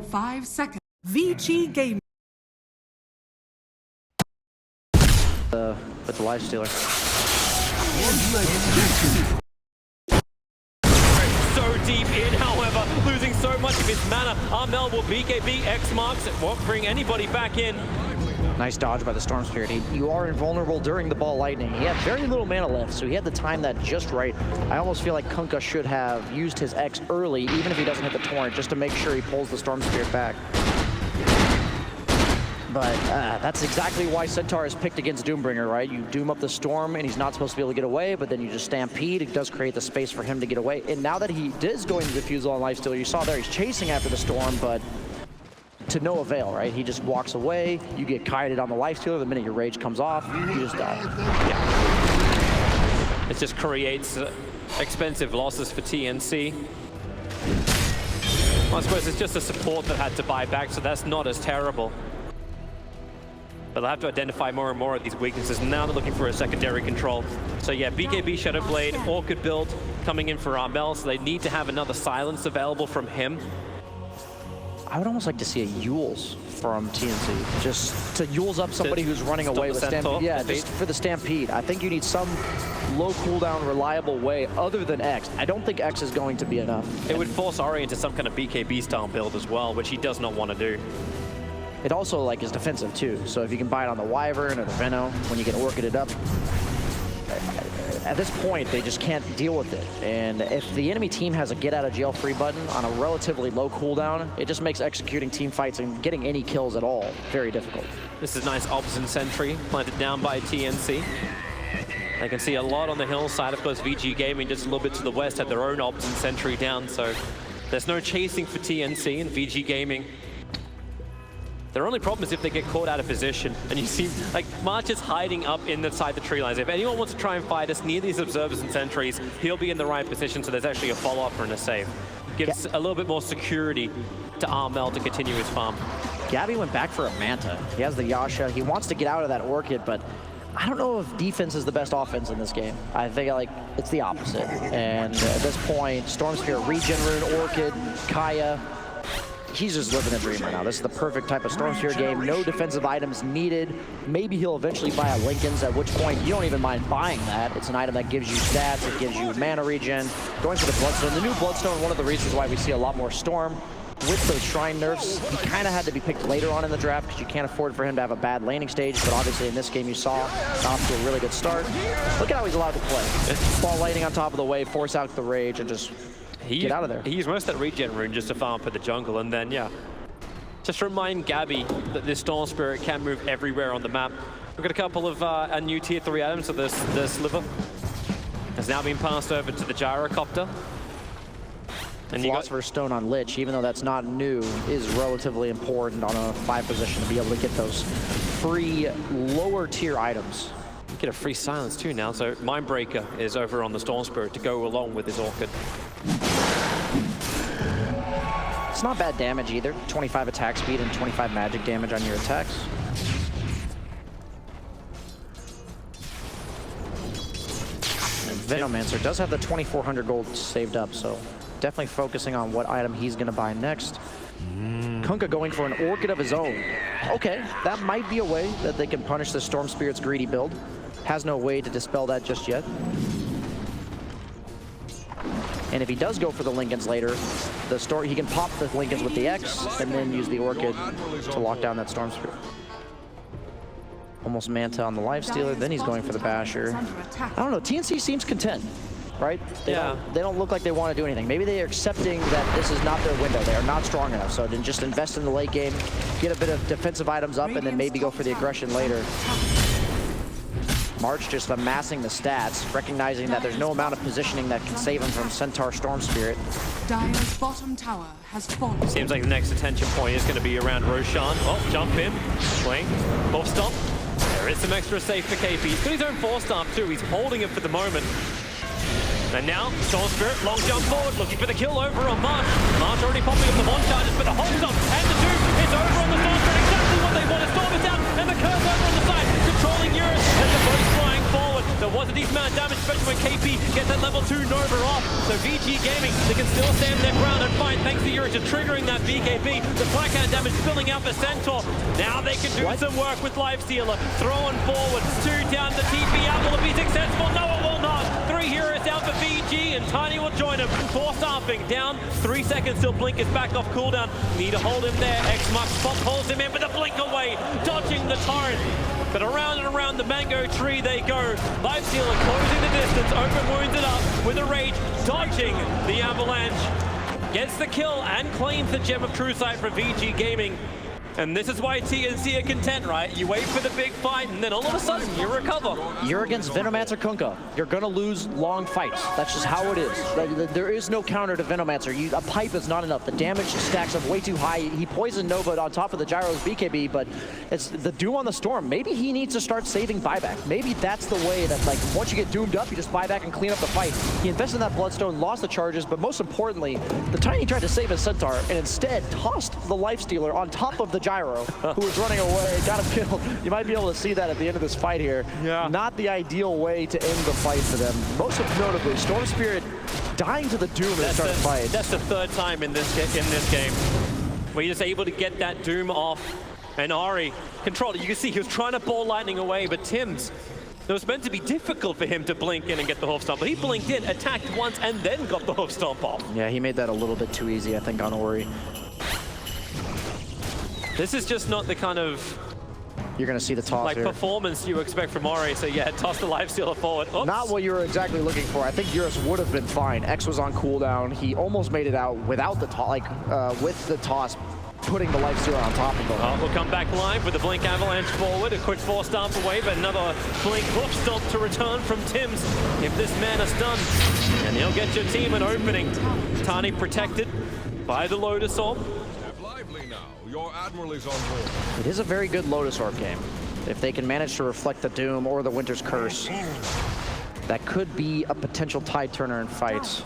5 seconds. VICI game. With the life stealer. So deep in, however, losing so much of his mana. Armel will BKB, X marks, it won't bring anybody back in. Nice dodge by the Storm Spirit. You are invulnerable during the ball lightning. He had very little mana left, so he had to time that just right. I almost feel like Kunkka should have used his X early, even if he doesn't hit the torrent, just to make sure he pulls the Storm Spirit back. But that's exactly why Centaur is picked against Doombringer, right? You doom up the Storm, and he's not supposed to be able to get away, but then you just Stampede. It does create the space for him to get away. And now that he is going to Diffusal on Lifestealer, you saw there he's chasing after the Storm, but to no avail, right? He just walks away. You get kited on the Lifestealer. The minute your rage comes off, you just die. Yeah. It just creates expensive losses for TNC. Well, I suppose it's just a support that had to buy back, so that's not as terrible. But they'll have to identify more and more of these weaknesses. Now they're looking for a secondary control. So yeah, BKB Shadowblade, Orchid build coming in for Armel, so they need to have another silence available from him. I would almost like to see a Yules from TNC, just to Yules up somebody who's running away with Stampede. Yeah, just for the Stampede. I think you need some low cooldown, reliable way other than X. I don't think X is going to be enough. It would force Ori into some kind of BKB style build as well, which he does not want to do. It also like is defensive too, so if you can buy it on the Wyvern or the Venno when you get Orchided up, at this point they just can't deal with it. And if the enemy team has a get out of jail free button on a relatively low cooldown, it just makes executing team fights and getting any kills at all very difficult. This is nice Obs Sentry planted down by TNC. They can see a lot on the hillside. Of course, VG Gaming just a little bit to the west had their own Obs Sentry down, so there's no chasing for TNC and VG Gaming. Their only problem is if they get caught out of position, and you see, like, March is hiding up inside the tree lines. If anyone wants to try and fight us near these observers and sentries, he'll be in the right position, so there's actually a follow-up and a save. Gives a little bit more security to Armel to continue his farm. Gabby went back for a Manta. He has the Yasha. He wants to get out of that Orchid, but I don't know if defense is the best offense in this game. I think like it's the opposite. And at this point, Stormspear, Regen Rune, Orchid, Kaya, he's just living a dream right now. This is the perfect type of Stormsphere game. No defensive items needed. Maybe he'll eventually buy a Linken's, at which point you don't even mind buying that. It's an item that gives you stats, it gives you mana regen. Going for the Bloodstone. The new Bloodstone, one of the reasons why we see a lot more Storm. With those Shrine nerfs, he kind of had to be picked later on in the draft because you can't afford for him to have a bad laning stage, but obviously in this game you saw off to a really good start. Look at how he's allowed to play. Ball lightning on top of the wave, force out the rage, and just get out of there. He used most of that regen rune just to farm for the jungle, and then, yeah. Just remind Gabby that this Storm Spirit can move everywhere on the map. We've got a couple of a new tier 3 items, so the Sliver has now been passed over to the Gyrocopter. And Philosopher's Stone on Lich, even though that's not new, is relatively important on a 5 position to be able to get those free lower tier items. Get a free silence too now, so Mindbreaker is over on the Storm Spirit to go along with his Orchid. It's not bad damage either. 25 attack speed and 25 magic damage on your attacks. And Venomancer does have the 2,400 gold saved up, so definitely focusing on what item he's going to buy next. Kunkka going for an Orchid of his own. Okay, that might be a way that they can punish the Storm Spirit's greedy build. Has no way to dispel that just yet. And if he does go for the Linken's later, he can pop the Linken's with the X and then use the Orchid to lock down that Storm Spirit. Almost Manta on the Lifestealer, then he's going for the Basher. I don't know, TNC seems content, right? They don't look like they want to do anything. Maybe they are accepting that this is not their window. They are not strong enough, so then just invest in the late game, get a bit of defensive items up, and then maybe go for the aggression later. March just amassing the stats, recognizing that there's no amount of positioning that can save him from Centaur Storm Spirit. Dire's bottom tower has fallen. Seems like the next attention point is going to be around Roshan. Oh, jump in, swing, buff stomp. There is some extra safe for KP. He's got his own 4-stamp too. He's holding it for the moment. And now, Storm Spirit, long jump forward, looking for the kill over on March. March already popping up the one charges, but the hold up and the doom is over on the Storm Spirit. Exactly what they want. Storm is down, and the curve over on the side, controlling Eurus as the boat's flying forward. There was a decent amount of damage, especially when KP gets that level 2 Nova off. So VG Gaming, they can still stand their ground and fight thanks to Eurus triggering that BKB. The blackout damage spilling out for Centaur. Now they can do some work with Lifestealer. Throwing forward, 2 down, the TP out. Will it be successful? No, it will not. 3 heroes down for VG, and Tiny will join him. 4 staffing down, 3 seconds till Blink is back off cooldown. Need to hold him there. X-Mux Pop holds him in, but the Blink away, dodging the torrent. But around and around the mango tree they go. Lifestealer closing the distance, open wounds it up with a rage, dodging the avalanche. Gets the kill and claims the Gem of True Sight for VG Gaming. And this is why TNC are content, right? You wait for the big fight, and then all of a sudden, you recover. You're against Venomancer Kunkka. You're going to lose long fights. That's just how it is. There is no counter to Venomancer. A pipe is not enough. The damage stacks up way too high. He poisoned Nova on top of the Gyro's BKB, but it's the Doom on the Storm. Maybe he needs to start saving buyback. Maybe that's the way that, like, once you get doomed up, you just buy back and clean up the fight. He invested in that Bloodstone, lost the charges, but most importantly, the Tiny tried to save his Centaur and instead tossed the Lifestealer on top of the Gyro, who was running away, got him killed. You might be able to see that at the end of this fight here. Yeah. Not the ideal way to end the fight for them. Most notably, Storm Spirit dying to the Doom at the start of the fight. That's the 3rd time in this game where you're just able to get that Doom off. And Ari controlled it. You can see he was trying to ball lightning away, but Tim's, it was meant to be difficult for him to blink in and get the hoof stomp, but he blinked in, attacked once, and then got the hoof stomp off. Yeah, he made that a little bit too easy, I think, on Ori. This is just not the kind of you're going to see the toss here. Performance you expect from Ori. So yeah, toss the Lifestealer forward. Oops. Not what you were exactly looking for. I think Eurus would have been fine. X was on cooldown. He almost made it out without the toss, with the toss, putting the Lifestealer on top of him. Oh, we'll come back live with the Blink Avalanche forward. A quick 4 stomp away, but another Blink hoof stomp to return from Tim's. If this man is stunned, and he'll get your team an opening. Tani protected by the Lotus Orb. Your Admiral is on board. It is a very good Lotus Orb game. If they can manage to reflect the Doom or the Winter's Curse, that could be a potential tide turner in fights.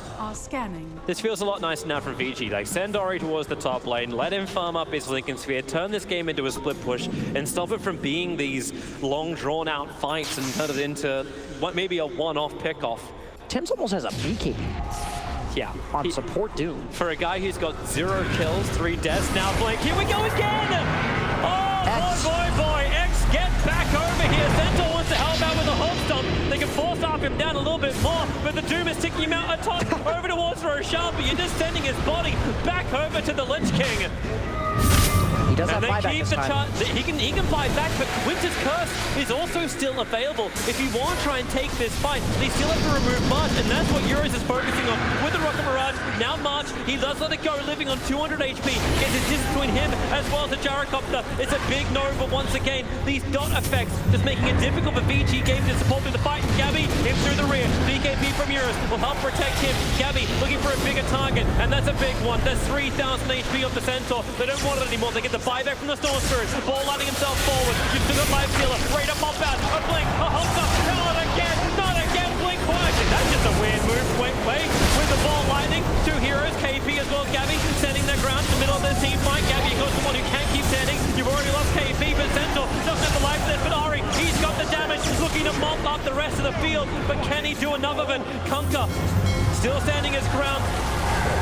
This feels a lot nicer now from VG. Like, send Ori towards the top lane, let him farm up his Lincoln Sphere, turn this game into a split push, and stop it from being these long, drawn-out fights and turn it into what maybe a one-off pickoff. Tim's almost has a BKB. Yeah. On support Doom. For a guy who's got 0 kills, 3 deaths, now Blink. Here we go again! Oh, boy, X, get back over here. Centaur wants to help out with a hoof stomp. They can force off him down a little bit more, but the Doom is ticking him out atop over towards Roshan, but you're just sending his body back over to the Lich King. He does have buyback this time. He can buy back, but Winter's Curse is also still available. If you want to try and take this fight, they still have to remove March, and that's what Eurus is focusing on. With the Rocket Mirage, now March, he does let it go, living on 200 HP. Gets his distance between him as well as the Gyrocopter. It's a big no, but once again, these dot effects just making it difficult for VG Games to support through the fight. Gabby, him through the rear. BKB from Eurus will help protect him. Gabby looking for a bigger target, and that's a big one. That's 3,000 HP off the Centaur. They don't want it anymore. They get the buyback from the Storm Spirit. Ball lighting himself forward. You've still got Lifestealer. Ready to pop out. A Blink. A hoof up. Not again. Not again. Blink twice. That's just a weird move. Wait. With the ball lightning. 2 heroes. KP as well as Gabby standing their ground in the middle of this team fight. Gabby goes the one who can't keep standing. You've already lost KP, but Centaur doesn't have the life left. But Ari, he's got the damage. Looking to mop up the rest of the field. But can he do enough of it? Kunkka still standing his ground.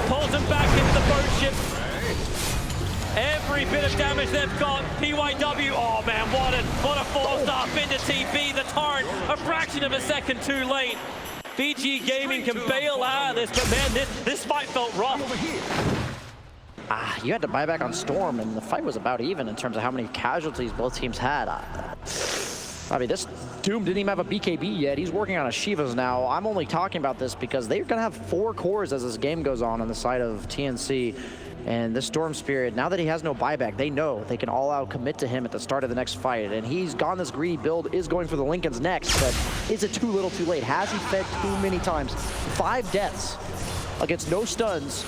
Pulls him back into the boat ship. Every bit of damage they've got. PYW, oh man, what a 4-star into TP. The torrent, a fraction of a second too late. VG Gaming can bail out of this, but man, this fight felt rough. You had to buy back on Storm, and the fight was about even in terms of how many casualties both teams had. I mean, this Doom didn't even have a BKB yet. He's working on a Shivas now. I'm only talking about this because they're going to have 4 cores as this game goes on the side of TNC. And this Storm Spirit, now that he has no buyback, they know they can all-out commit to him at the start of the next fight. And he's gone this greedy build, is going for the Lincolns next, but is it too little too late? Has he fed too many times? 5 deaths against no stuns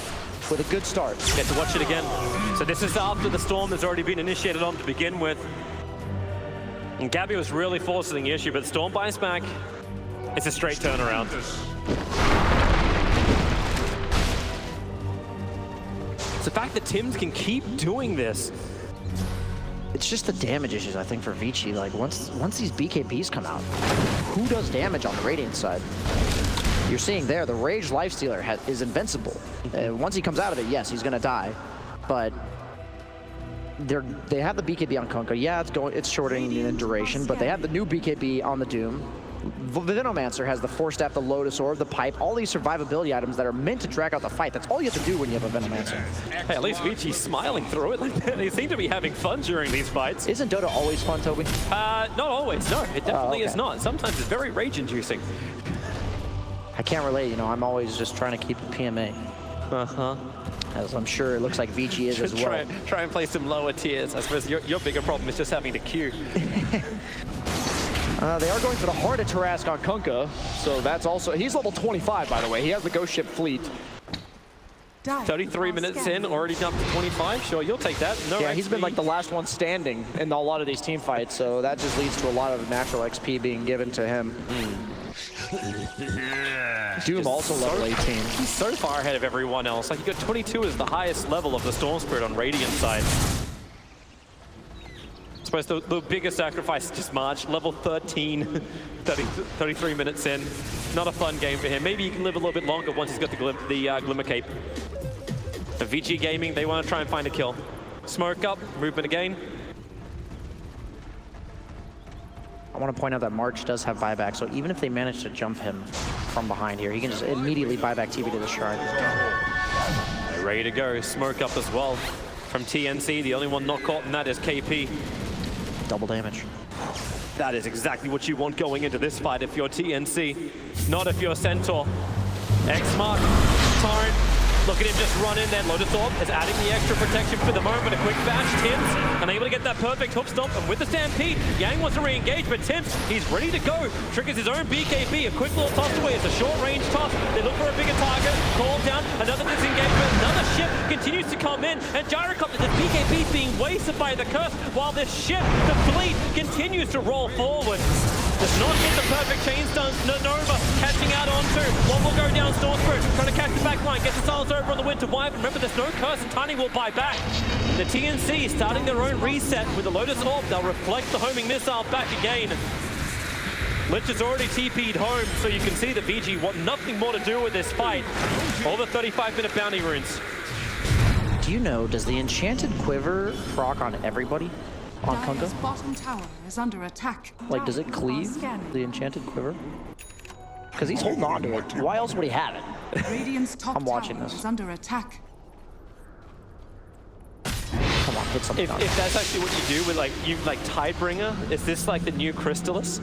with a good start. Get to watch it again. So this is after the Storm that's already been initiated on to begin with. And Gabby was really forcing the issue, but Storm buys back. It's a straight turnaround. It's the fact that Tims can keep doing this. It's just the damage issues, I think, for VICI. Like, once these BKBs come out, who does damage on the Radiant side? You're seeing there, the Rage Lifestealer is invincible. Once he comes out of it, yes, he's gonna die. But they have the BKB on Kunkka. Yeah, it's shortening in duration, but they have the new BKB on the Doom. Venomancer has the Force Staff, the Lotus Orb, the Pipe, all these survivability items that are meant to drag out the fight. That's all you have to do when you have a Venomancer. Hey, at least VICI's smiling through it. Like, they seem to be having fun during these fights. Isn't Dota always fun, Toby? Not always, no. It definitely okay. is not. Sometimes it's very rage-inducing. I can't relate, you know, I'm always just trying to keep it PMA. Uh-huh. As I'm sure it looks like VICI is as well. Try and play some lower tiers. I suppose your bigger problem is just having to queue. They are going for the Heart of Tarask on Kunkka, so that's also... He's level 25, by the way. He has the Ghost Ship fleet. 33 minutes in, already jumped to 25. Sure, you'll take that. No Yeah, he's been XP. like the last one standing in a lot of these team fights, so that just leads to a lot of natural XP being given to him. Doom also level 18. He's so far ahead of everyone else. Like, he got 22 as the highest level of the Storm Spirit on Radiant side. I suppose the biggest sacrifice is just March, level 13, 33 minutes in. Not a fun game for him. Maybe he can live a little bit longer once he's got the Glimmer Cape. For VICI Gaming, they want to try and find a kill. Smoke up, movement again. I want to point out that March does have buyback, so even if they manage to jump him from behind here, he can just immediately buy back TV to the Shrine. They're ready to go. Smoke up as well from TNC. The only one not caught in that is KP. Double damage. That is exactly what you want going into this fight if you're TNC, not if you're Centaur. X-Mark, Torrent, look at him just run in there. Lotus Orb is adding the extra protection for the moment. A quick bash, Tims, unable to get that perfect hook stomp, and with the Stampede, Yang wants to re-engage, but Tims, he's ready to go. Triggers his own BKB, a quick little toss away. It's a short-range toss. They look for a bigger target, call down, another disengagement, another ship continues to come in, and Gyrocopter, the BKB is being wasted by the curse, while this ship, the fleet, continues to roll forward. Does not get the perfect chain stuns. Nova catching out onto. One will go down, Storm Spirit, trying to catch the back line, gets the silence over on the Winter Wyvern. Remember, there's no curse, and Tiny will buy back. The TNC starting their own reset with the Lotus Orb. They'll reflect the homing missile back again. Lich has already TP'd home, so you can see the VG want nothing more to do with this fight. All the 35-minute bounty runes. Do you know, does the Enchanted Quiver proc on everybody on Dire's Kunkka? bottom tower is under attack. Like, does it cleave the Enchanted Quiver? Because he's holding on to it. Why else would he have it? Radiant's top I'm watching tower this. is under attack. Come on, put something on it. If that's actually what you do with like Tidebringer, is this like the new Crystallis?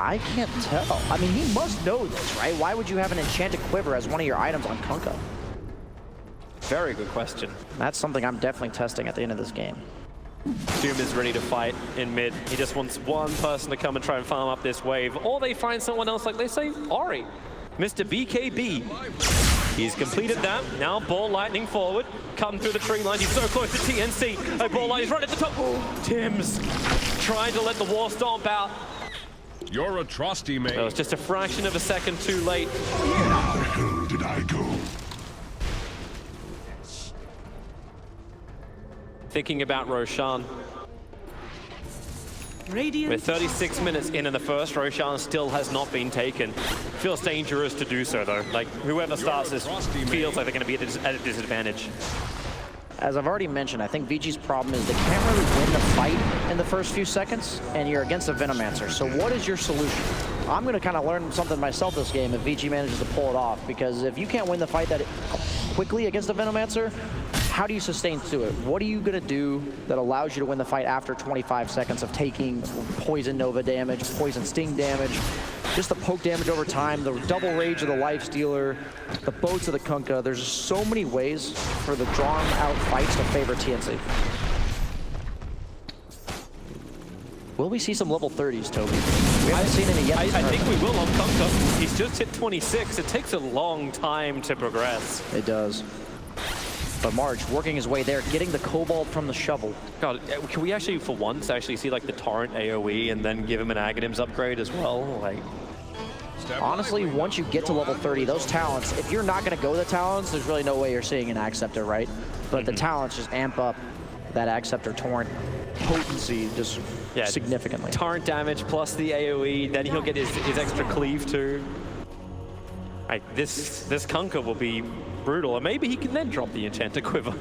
I can't tell. I mean, he must know this, right? Why would you have an Enchanted Quiver as one of your items on Kunkka? Very good question. That's something I'm definitely testing at the end of this game. Doom is ready to fight in mid. He just wants one person to come and try and farm up this wave. Or they find someone else, like they say, Ori. Mr. BKB. He's completed that. Now Ball Lightning forward. Come through the tree line. He's so close to TNC. Oh, Ball Lightning is right at the top. Oh, Tims trying to let the War Stomp out. You're a trusty mate. It was just a fraction of a second too late. Where the hell did I go? Thinking about Roshan. Radiant We're 36 minutes in the first. Roshan still has not been taken. Feels dangerous to do so, though. Like, whoever starts this feels like they're going to be at a disadvantage. As I've already mentioned, I think VG's problem is they can't really win the fight in the first few seconds, and you're against a Venomancer. So what is your solution? I'm going to kind of learn something myself this game if VG manages to pull it off, because if you can't win the fight that quickly against a Venomancer, how do you sustain through it? What are you going to do that allows you to win the fight after 25 seconds of taking Poison Nova damage, Poison Sting damage, just the poke damage over time, the double rage of the Lifestealer, the boats of the Kunkka? There's so many ways for the drawn out fights to favor TNC. Will we see some level 30s, Toby? We haven't seen any yet. I think we will on Kunkka. He's just hit 26. It takes a long time to progress. It does. But March working his way there, getting the Cobalt from the shovel. God, can we actually, for once, actually see like the Torrent AoE and then give him an Aghanims upgrade as well? Like, honestly, once you get to level 30, those talents, if you're not going to go the talents, there's really no way you're seeing an Ag Scepter, right? But the talents just amp up that Acceptor Torrent potency just significantly. Torrent damage plus the AoE, then he'll get his extra cleave too. Like this Kunkka will be brutal, and maybe he can then drop the Enchanter Quiver.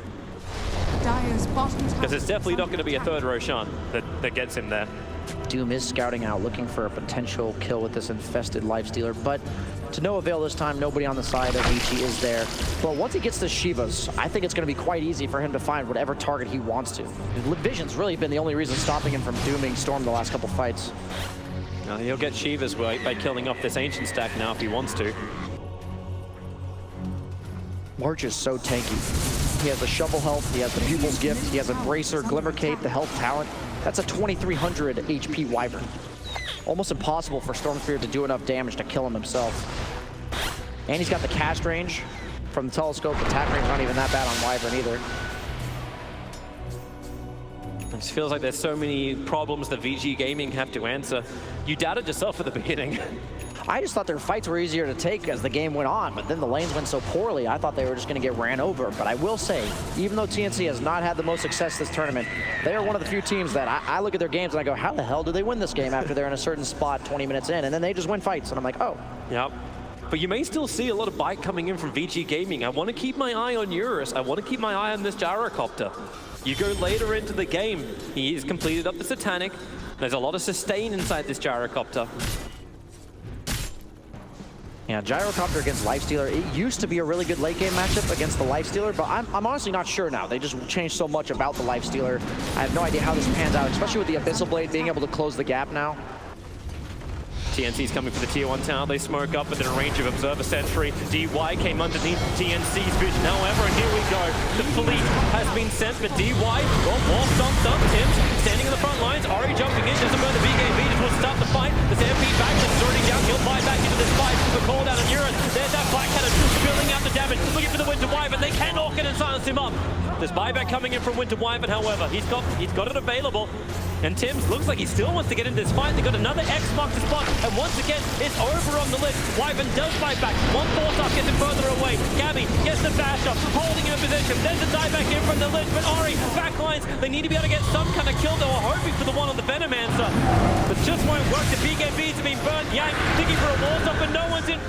Dire's bottom tower. Because it's definitely is not under going to be a attack. third Roshan that gets him there. Doom is scouting out, looking for a potential kill with this infested Lifestealer, but to no avail this time. Nobody on the side of VICI is there. But once he gets the Shivas, I think it's going to be quite easy for him to find whatever target he wants to. Vision's really been the only reason stopping him from dooming Storm the last couple fights. He'll get Shivas by killing off this Ancient stack now if he wants to. March is so tanky. He has the Shovel Health, he has the Pupil's Gift, he has a Bracer, Glimmer Cape, the Health Talent. That's a 2300 HP Wyvern. Almost impossible for Stormspear to do enough damage to kill him himself. And he's got the cast range from the Telescope. Attack range not even that bad on Wyvern either. It just feels like there's so many problems that VG Gaming have to answer. You doubted yourself at the beginning. I just thought their fights were easier to take as the game went on, but then the lanes went so poorly, I thought they were just going to get ran over. But I will say, even though TNC has not had the most success this tournament, they are one of the few teams that I look at their games and I go, how the hell do they win this game after they're in a certain spot 20 minutes in, and then they just win fights, and I'm like, oh. Yep. But you may still see a lot of bite coming in from VG Gaming. I want to keep my eye on Eurus. I want to keep my eye on this Gyrocopter. You go later into the game, he's completed up the Satanic. There's a lot of sustain inside this Gyrocopter. Yeah, Gyrocopter against Lifestealer, it used to be a really good late game matchup against the Lifestealer, but I'm honestly not sure now. They just changed so much about the Lifestealer. I have no idea how this pans out, especially with the Abyssal Blade being able to close the gap now. TNC's coming for the tier 1 tower. They smoke up within a range of Observer Sentry. DY came underneath TNC's vision, however, and here we go. The fleet has been sent, but DY walked on some. Tim's standing in the front lines. Ori jumping in, doesn't burn the BKB, just will start the fight. The MP backline is already down. He'll buy back into this fight. The call down on Eurus. There's that Black Cannon spilling out the damage. Looking for the Winter Wyvern. They can Orchid and silence him up. There's buyback coming in from Winter Wyvern, however. He's got it available. And Tim's looks like he still wants to get into this fight. They got another X mark to spot. And once again, it's over on the list. Wyvern does fight back. One force up, gets him further away. Gabby gets the bash up, holding him in position. There's a dive back in from the list. But Ori, backlines. They need to be able to get some kind of kill. They were hoping for the one on the Venomancer. But just won't work. The BKBs have been burned. Yang digging for a wall stop, but no one's in.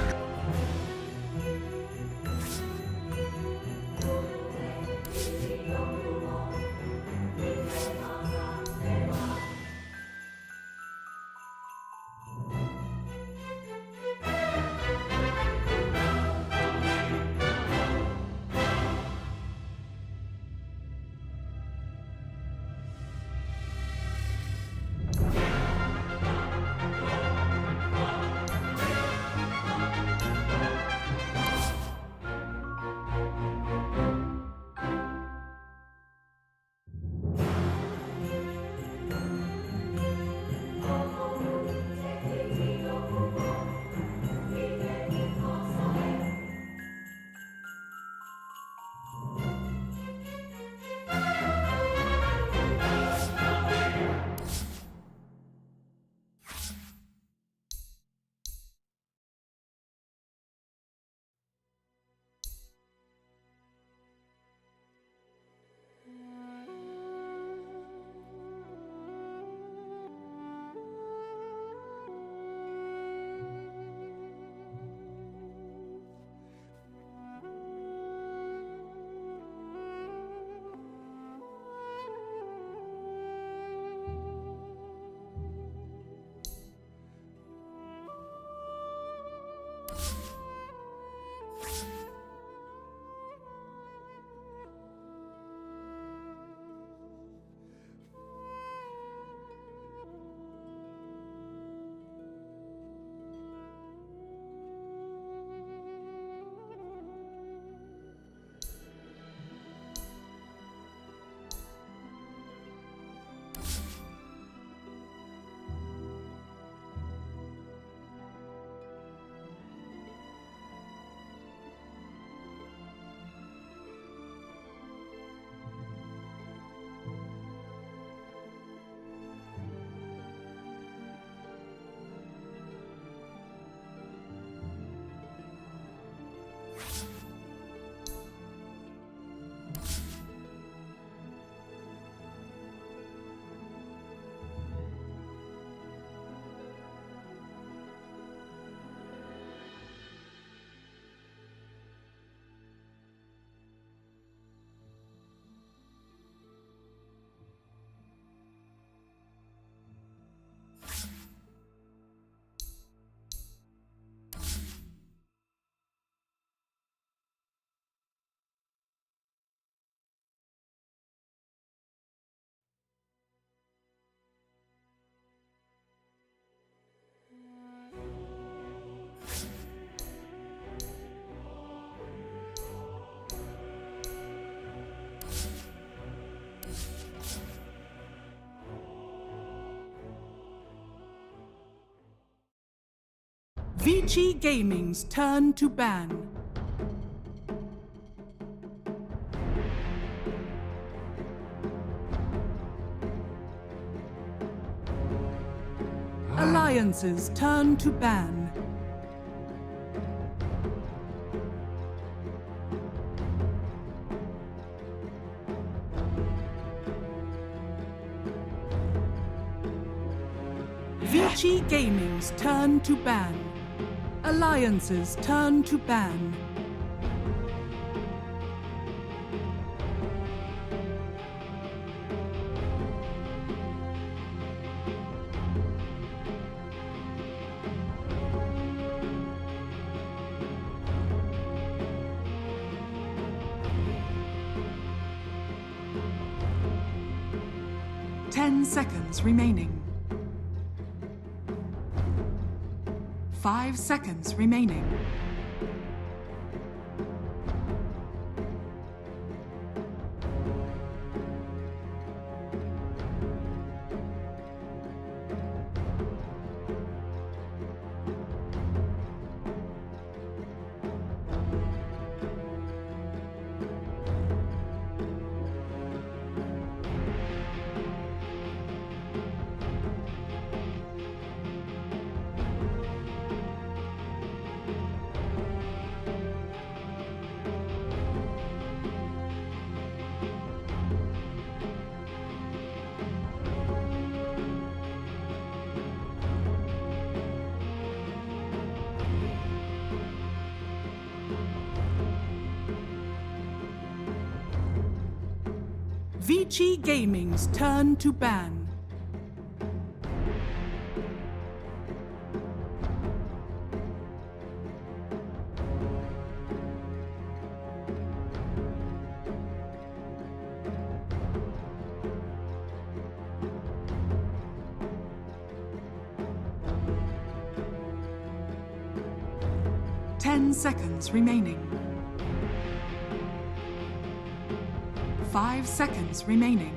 VICI Gaming's turn to ban. Alliance's turn to ban. VICI Gaming's turn to ban. Alliance's turn to ban. Ten seconds remaining. 5 seconds remaining. VICI Gaming's turn to ban. Ten seconds remaining. 5 seconds remaining.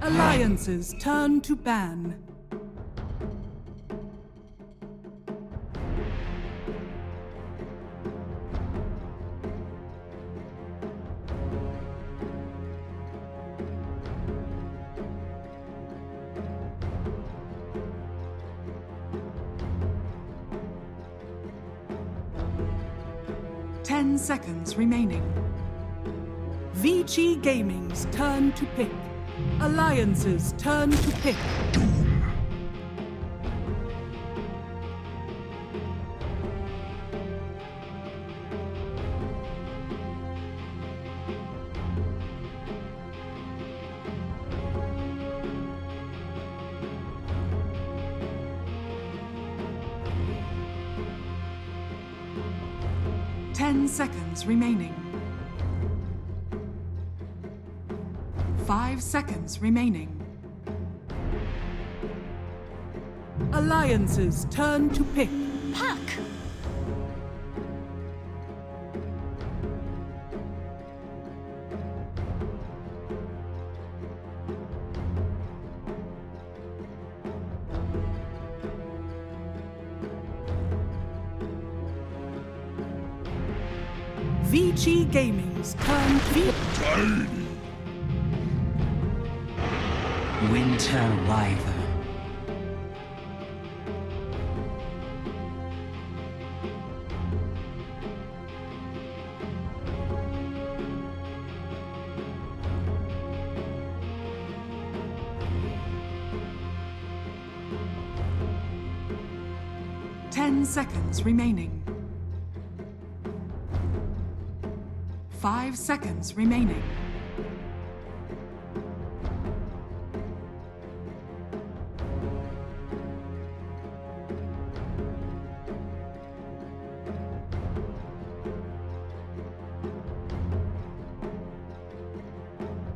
Alliance's turn to ban. Ten seconds remaining. VICI Gaming's turn to pick. Alliance's turn to pick. Ten seconds remaining. 5 seconds remaining. Alliance's turn to pick. Puck! VICI Gaming's turn to pick. Winter Wyvern. 10 seconds remaining. 5 seconds remaining.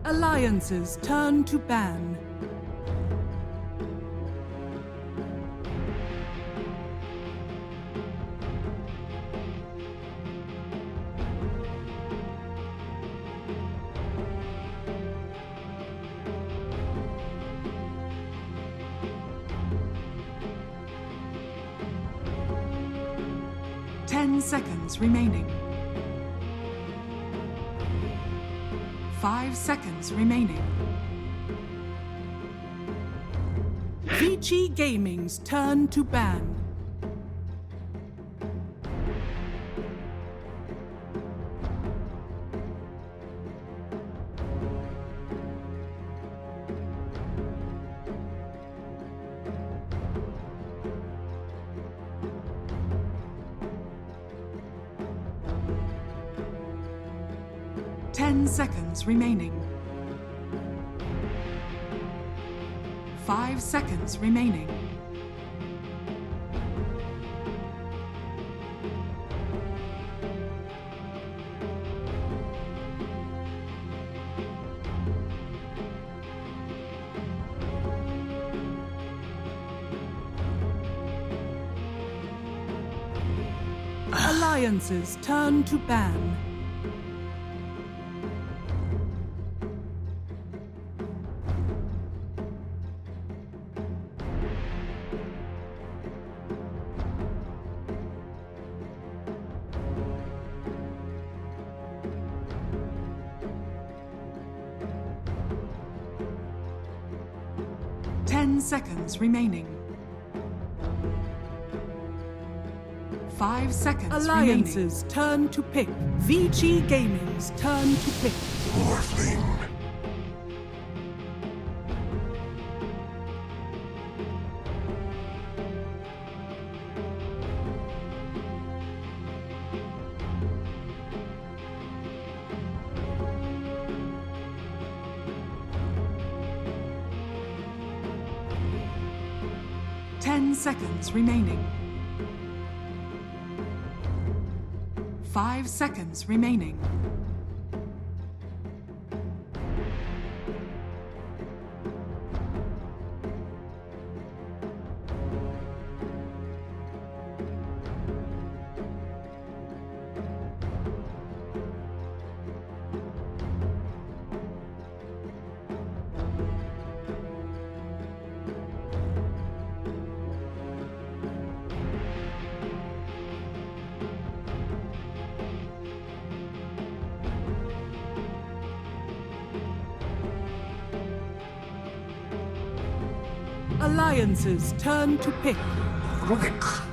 Alliances turn to ban. Seconds remaining. 5 seconds remaining. VICI Gaming's turn to ban. Seconds remaining. 5 seconds remaining. Alliances turn to ban. Seconds remaining. 5 seconds Alliances remaining. Turn to pick. VICI Gaming's turn to pick. Morphling. Seconds remaining. 5 seconds remaining. Alliances turn to pick. Rook.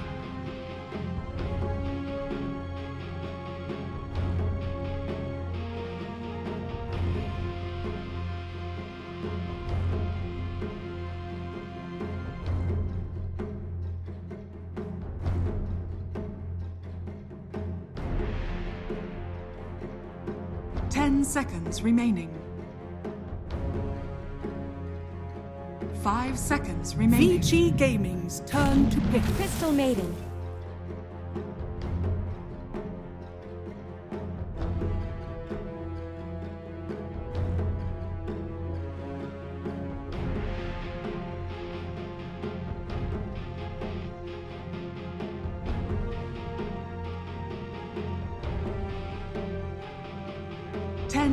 10 seconds remaining. 5 seconds remaining. VICI Gaming's turn to pick. Crystal Maiden.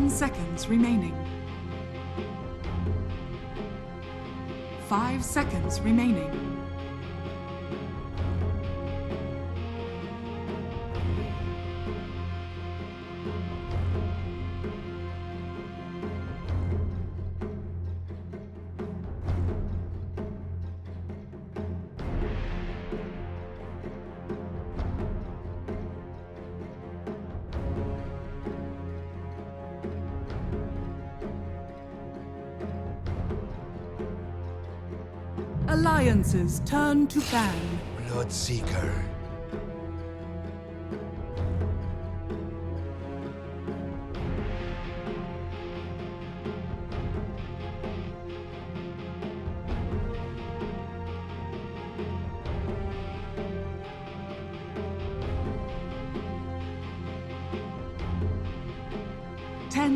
Seconds remaining. 5 seconds remaining. Alliances turn to ban. Comfort Seeker.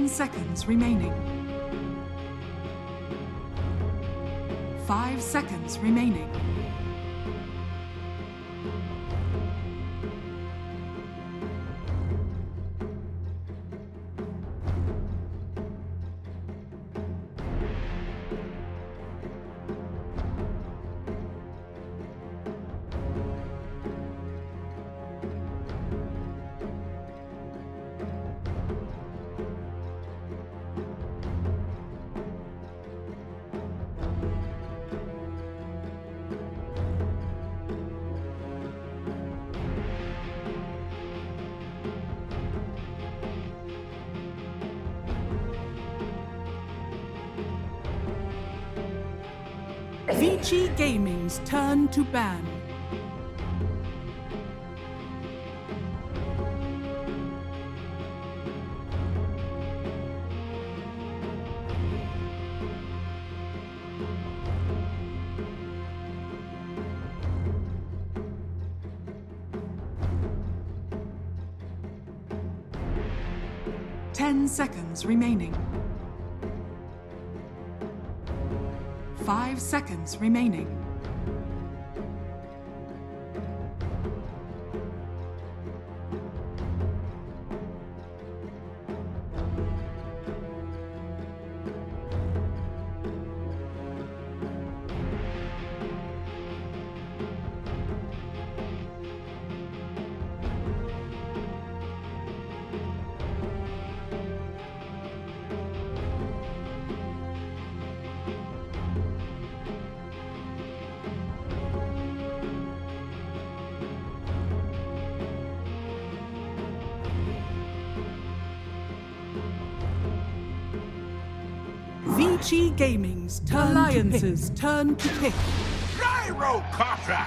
Seconds remaining. 5 seconds remaining. VICI Gaming's turn to ban. Seconds remaining. 5 seconds remaining. VICI Gaming's Alliance's turn to pick. Gyrocopter!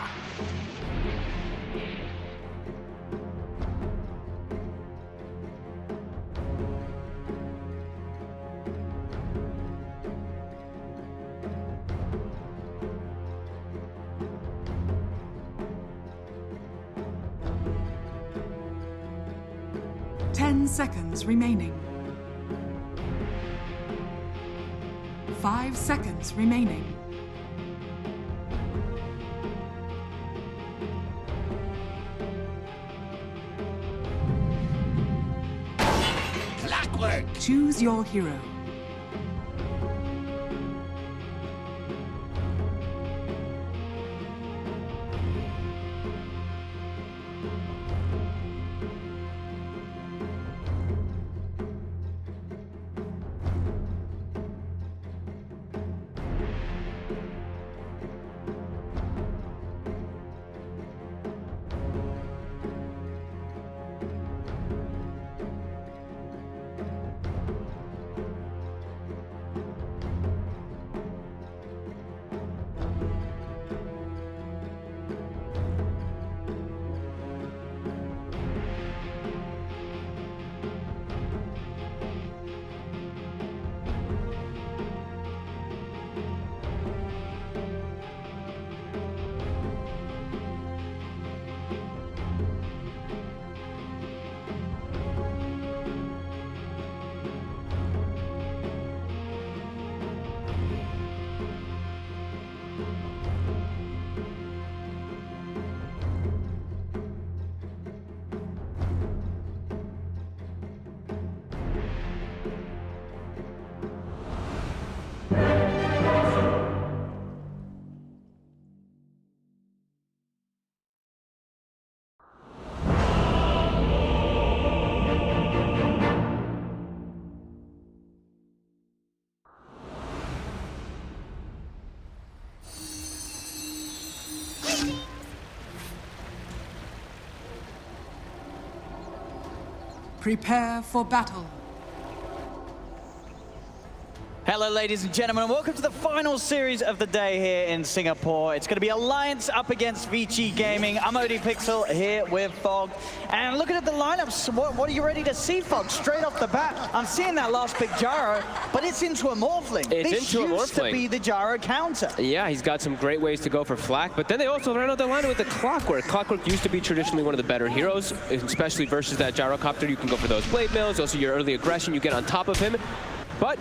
Seconds remaining. 5 seconds remaining. Clockwork! Choose your hero. Prepare for battle. Hello, ladies and gentlemen, and welcome to the final series of the day here in Singapore. It's going to be Alliance up against VICI Gaming. I'm ODPixel here with Fog. And looking at the lineups, what are you ready to see, Fog? Straight off the bat, I'm seeing that last pick Gyro, but it's into a Morphling. It's into a Morphling. This used to be the Gyro counter. Yeah, he's got some great ways to go for flak, but then they also ran out the lineup with the Clockwork. Clockwork used to be traditionally one of the better heroes, especially versus that Gyrocopter. You can go for those blade mills, also your early aggression, you get on top of him. But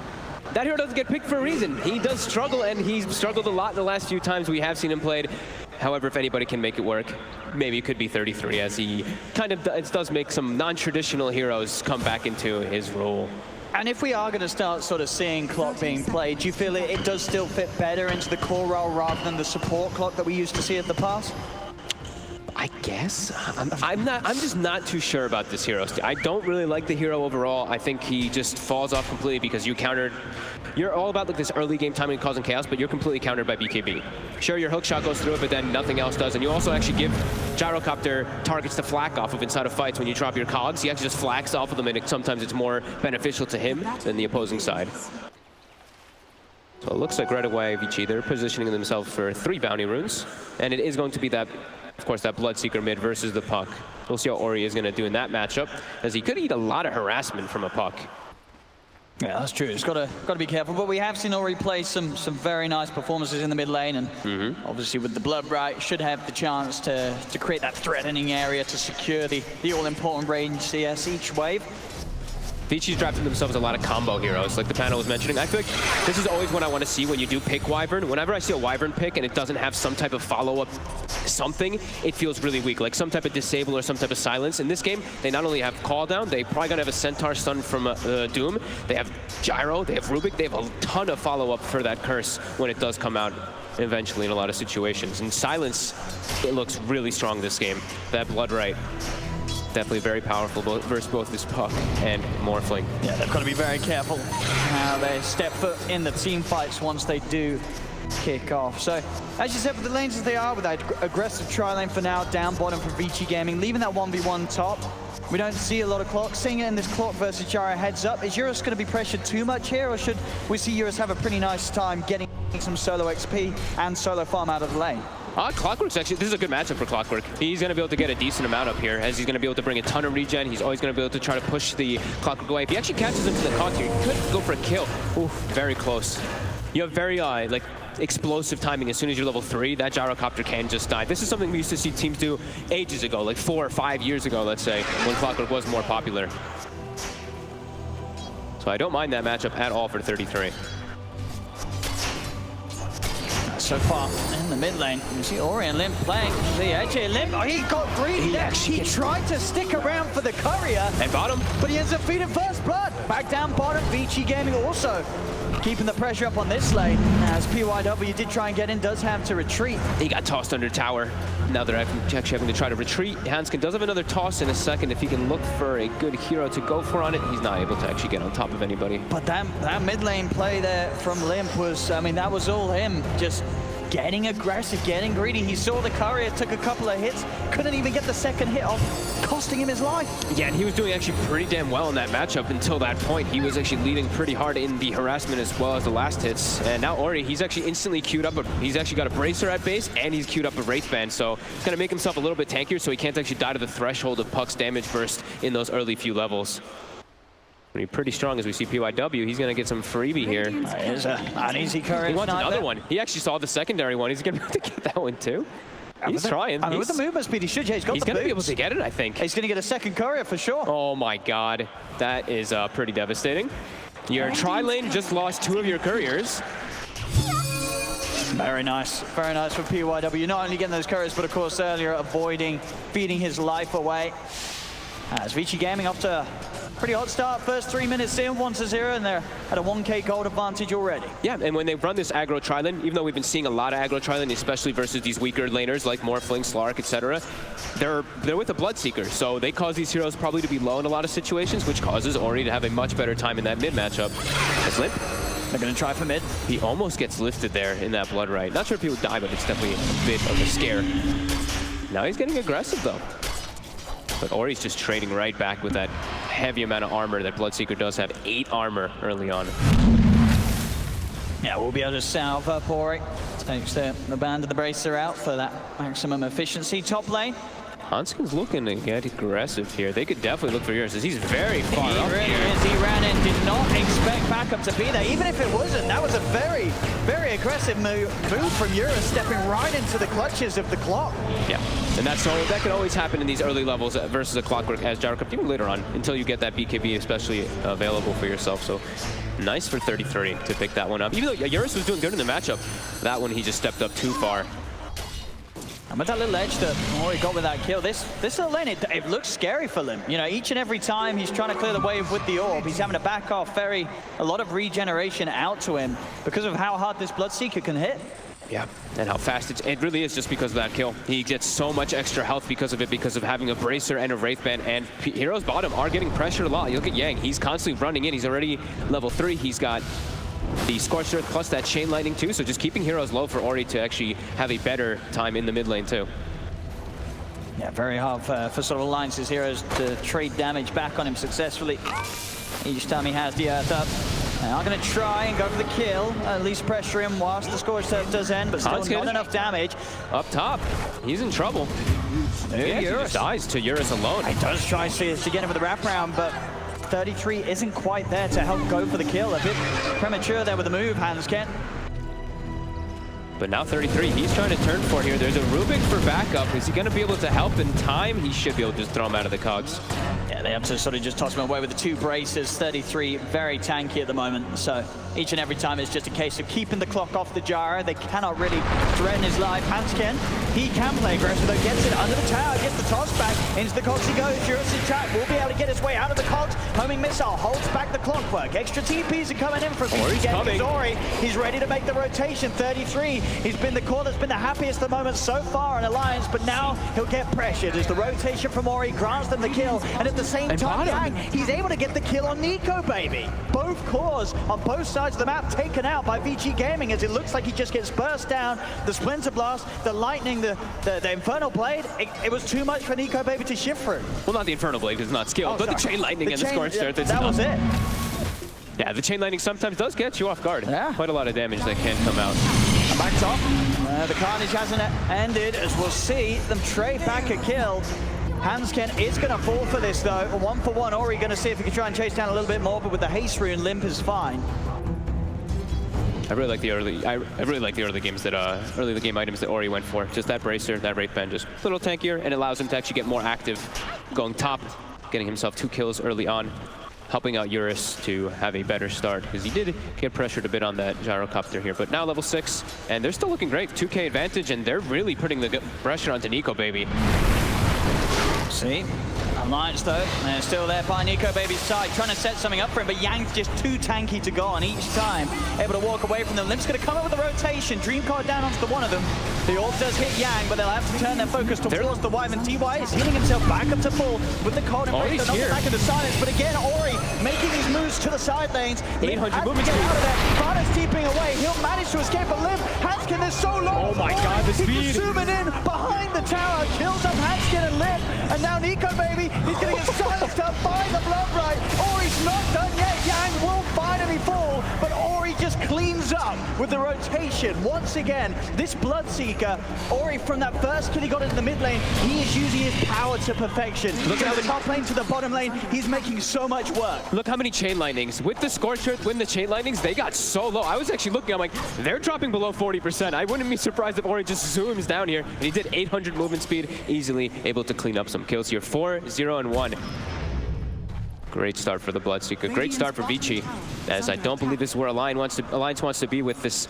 that hero doesn't get picked for a reason. He does struggle, and he's struggled a lot in the last few times we have seen him played. However, if anybody can make it work, maybe it could be 33, as he kind of does make some non-traditional heroes come back into his role. And if we are going to start sort of seeing Clock being played, do you feel it does still fit better into the core role rather than the support Clock that we used to see at the past? I guess. I'm just not too sure about this hero. I don't really like the hero overall. I think he just falls off completely because you're all about like this early game timing causing chaos, but you're completely countered by BKB. Sure, your hook shot goes through it, but then nothing else does. And you also actually give Gyrocopter targets to flak off of inside of fights when you drop your cogs. He actually just flaks off of them, and sometimes it's more beneficial to him than the opposing side. So it looks like right away, VICI, they're positioning themselves for 3 bounty runes. And it is going to be that, of course, that Bloodseeker mid versus the Puck. We'll see how Ori is going to do in that matchup, as he could eat a lot of harassment from a Puck. Yeah, that's true. It's got to be careful. But we have seen Ori play some very nice performances in the mid lane, and obviously with the Blood Right, should have the chance to create that threatening area to secure the all-important range CS each wave. VICI's drafted themselves a lot of combo heroes, like the panel was mentioning. I feel like this is always what I want to see when you do pick Wyvern. Whenever I see a Wyvern pick and it doesn't have some type of follow-up something, it feels really weak, like some type of disable or some type of silence. In this game, they not only have call down, they probably gonna have a Centaur stun from Doom, they have Gyro, they have Rubik, they have a ton of follow-up for that curse when it does come out eventually in a lot of situations. And silence, it looks really strong this game. That Blood Right, definitely very powerful versus both this Puck and Morphling. Yeah, they've got to be very careful how they step foot in the team fights once they do kick off. So, as you said, with the lanes as they are, with that aggressive tri-lane for now, down bottom for VICI Gaming, leaving that 1v1 top. We don't see a lot of Clock. Seeing it in this Clock versus Gyro heads up, is Eurus going to be pressured too much here, or should we see Eurus have a pretty nice time getting some solo XP and solo farm out of the lane? Clockwork's actually, this is a good matchup for Clockwork. He's going to be able to get a decent amount up here, as he's going to be able to bring a ton of regen. He's always going to be able to try to push the Clockwork away. If he actually catches him to the contour, he could go for a kill. Oof, very close. You have very, like, explosive timing. As soon as you're level 3, that Gyrocopter can just die. This is something we used to see teams do ages ago, like 4 or 5 years ago, let's say, when Clockwork was more popular. So I don't mind that matchup at all for 33. So far in the mid lane, you see Ori and Limp playing the edge here. Limp, oh, he got greedy there. He tried to stick around for the courier. And bottom. But he ends up feeding first blood. Back down bottom, VICI Gaming also keeping the pressure up on this lane. As PYW did try and get in, does have to retreat. He got tossed under tower. Now they're actually having to try to retreat. Hanskin does have another toss in a second. If he can look for a good hero to go for on it, he's not able to actually get on top of anybody. But that mid lane play there from Limp was, I mean, that was all him. Just getting aggressive, getting greedy. He saw the courier, took a couple of hits, couldn't even get the second hit off, costing him his life. Yeah, and he was doing actually pretty damn well in that matchup until that point. He was actually leading pretty hard in the harassment as well as the last hits. And now Ori, he's actually instantly queued up. He's actually got a bracer at base, and he's queued up a Wraith Band. So he's going to make himself a little bit tankier so he can't actually die to the threshold of Puck's damage burst in those early few levels. Pretty strong as we see PYW. He's going to get some freebie here. Here's an easy courier. He wants another one. He actually saw the secondary one. He's going to be able to get that one too. He's trying. I mean, with the movement speed, he should. Yeah, he's going to be able to get it, I think. He's going to get a second courier for sure. Oh my God. That is pretty devastating. Your tri-lane just lost 2 of your couriers. Very nice for PYW. Not only getting those couriers, but of course earlier avoiding feeding his life away. As VICI Gaming off to a pretty hot start. First 3 minutes in, 1-0, and they're at a 1K gold advantage already. Yeah, and when they run this aggro tri-lane, even though we've been seeing a lot of aggro tri-lane, especially versus these weaker laners like Morphling, Slark, etc., they're with a Bloodseeker, so they cause these heroes probably to be low in a lot of situations, which causes Ori to have a much better time in that mid matchup. That's Limp. They're going to try for mid. He almost gets lifted there in that Blood Right. Not sure if he would die, but it's definitely a bit of a scare. Now he's getting aggressive, though. But Ori's just trading right back with that heavy amount of armor that Bloodseeker does have. 8 armor early on. Yeah, we'll be able to salve up Ori. Takes the band of the bracer out for that maximum efficiency. Top lane. Hanskin's looking to get aggressive here. They could definitely look for yours, as he's very far up He really here. is. He ran in, did not expect backup to be there. Even if it wasn't, that was a very, very aggressive move from Eurus, stepping right into the clutches of the clock. Yeah, and that could always happen in these early levels versus a Clockwork as Gyro Cup, even later on, until you get that BKB especially available for yourself. So nice for 33 to pick that one up. Even though Eurus was doing good in the matchup, that one he just stepped up too far. And with that little edge that Ori got with that kill, this little lane, it looks scary for him. You know, each and every time he's trying to clear the wave with the orb, he's having to back off a lot of regeneration out to him because of how hard this Bloodseeker can hit. Yeah, and how fast it really is just because of that kill. He gets so much extra health because of it, because of having a Bracer and a Wraithband, and Heroes bottom are getting pressured a lot. You look at Yang, he's constantly running in. He's already level 3. He's got the Scorched Earth plus that Chain Lightning too, so just keeping Heroes low for Ori to actually have a better time in the mid lane too. Yeah, very hard for sort of Alliance's heroes to trade damage back on him successfully each time he has the Earth up. And I'm going to try and go for the kill, at least pressure him whilst the Scorched Earth does end, but still not enough damage. Up top, he's in trouble. Yeah, he just dies to Eurus alone. He does try to get him with the wraparound, but 33 isn't quite there to help go for the kill. A bit premature there with the move, Hanskin. But now 33, he's trying to turn for it here. There's a Rubik for backup. Is he going to be able to help in time? He should be able to just throw him out of the cogs. Yeah, they have to sort of just toss him away with the 2 braces. 33, very tanky at the moment. So each and every time it's just a case of keeping the clock off the Gyro. They cannot really threaten his life. Hanskin, he can play aggressive, though. Gets it under the tower, gets the toss back. Into the cogs he goes. Eurus' trap will be able to get his way out of the cogs. Homing missile holds back the clockwork. Extra TPs are coming in from Ori. He's ready to make the rotation. 33. He's been the core that's been the happiest at the moment so far in Alliance, but now he'll get pressured as the rotation from Ori grants them the kill, and at the same time, Yang, he's able to get the kill on Nico, baby. Both cores on both sides of the map taken out by VICI Gaming, as it looks like he just gets burst down. The Splinter Blast, the Lightning, the Infernal Blade, it was too much for Nico, baby, to shift through. Well, not the Infernal Blade, because it's not skilled, but the Chain Lightning and the Scorched Earth. That was it. Yeah, the Chain Lightning sometimes does get you off guard. Yeah. Quite a lot of damage that can come out. And back top, the carnage hasn't ended, as we'll see them trade back a kill. Hanskin is going to fall for this, though. 1 for 1. Ori going to see if he can try and chase down a little bit more, but with the haste rune, Limp is fine. I really like the early games that early game items that Ori went for. Just that Bracer, that Wraithband, just a little tankier, and allows him to actually get more active, going top, getting himself 2 kills early on, helping out Eurus to have a better start, because he did get pressured a bit on that Gyrocopter here. But now level 6, and they're still looking great. 2K advantage, and they're really putting the pressure onto Nico, baby. See, Alliance though, they're still there by Nico Baby's side, trying to set something up for him, but Yang's just too tanky to go on each time. Able to walk away from them. Limp's going to come up with the rotation. Dream Card down onto the one of them. The orb does hit Yang, but they'll have to turn their focus towards the Wyvern. TY is healing himself back up to full with the cold embrace. They're not back into silence, but again, Ori making these moves to the side lanes. 800 movement speed. Out of there. Varda's deeping away. He'll manage to escape a Limp. Hanskin is so low. Oh my God, the speed. He's zooming in behind the tower, kills up Hanskin and Limp, and now Nico Baby, he's going to get silenced up by the Blood Right. Ori's not done yet. Yang will finally fall, but Ori just cleans up with the rotation. Once again, this Bloodseeker, Ori from that first kill he got into the mid lane, he is using his power to perfection. Look at the top lane to the bottom lane, he's making so much work. Look how many Chain Lightnings. With the Scorched Earth, when the Chain Lightnings, they got so low. I was actually looking, I'm like, they're dropping below 40%. I wouldn't be surprised if Ori just zooms down here. And he did 800 movement speed, easily able to clean up some kills here. 4, 0, and 1. Great start for the Bloodseeker. Great start for VICI, as I don't believe this is where Alliance wants to be with this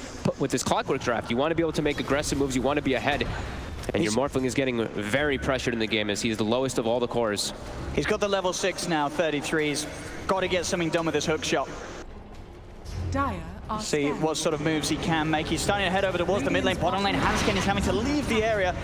Clockwork draft. You want to be able to make aggressive moves. You want to be ahead. And your Morphling is getting very pressured in the game, as he's the lowest of all the cores. He's got the level 6 now, 33's. Got to get something done with his hook shot. See what sort of moves he can make. He's starting to head over towards the mid lane. Bottom lane, Hanskin is having to leave the area.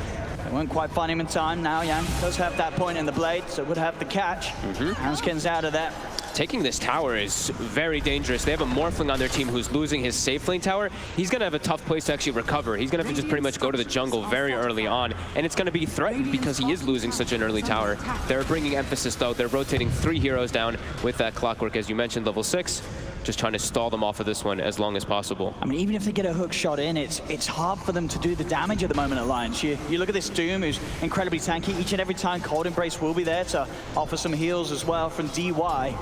They won't quite find him in time. Now Yang does have that point in the blade, so would have the catch. Hanskin's out of that. Taking this tower is very dangerous. They have a Morphling on their team who's losing his safe lane tower. He's going to have a tough place to actually recover. He's going to have to just pretty much go to the jungle very early on, and it's going to be threatened because he is losing such an early tower. They're bringing emphasis, though. They're rotating 3 heroes down with that Clockwork, as you mentioned, level 6. just trying to stall them off of this one as long as possible. I mean, even if they get a hook shot in, it's hard for them to do the damage at the moment, Alliance. You look at this Doom, who's incredibly tanky. Each and every time, Cold Embrace will be there to offer some heals as well from DY.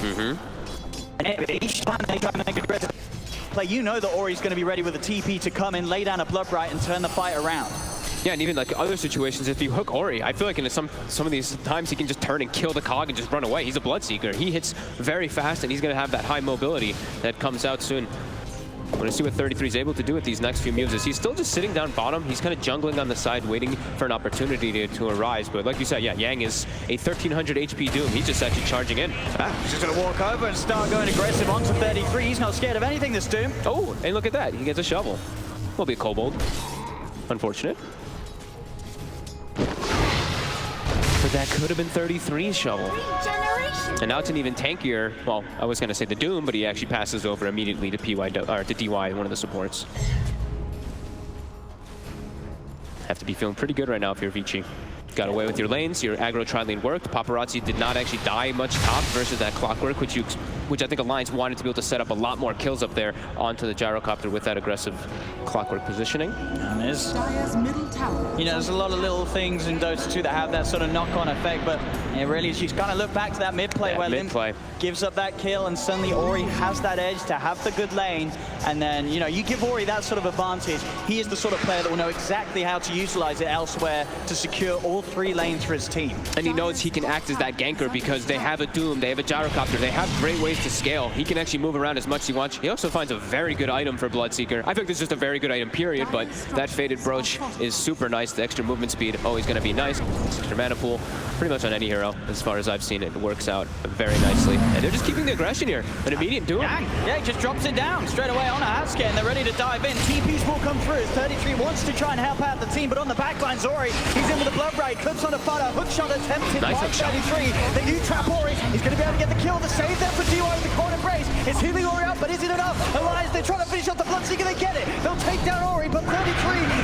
And each time they try to make aggressive play, you know that Ori's going to be ready with a TP to come in, lay down a Blood Bright, and turn the fight around. Yeah, and even like other situations, if you hook Ori, I feel like in some of these times he can just turn and kill the Cog and just run away. He's a Bloodseeker. He hits very fast, and he's going to have that high mobility that comes out soon. I want to see what 33 is able to do with these next few moves. He's still just sitting down bottom. He's kind of jungling on the side, waiting for an opportunity to arise. But like you said, yeah, Yang is a 1300 HP Doom. He's just actually charging in. He's just going to walk over and start going aggressive onto 33. He's not scared of anything, this Doom. Oh, and look at that. He gets a shovel. Will be a Kobold. Unfortunate. But that could have been 33's shovel. And now it's an even tankier, well, I was going to say the Doom, but he actually passes over immediately to to DY, one of the supports. Have to be feeling pretty good right now if you're VICI. Got away with your lanes, your aggro tri-lane worked. Paparazzi did not actually die much top versus that Clockwork, which I think Alliance wanted to be able to set up a lot more kills up there onto the Gyrocopter with that aggressive Clockwork positioning. And there's, Dire's middle tower. you know, there's a lot of little things in Dota 2 that have that sort of knock-on effect, but it really, she's kind of look back to that mid-play where Limp gives up that kill, and suddenly Ori has that edge to have the good lane, and then, you know, you give Ori that sort of advantage. He is the sort of player that will know exactly how to utilize it elsewhere to secure all 3 lanes for his team. And he knows he can act as that ganker because they have a Doom, they have a Gyrocopter, they have great ways to scale. He can actually move around as much as he wants. He also finds a very good item for Bloodseeker. I think this is just a very good item, period, but that Faded Brooch is super nice. The extra movement speed, always going to be nice. Extra mana pool, pretty much on any hero, as far as I've seen it, works out very nicely. And they're just keeping the aggression here. An immediate Doom. Yeah, he just drops it down straight away on a Hatsuki, and they're ready to dive in. TPs will come through. 33 wants to try and help out the team, but on the backline, Zori, he's in with the Blood Bright, clips on a Fodder, hook shot attempted by 33. They do trap Ori. He's going to be able to get the kill. The save there for DY with the Cold Embrace. It's healing Ori up, but is it enough? Alliance, they're trying to finish off the Bloodseeker. They get it. They'll take down Ori, but 33,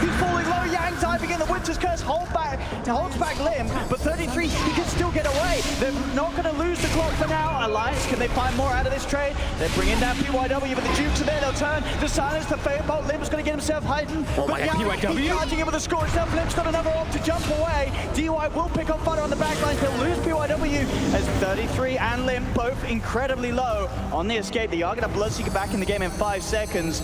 he's falling low. Yang diving in. The Winter's Curse holds back Lim, but 33, he can still get away. They're not going to lose the clock for now. Alliance, can they find more out of this trade? They're bringing down PYW, but the Dukes are there. They'll turn to silence the Firebolt. Lim's going to get himself hidden. Oh my God, PYW? He's charging in with a score itself. Lim's got another op to jump away. DY will pick up Fodder on the backline. They'll lose PYW as 33 and Lim both incredibly low on the escape. They are going to Bloodseeker back in the game in 5 seconds.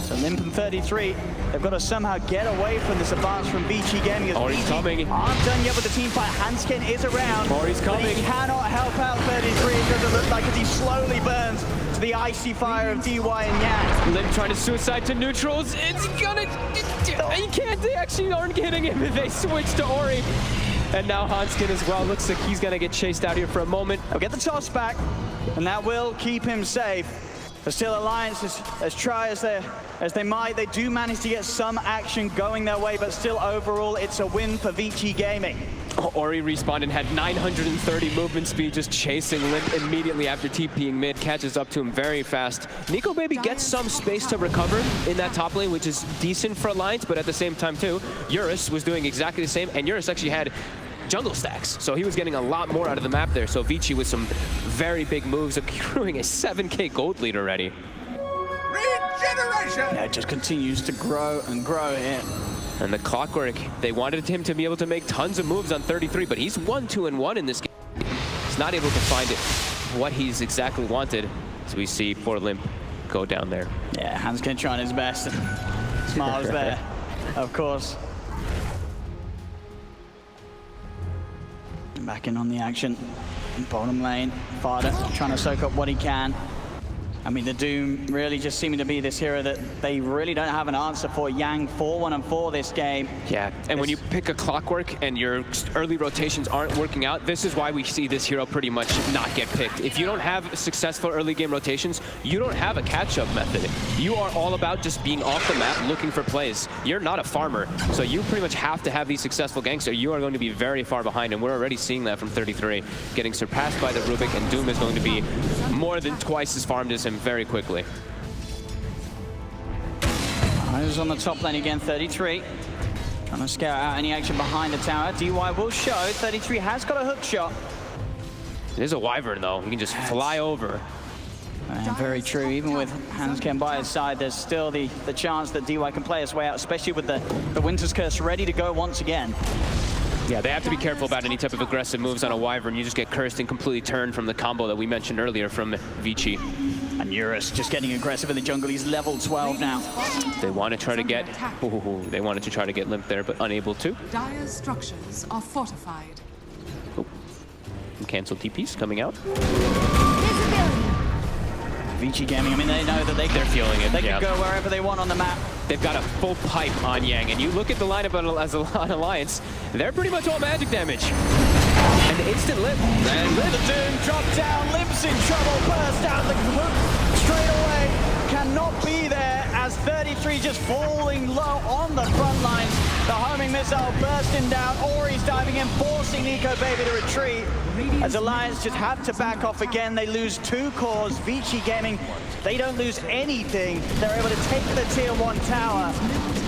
So Limp and 33, they've got to somehow get away from this advance from VICI Gaming. Ori's coming. Aren't done yet with the team fight. Hanskin is around. Ori's coming. But he cannot help out 33. It doesn't look like as he slowly burns to the icy fire of DY and Yang. Lim trying to suicide to neutrals. It's gonna... He can't. They actually aren't getting him. They switch to Ori. And now Hanskin as well. Looks like he's gonna get chased out here for a moment. They'll get the toss back, and that will keep him safe. But still, Alliance, as try as they might, they do manage to get some action going their way, but still overall, it's a win for VICI Gaming. Ori respawned and had 930 movement speed, just chasing Limp immediately after TPing mid, catches up to him very fast. Nico Baby gets some space to recover in that top lane, which is decent for Alliance, but at the same time too, Eurus was doing exactly the same, and Eurus actually had jungle stacks, so he was getting a lot more out of the map there. So VICI with some very big moves, accruing a 7K gold lead already. Regeneration! Yeah, it just continues to grow and grow here. And the Clockwork, they wanted him to be able to make tons of moves on 33, but he's 1-2-1 in this game. He's not able to find it what he's exactly wanted. So we see poor Limp go down there. Yeah, Hanskin trying his best. Smiles there, of course. Back in on the action. Bottom lane, Fodder trying to soak up what he can. I mean, the Doom really just seeming to be this hero that they really don't have an answer for. Yang 4-1-4 this game. Yeah, and when you pick a Clockwork and your early rotations aren't working out, this is why we see this hero pretty much not get picked. If you don't have successful early game rotations, you don't have a catch-up method. You are all about just being off the map looking for plays. You're not a farmer, so you pretty much have to have these successful ganks or you are going to be very far behind, and we're already seeing that from 33. Getting surpassed by the Rubik, and Doom is going to be more than twice as farmed as him very quickly. Eyes on the top lane again, 33. Trying to scout out any action behind the tower. DY will show. 33 has got a hook shot. It is a Wyvern though. He can just fly over. Very true. Even with Hansken by his side, there's still the chance that DY can play his way out, especially with the Winter's Curse ready to go once again. Yeah, they have to be careful about any type of aggressive moves on a Wyvern. You just get cursed and completely turned from the combo that we mentioned earlier from VICI. And Eurus just getting aggressive in the jungle. He's level 12 now. They want to try to get... they wanted to try to get Limp there, but unable to. Dire's structures are fortified. Cancel TPs coming out. VICI Gaming, I mean, they know that they're feeling it. They can go wherever they want on the map. They've got a full pipe on Yang, and you look at the lineup as an Alliance, they're pretty much all magic damage. And the instant Limp. And the Doom dropped down, Limp's in trouble, burst out the hook straight away. Cannot be there as 33 just falling low on the front lines. The homing missile bursting down, Ori's diving in, forcing Nico Baby to retreat. As Alliance just have to back off again, they lose 2 cores. VICI Gaming, they don't lose anything. They're able to take the tier 1 tower.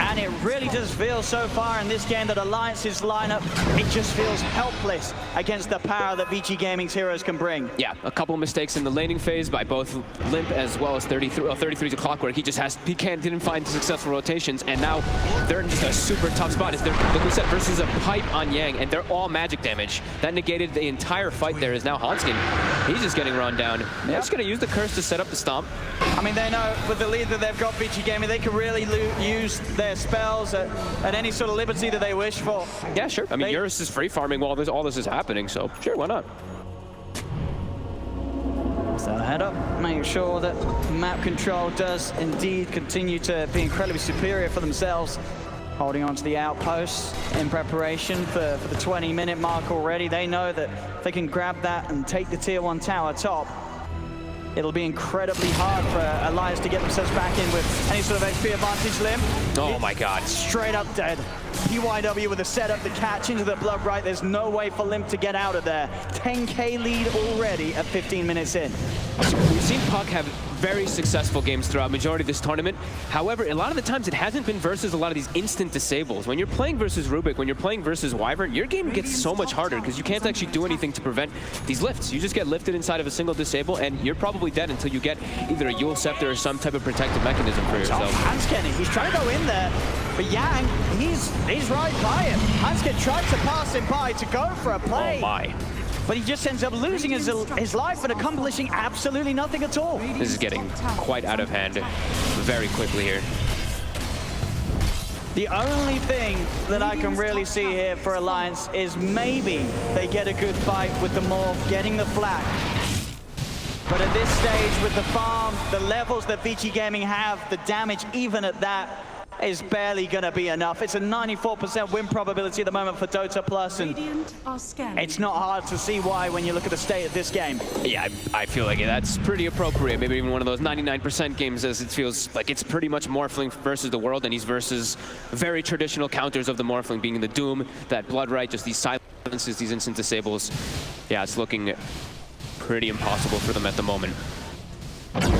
And it really does feel so far in this game that Alliance's lineup, it just feels helpless against the power that VICI Gaming's heroes can bring. Yeah, a couple mistakes in the laning phase by both Limp as well as 33's a Clockwork. He didn't find successful rotations, and now they're in just a super tough spot. Like we said, versus a pipe on Yang, and they're all magic damage. That negated the entire fight there. Is now Hansken. He's just getting run down. They're just going to use the curse to set up the stomp. I mean, they know with the lead that they've got, VICI Gaming, they can really use their spells at any sort of liberty that they wish for. Yeah, sure. I mean, Eurus is free farming while all this is happening, so sure, why not? So head up, make sure that map control does indeed continue to be incredibly superior for themselves. Holding on to the outposts in preparation for the 20-minute mark already. They know that if they can grab that and take the tier 1 tower top, it'll be incredibly hard for Alliance to get themselves back in with any sort of HP advantage. Limp. Oh my god. Straight up dead. PYW with a setup, the catch into the blood right. There's no way for Limp to get out of there. 10k lead already at 15 minutes in. We've seen Puck have very successful games throughout majority of this tournament. However, a lot of the times it hasn't been versus a lot of these instant disables. When you're playing versus Rubik, when you're playing versus Wyvern, your game gets so much harder because you can't actually do anything to prevent these lifts. You just get lifted inside of a single disable, and you're probably dead until you get either a Yule Scepter or some type of protective mechanism for yourself. Hansken, he's trying to go in there, but Yang, he's right by him. Hansken tried to pass him by to go for a play. Oh my. But he just ends up losing his life and accomplishing absolutely nothing at all. This is getting quite out of hand very quickly here. The only thing that I can really see here for Alliance is maybe they get a good fight with the Morph getting the flag. But at this stage, with the farm, the levels that VICI Gaming have, the damage even at that is barely going to be enough. It's a 94% win probability at the moment for Dota Plus, and it's not hard to see why when you look at the state of this game. Yeah, I feel like that's pretty appropriate. Maybe even one of those 99% games, as it feels like it's pretty much Morphling versus the world, and he's versus very traditional counters of the Morphling, being the Doom, that Blood Right, just these silences, these instant disables. Yeah, it's looking pretty impossible for them at the moment.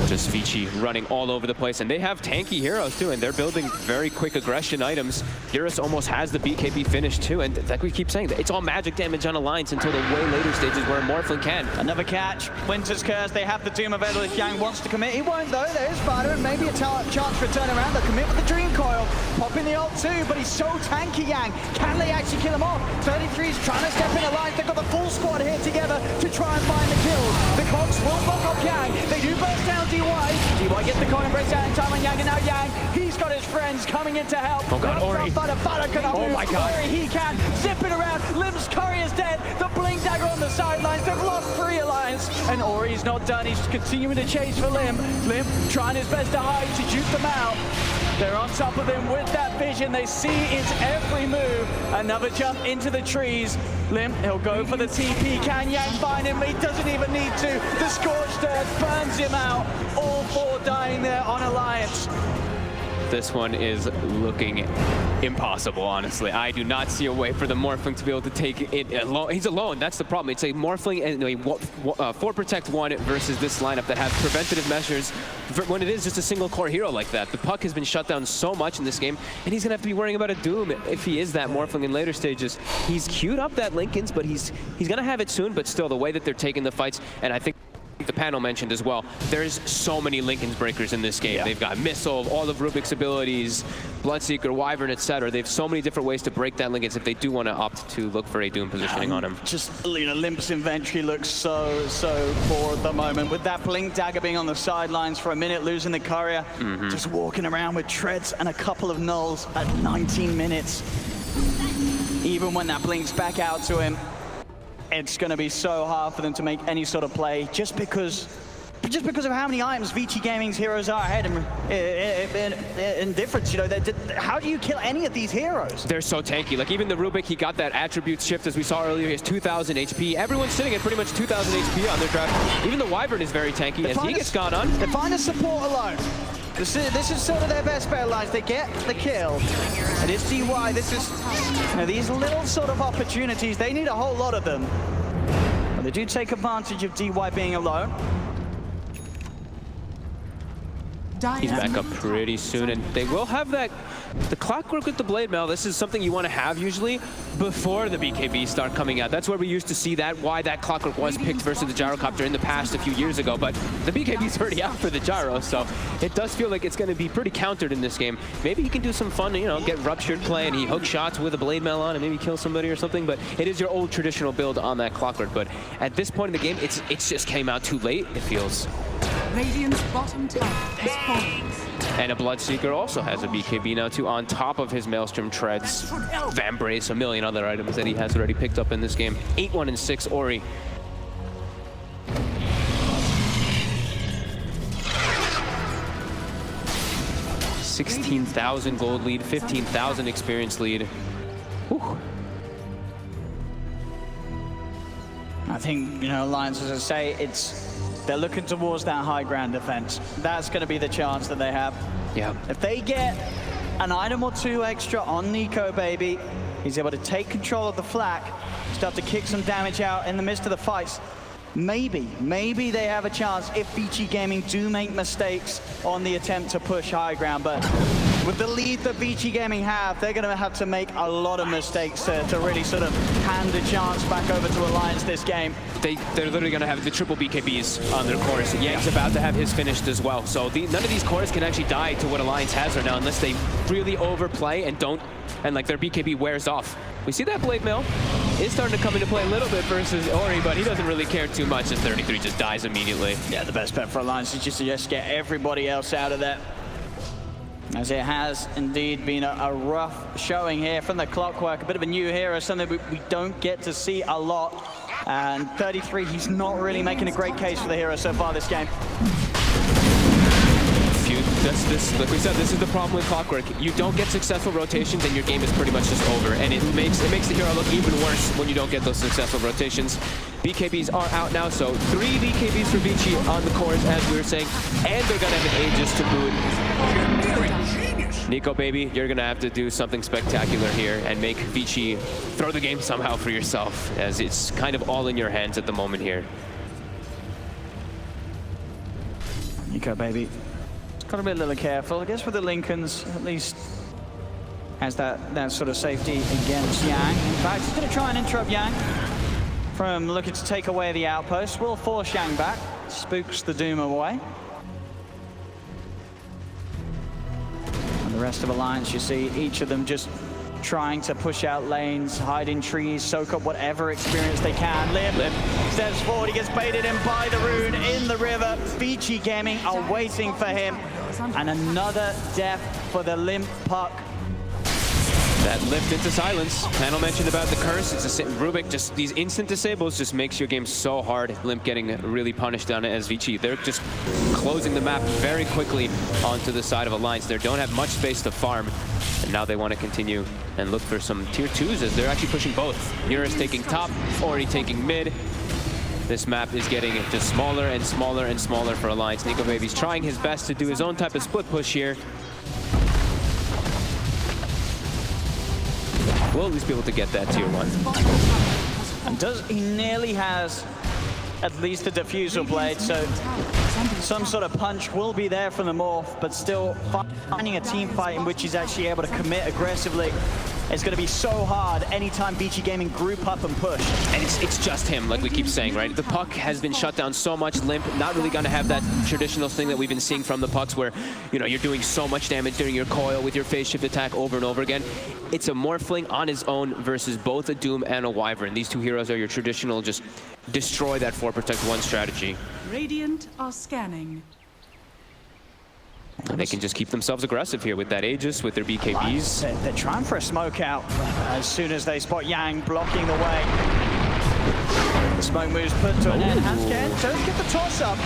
Just VICI running all over the place, and they have tanky heroes too, and they're building very quick aggression items. Eurus almost has the BKB finish too, and like we keep saying, it's all magic damage on Alliance until the way later stages where Morphling can. Another catch, Winter's Curse, they have the Doom available if Yang wants to commit. He won't though, there's Spider, and maybe a chance for a turnaround. They'll commit with the Dream Coil, popping the ult too, but he's so tanky, Yang. Can they actually kill him off? 33's trying to step in Alliance, they've got the full squad here together to try and find the kills. The Cogs will fuck up Yang, they do burst down DY gets the coin and breaks out in time on Yang, and now Yang, he's got his friends coming in to help. Oh god, Ori. Oh my god. Ori, he can, zipping around, Limp's Courier's dead, the Blink Dagger on the sidelines, they've lost 3 Alliance, and Ori's not done, he's continuing to chase for Limp. Limp trying his best to hide, to juke them out. They're on top of him with that vision. They see his every move. Another jump into the trees. Limp, he'll go for the TP. Can Yang find him? He doesn't even need to. The Scorched Earth burns him out. All 4 dying there on Alliance. This one is looking impossible, honestly. I do not see a way for the Morphling to be able to take it alone. He's alone, that's the problem. It's a Morphling and a 4 Protect 1 versus this lineup that has preventative measures when it is just a single core hero like that. The Puck has been shut down so much in this game, and he's gonna have to be worrying about a Doom if he is that Morphling in later stages. He's queued up that Linken's, but he's gonna have it soon, but still the way that they're taking the fights, and I think the panel mentioned as well, there's so many Linken's breakers in this game. They've got Missile, all of Rubik's abilities, Bloodseeker, Wyvern, etc. They have so many different ways to break that Linken's if they do want to opt to look for a Doom positioning on him. Just, you know, Limp's inventory looks so poor at the moment. With that Blink Dagger being on the sidelines for a minute, losing the Courier, just walking around with treads and a couple of nulls at 19 minutes. Even when that blinks back out to him, it's going to be so hard for them to make any sort of play just because of how many items VICI Gaming's heroes are ahead in difference. You know, how do you kill any of these heroes? They're so tanky. Like even the Rubik, he got that attribute shift as we saw earlier. He has 2,000 HP. Everyone's sitting at pretty much 2,000 HP on their draft. Even the Wyvern is very tanky as he gets gone on. They find a support alone. This is sort of their best bet lines. They get the kill. And it's DY. This is, you know, these little sort of opportunities. They need a whole lot of them. But they do take advantage of DY being alone. He's back up pretty soon, and they will have that. The Clockwork with the Blade Mail, this is something you want to have usually before the BKB start coming out. That's where we used to see that, why that Clockwork was picked versus the Gyrocopter in the past a few years ago, but the BKB's already out for the Gyro, so it does feel like it's going to be pretty countered in this game. Maybe he can do some fun, you know, get Ruptured play and he hook shots with a Blade Mail on and maybe kill somebody or something, but it is your old traditional build on that Clockwork. But at this point in the game, it's just came out too late, it feels. Radiant's bottom tower has fallen. And a Bloodseeker also has a BKB now too, on top of his Maelstrom Treads, Vambrace, a million other items that he has already picked up in this game. 8-1 and 6 Ori. $16,000 gold lead, 15,000 experience lead. Whew. I think, you know, Alliance, as I say, they're looking towards that high ground defense. That's going to be the chance that they have. Yeah. If they get an item or two extra on Nico, baby, he's able to take control of the flak, start to kick some damage out in the midst of the fights. Maybe they have a chance if VICI Gaming do make mistakes on the attempt to push high ground. But with the lead that VICI Gaming have, they're going to have to make a lot of mistakes to really sort of hand a chance back over to Alliance this game. They're literally going to have the triple BKBs on their cores. Yang's about to have his finished as well. So none of these cores can actually die to what Alliance has right now unless they really overplay and like their BKB wears off. We see that Blade Mail is starting to come into play a little bit versus Ori, but he doesn't really care too much as 33 just dies immediately. Yeah, the best bet for Alliance is just to get everybody else out of there. As it has indeed been a rough showing here from the Clockwork. A bit of a new hero, something we don't get to see a lot. And 33, he's not really making a great case for the hero so far this game. Like we said, this is the problem with Clockwork. You don't get successful rotations and your game is pretty much just over. And it makes the hero look even worse when you don't get those successful rotations. BKBs are out now, so 3 BKBs for VICI on the cores, as we were saying, and they're gonna have an Aegis to boot. Nico, baby, you're gonna have to do something spectacular here and make VICI throw the game somehow for yourself, as it's kind of all in your hands at the moment here. Nico, baby. Got to be a little careful. I guess with the Lincolns, at least has that sort of safety against Yang. In fact, he's going to try and interrupt Yang from looking to take away the outpost. Will force Yang back. Spooks the Doom away. And the rest of Alliance, you see each of them just trying to push out lanes, hide in trees, soak up whatever experience they can. Limp steps forward, he gets baited in by the rune in the river. VICI Gaming are waiting for him. And another death for the Limp Puck. That lift into silence. Panel mentioned about the curse. It's a Rubik, just these instant disables just makes your game so hard. Limp getting really punished on it as VICI. They're just closing the map very quickly onto the side of Alliance. They don't have much space to farm. And now they want to continue and look for some tier 2s as they're actually pushing both. Eurus taking top, Ori taking mid. This map is getting just smaller and smaller and smaller for Alliance. Nico Baby's trying his best to do his own type of split push here. We'll at least be able to get that tier 1. And he nearly has at least a diffusal blade, so some sort of punch will be there from the Morph, but still finding a team fight in which he's actually able to commit aggressively It's going to be so hard anytime VICI Gaming group up and push. And it's just him, like we keep saying, right? The puck has been shut down so much. Limp not really going to have that traditional thing that we've been seeing from the pucks where, you know, you're doing so much damage during your coil with your phase shift attack over and over again. It's a Morphling on his own versus both a Doom and a Wyvern. These two heroes are your traditional just destroy that 4 protect 1 strategy. Radiant are scanning. And they can just keep themselves aggressive here with that Aegis, with their BKBs. They're trying for a smoke out as soon as they spot Yang blocking the way. The smoke moves put to an end. Hansken does get the toss up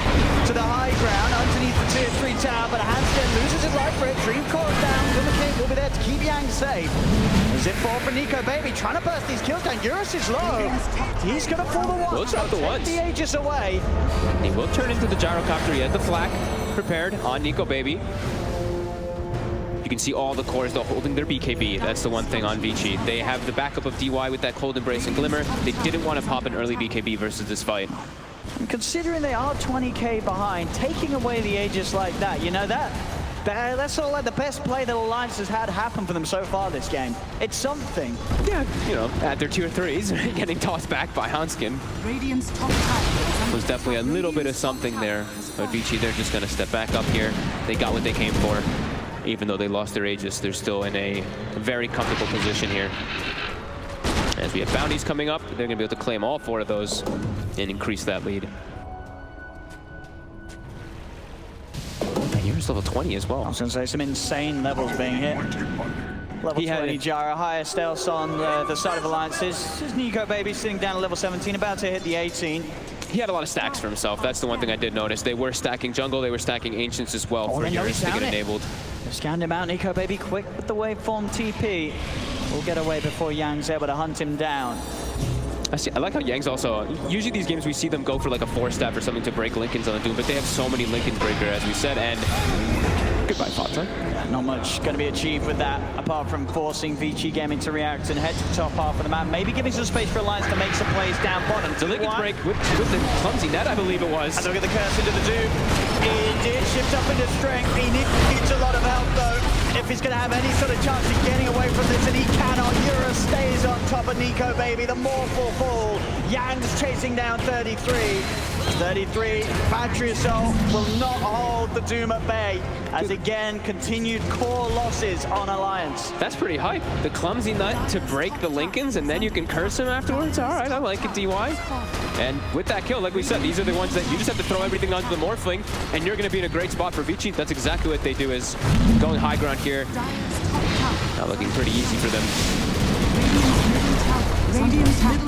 to the high ground underneath the tier 3 tower, but Hansken loses his life for it. Dream Core down. Glimmer will be there to keep Yang safe. Is it fall for Nico Baby? Trying to burst these kills down. Eurus is low. He's going to fall the one. We'll drop the ones. The Aegis away. He will turn into the gyrocopter. He has the flak prepared on Nico Baby. You can see all the cores though holding their BKB. That's the one thing on VICI. They have the backup of DY with that Cold Embrace and Glimmer. They didn't want to pop an early BKB versus this fight. And considering they are 20k behind, taking away the Aegis like that, you know, that's sort of like the best play that Alliance has had happen for them so far this game. It's something. Yeah, you know, at their tier 3s, getting tossed back by Hansken. Radiant's top tower Was definitely a little bit of something there. But VICI, they're just going to step back up here. They got what they came for. Even though they lost their Aegis, they're still in a very comfortable position here. As we have bounties coming up, they're going to be able to claim all 4 of those and increase that lead. Here's level 20 as well. I was going to say some insane levels being hit. Level 20 Jara, highest else on the side of Alliances. This is Nico Baby sitting down at level 17, about to hit the 18. He had a lot of stacks for himself. That's the one thing I did notice. They were stacking jungle, they were stacking ancients as well for Eurus to get enabled. They've scanned him out. Nico Baby quick with the waveform TP. Will get away before Yang's able to hunt him down. I like how Yang's also, usually these games we see them go for like a 4-step or something to break Linken's on the Doom, but they have so many Linken's breaker as we said, and goodbye Fata. Yeah, not much going to be achieved with that, apart from forcing VICI Gaming to react and head to the top half of the map, maybe giving some space for Alliance to make some plays down bottom. The Linken's break with the clumsy net, I believe it was. And look at the curse into the Doom. He did shift up into strength. He needs a lot of help though. If he's going to have any sort of chance of getting away from this, and he cannot. Eurus stays on top of Nico Baby. The morphal fall. Yang's chasing down 33. 33, Battery Assault will not hold the Doom at bay, as again, continued core losses on Alliance. That's pretty hype. The clumsy nut to break the Linken's, and then you can curse him afterwards. All right, I like it, DY. And with that kill, like we said, these are the ones that you just have to throw everything onto the Morphling, and you're going to be in a great spot for VICI. That's exactly what they do, is going high ground here. Now looking pretty easy for them.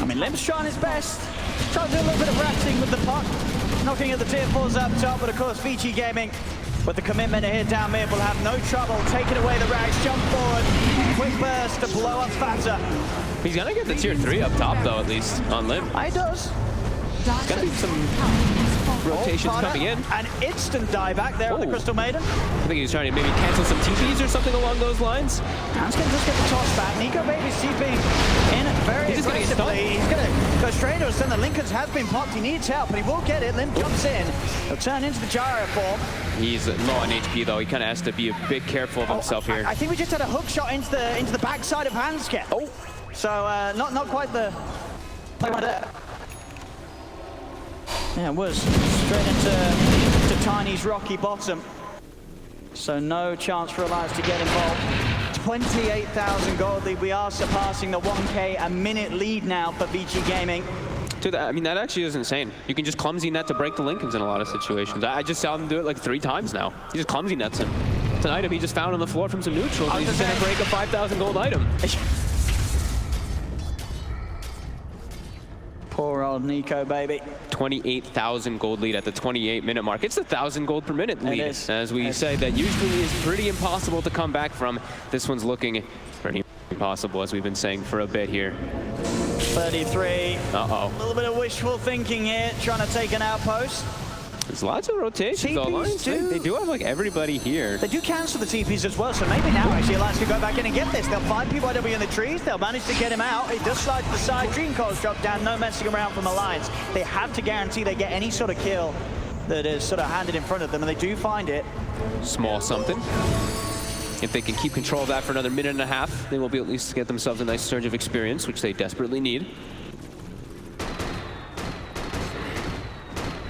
I mean, Limp's trying his best. Trying to do a little bit of ratting with the puck. Knocking at the tier 4s up top, but of course VICI Gaming, with the commitment to hit down mid, will have no trouble taking away the rags, jump forward, quick burst to blow up Fanta. He's gonna get the tier 3 up top though, at least, on Limp. He does. There's gotta be some rotations coming in. An instant dieback there on the Crystal Maiden. I think he's trying to maybe cancel some TPs or something along those lines. Hansken just get the toss back. Nico Baby's TPing in very aggressively. He's going to go straight into a stun. The Linken's has been popped. He needs help, but he will get it. Limp jumps in. He'll turn into the gyro form. He's low on HP though. He kind of has to be a bit careful of himself here. I think we just had a hook shot into the backside of Hansken. Oh, so not quite the play right there. Yeah, it was straight into Tiny's rocky bottom. So no chance for Alliance to get involved. 28,000 gold lead. We are surpassing the 1K a minute lead now for VICI Gaming. Dude, I mean, that actually is insane. You can just clumsy net to break the Linken's in a lot of situations. I just saw him do it like 3 times now. He just clumsy nets him. It's an item he just found on the floor from some neutrals, and he's just gonna break a 5,000 gold item. Poor old Nico Baby. 28,000 gold lead at the 28-minute mark. It's 1,000 gold per minute lead. As we say, that usually is pretty impossible to come back from. This one's looking pretty impossible, as we've been saying for a bit here. 33. Uh-oh. A little bit of wishful thinking here, trying to take an outpost. There's lots of rotations. Alliance, they do have like everybody here. They do cancel the TPs as well, so maybe now actually Alliance can go back in and get this. They'll find PYW in the trees, they'll manage to get him out. He does slide to the side, Dream Core's dropped down, no messing around from Alliance. They have to guarantee they get any sort of kill that is sort of handed in front of them, and they do find it. Small something. If they can keep control of that for another minute and a half, they will be at least get themselves a nice surge of experience, which they desperately need.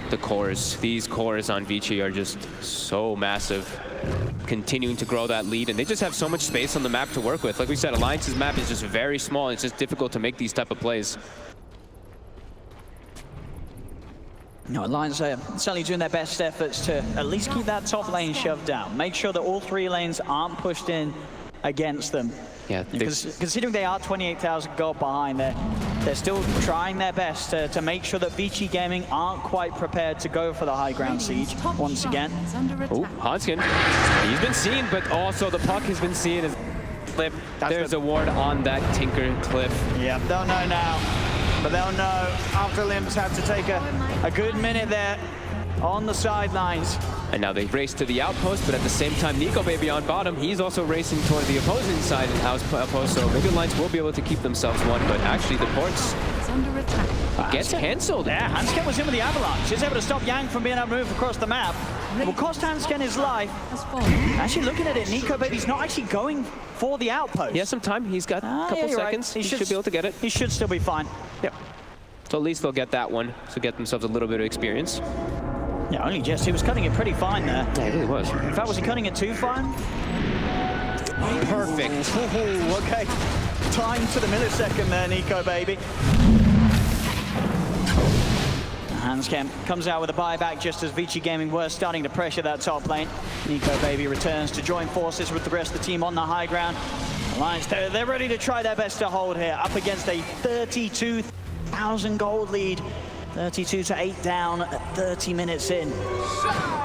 The cores, these cores on VICI are just so massive, continuing to grow that lead, and they just have so much space on the map to work with. Like we said, Alliance's map is just very small, and it's just difficult to make these type of plays. No, Alliance are certainly doing their best efforts to at least keep that top lane shoved down. Make sure that all 3 lanes aren't pushed in against them. Yeah, because considering they are 28,000 gold behind, they're still trying their best to make sure that VICI Gaming aren't quite prepared to go for the high ground siege once again. Oh, Hanskin, he's been seen, but also the puck has been seen as clip. There's a ward on that Tinker cliff. Yeah, they'll know now, but they'll know after Limps have to take a good minute there on the sidelines. And now they race to the outpost, but at the same time, Nico Baby on bottom, he's also racing toward the opposing side and outpost, so maybe Alliance will be able to keep themselves one, but actually the ports gets cancelled. Yeah, Hansken was in with the avalanche. He's able to stop Yang from being able to move across the map. It will cost Hansken his life. Actually, looking at it, Nico Baby's not actually going for the outpost. He has some time. He's got a couple seconds. Right. He should be able to get it. He should still be fine. Yep. So at least they'll get that one, to get themselves a little bit of experience. Yeah, only just. He was cutting it pretty fine there. Yeah, he really was. In fact, was he cutting it too fine? Perfect. Ooh, okay. Time to the millisecond there, Nico Baby. Hansken comes out with a buyback just as VICI Gaming were starting to pressure that top lane. Nico Baby returns to join forces with the rest of the team on the high ground. Alliance, they're ready to try their best to hold here, up against a 32,000 gold lead. 32 to 8 down at 30 minutes in.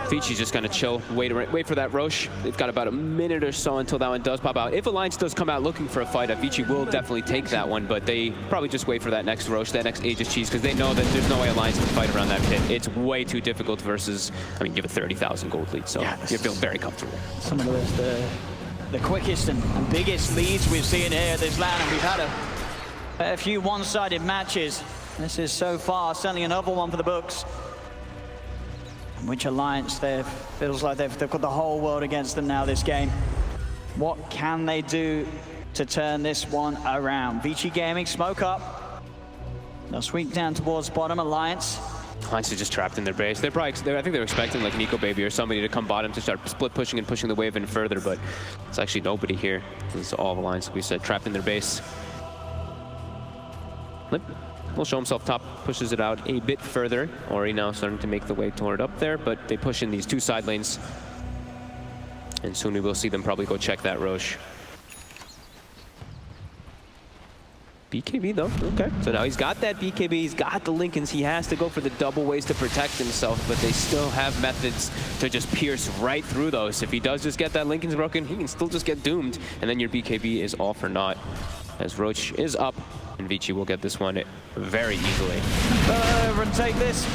VICI's just gonna chill, wait for that Roche. They've got about a minute or so until that one does pop out. If Alliance does come out looking for a fight, VICI will definitely take that one, but they probably just wait for that next Roche, that next Aegis Cheese, because they know that there's no way Alliance can fight around that pit. It's way too difficult versus, I mean, you have a 30,000 gold lead, so yeah, you feel very comfortable. Some of the quickest and biggest leads we've seen here at this LAN, and we've had a few one-sided matches. This is so far certainly another one for the books. Which Alliance, feels like they've got the whole world against them now this game. What can they do to turn this one around? VICI Gaming, smoke up. They'll sweep down towards bottom. Alliance is just trapped in their base. I think they're expecting like Nico Baby or somebody to come bottom to start split pushing and pushing the wave in further, but it's actually nobody here. It's all of Alliance, like we said, trapped in their base. Limp will show himself top, pushes it out a bit further. Ori now starting to make the way toward up there, but they push in these 2 side lanes. And soon we will see them probably go check that Roche. BKB though, okay. So now he's got that BKB, he's got the Lincolns, he has to go for the double ways to protect himself, but they still have methods to just pierce right through those. If he does just get that Lincolns broken, he can still just get doomed, and then your BKB is all for naught. As Roche is up, and VICI will get this one very easily. Over and take this.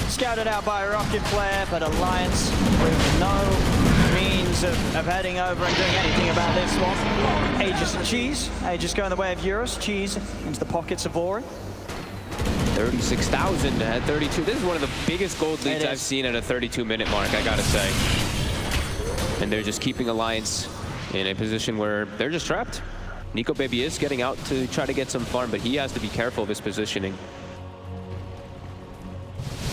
Scouted out by a Rocket player, but Alliance with no means of heading over and doing anything about this one. Aegis and Cheese. Aegis going the way of Eurus. Cheese into the pockets of Ori. 36,000 at 32. This is one of the biggest gold leads I've seen at a 32-minute mark, I gotta say. And they're just keeping Alliance in a position where they're just trapped. Nico Baby is getting out to try to get some farm, but he has to be careful of his positioning.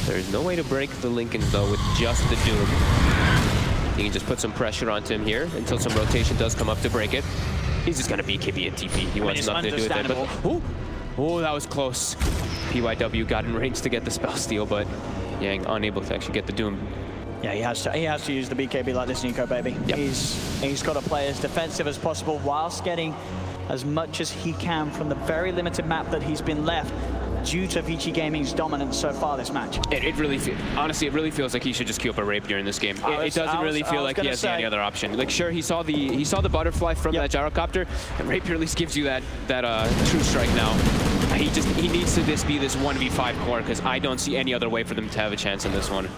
There's no way to break the Lincolns, though, with just the Doom. He can just put some pressure onto him here until some rotation does come up to break it. He's just going to BKB and TP. He wants nothing to do with it. But, oh, that was close. PYW got in range to get the spell steal, but Yang unable to actually get the Doom. Yeah, he has to use the BKB like this, Nico Baby. Yep. He's got to play as defensive as possible whilst getting as much as he can from the very limited map that he's been left due to VICI Gaming's dominance so far this match. Honestly, it really feels like he should just queue up a Rapier in this game. It doesn't really feel like he has any other option. Like, sure, he saw the butterfly from that gyrocopter, and Rapier at least gives you that true strike now. He needs to be this 1v5 core, because I don't see any other way for them to have a chance in this one.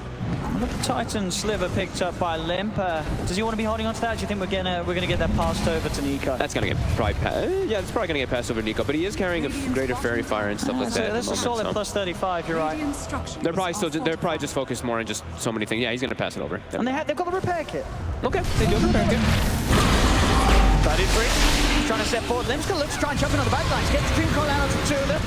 Titan Sliver picked up by Limp. Does he want to be holding on to that? Do you think we're gonna get that passed over to Nico? That's gonna get it's probably gonna get passed over to Nico, but he is carrying a greater Fairy Fire and stuff like that. That's a solid plus 35. You're right. They're probably just focused more on just so many things. Yeah, he's gonna pass it over. And they've got the repair kit. Okay, they do have a repair kit. 33. He's trying to step forward. Lim's going to look to try and jump in on the back lines. Get the Dream Call out onto 2 of them.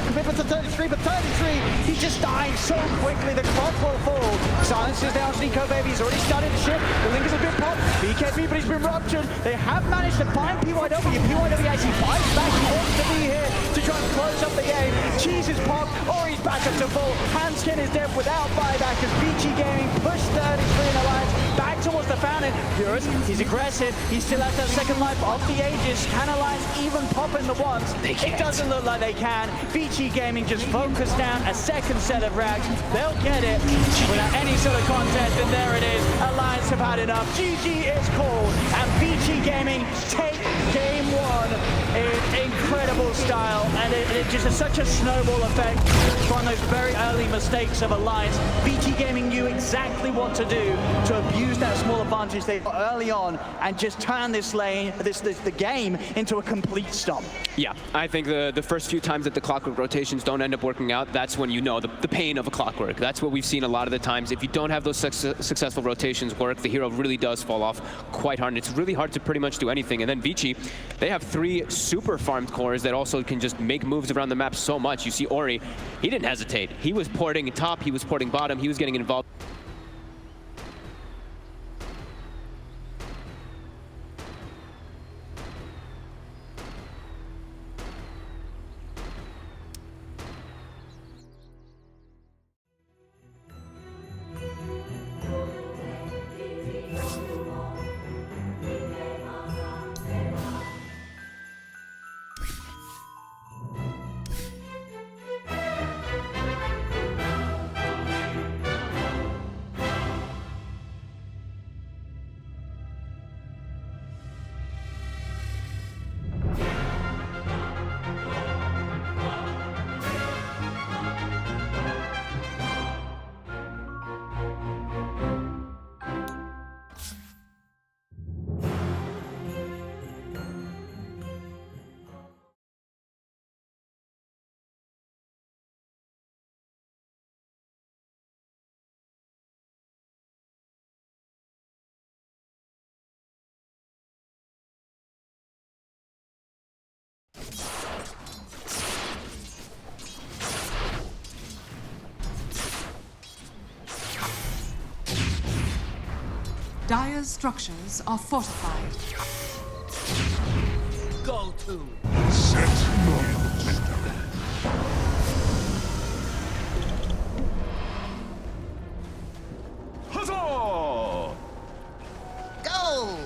Commitment to 33, but 33, he's just dying so quickly. The clock will fall. Silence is down to Nico Baby. He's already started to shift. The link is a bit popped. BKB, but he's been ruptured. They have managed to find PYW. PYW actually fights back. He wants to be here to try and close up the game. Cheese is popped, or he's back up to full. Handskin is dead without buyback as VICI Gaming pushed 33 in Alliance back towards the fountain. Eurus, he's aggressive. He still has that second life of the Aegis. Can Alliance even pop in the ones? It doesn't look like they can. VICI Gaming just focused down a second set of rags. They'll get it without any sort of contest, and there it is. Alliance have had enough. GG is called, and VICI Gaming take game 1 in incredible style, and it just has such a snowball effect from those very early mistakes of Alliance. VICI Gaming knew exactly what to do to abuse that small advantage they got early on and just turn this lane, the game into a complete stop. Yeah, I think the first few times that the Clockwork rotations don't end up working out, that's when you know the pain of a Clockwork. That's what we've seen a lot of the times. If you don't have those successful rotations work, the hero really does fall off quite hard. And it's really hard to pretty much do anything. And then VICI, they have 3 super farmed cores that also can just make moves around the map so much. You see Ori, he didn't hesitate. He was porting top, he was porting bottom, he was getting involved. Dire's structures are fortified. Go to. Set momentum. Huzzah! Go!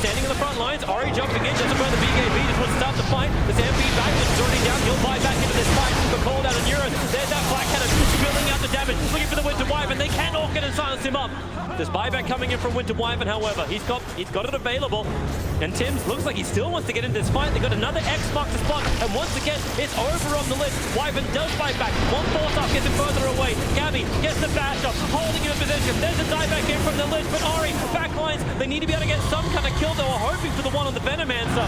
Standing in the front lines, Ari jumping in, doesn't burn the BKB, just wants to start the fight. This MP back is already down, he'll buy back into this fight, but called out on Euron. There's that Black Cannon, spilling out the damage, looking for the Winter Wyvern, they can orc it and silence him up. There's buyback coming in from Winter Wyvern, however, he's got it available. And Tim's looks like he still wants to get into this fight. They got another X mark the spot, and once again, it's over on the list. Wyvern does fight back, one force up, gets him further away. Gabby gets the bash up, holding him in position. There's a dieback in from the list, but Ari, backlines, they need to be able to get some kind of kill. They were hoping for the one on the Venomancer.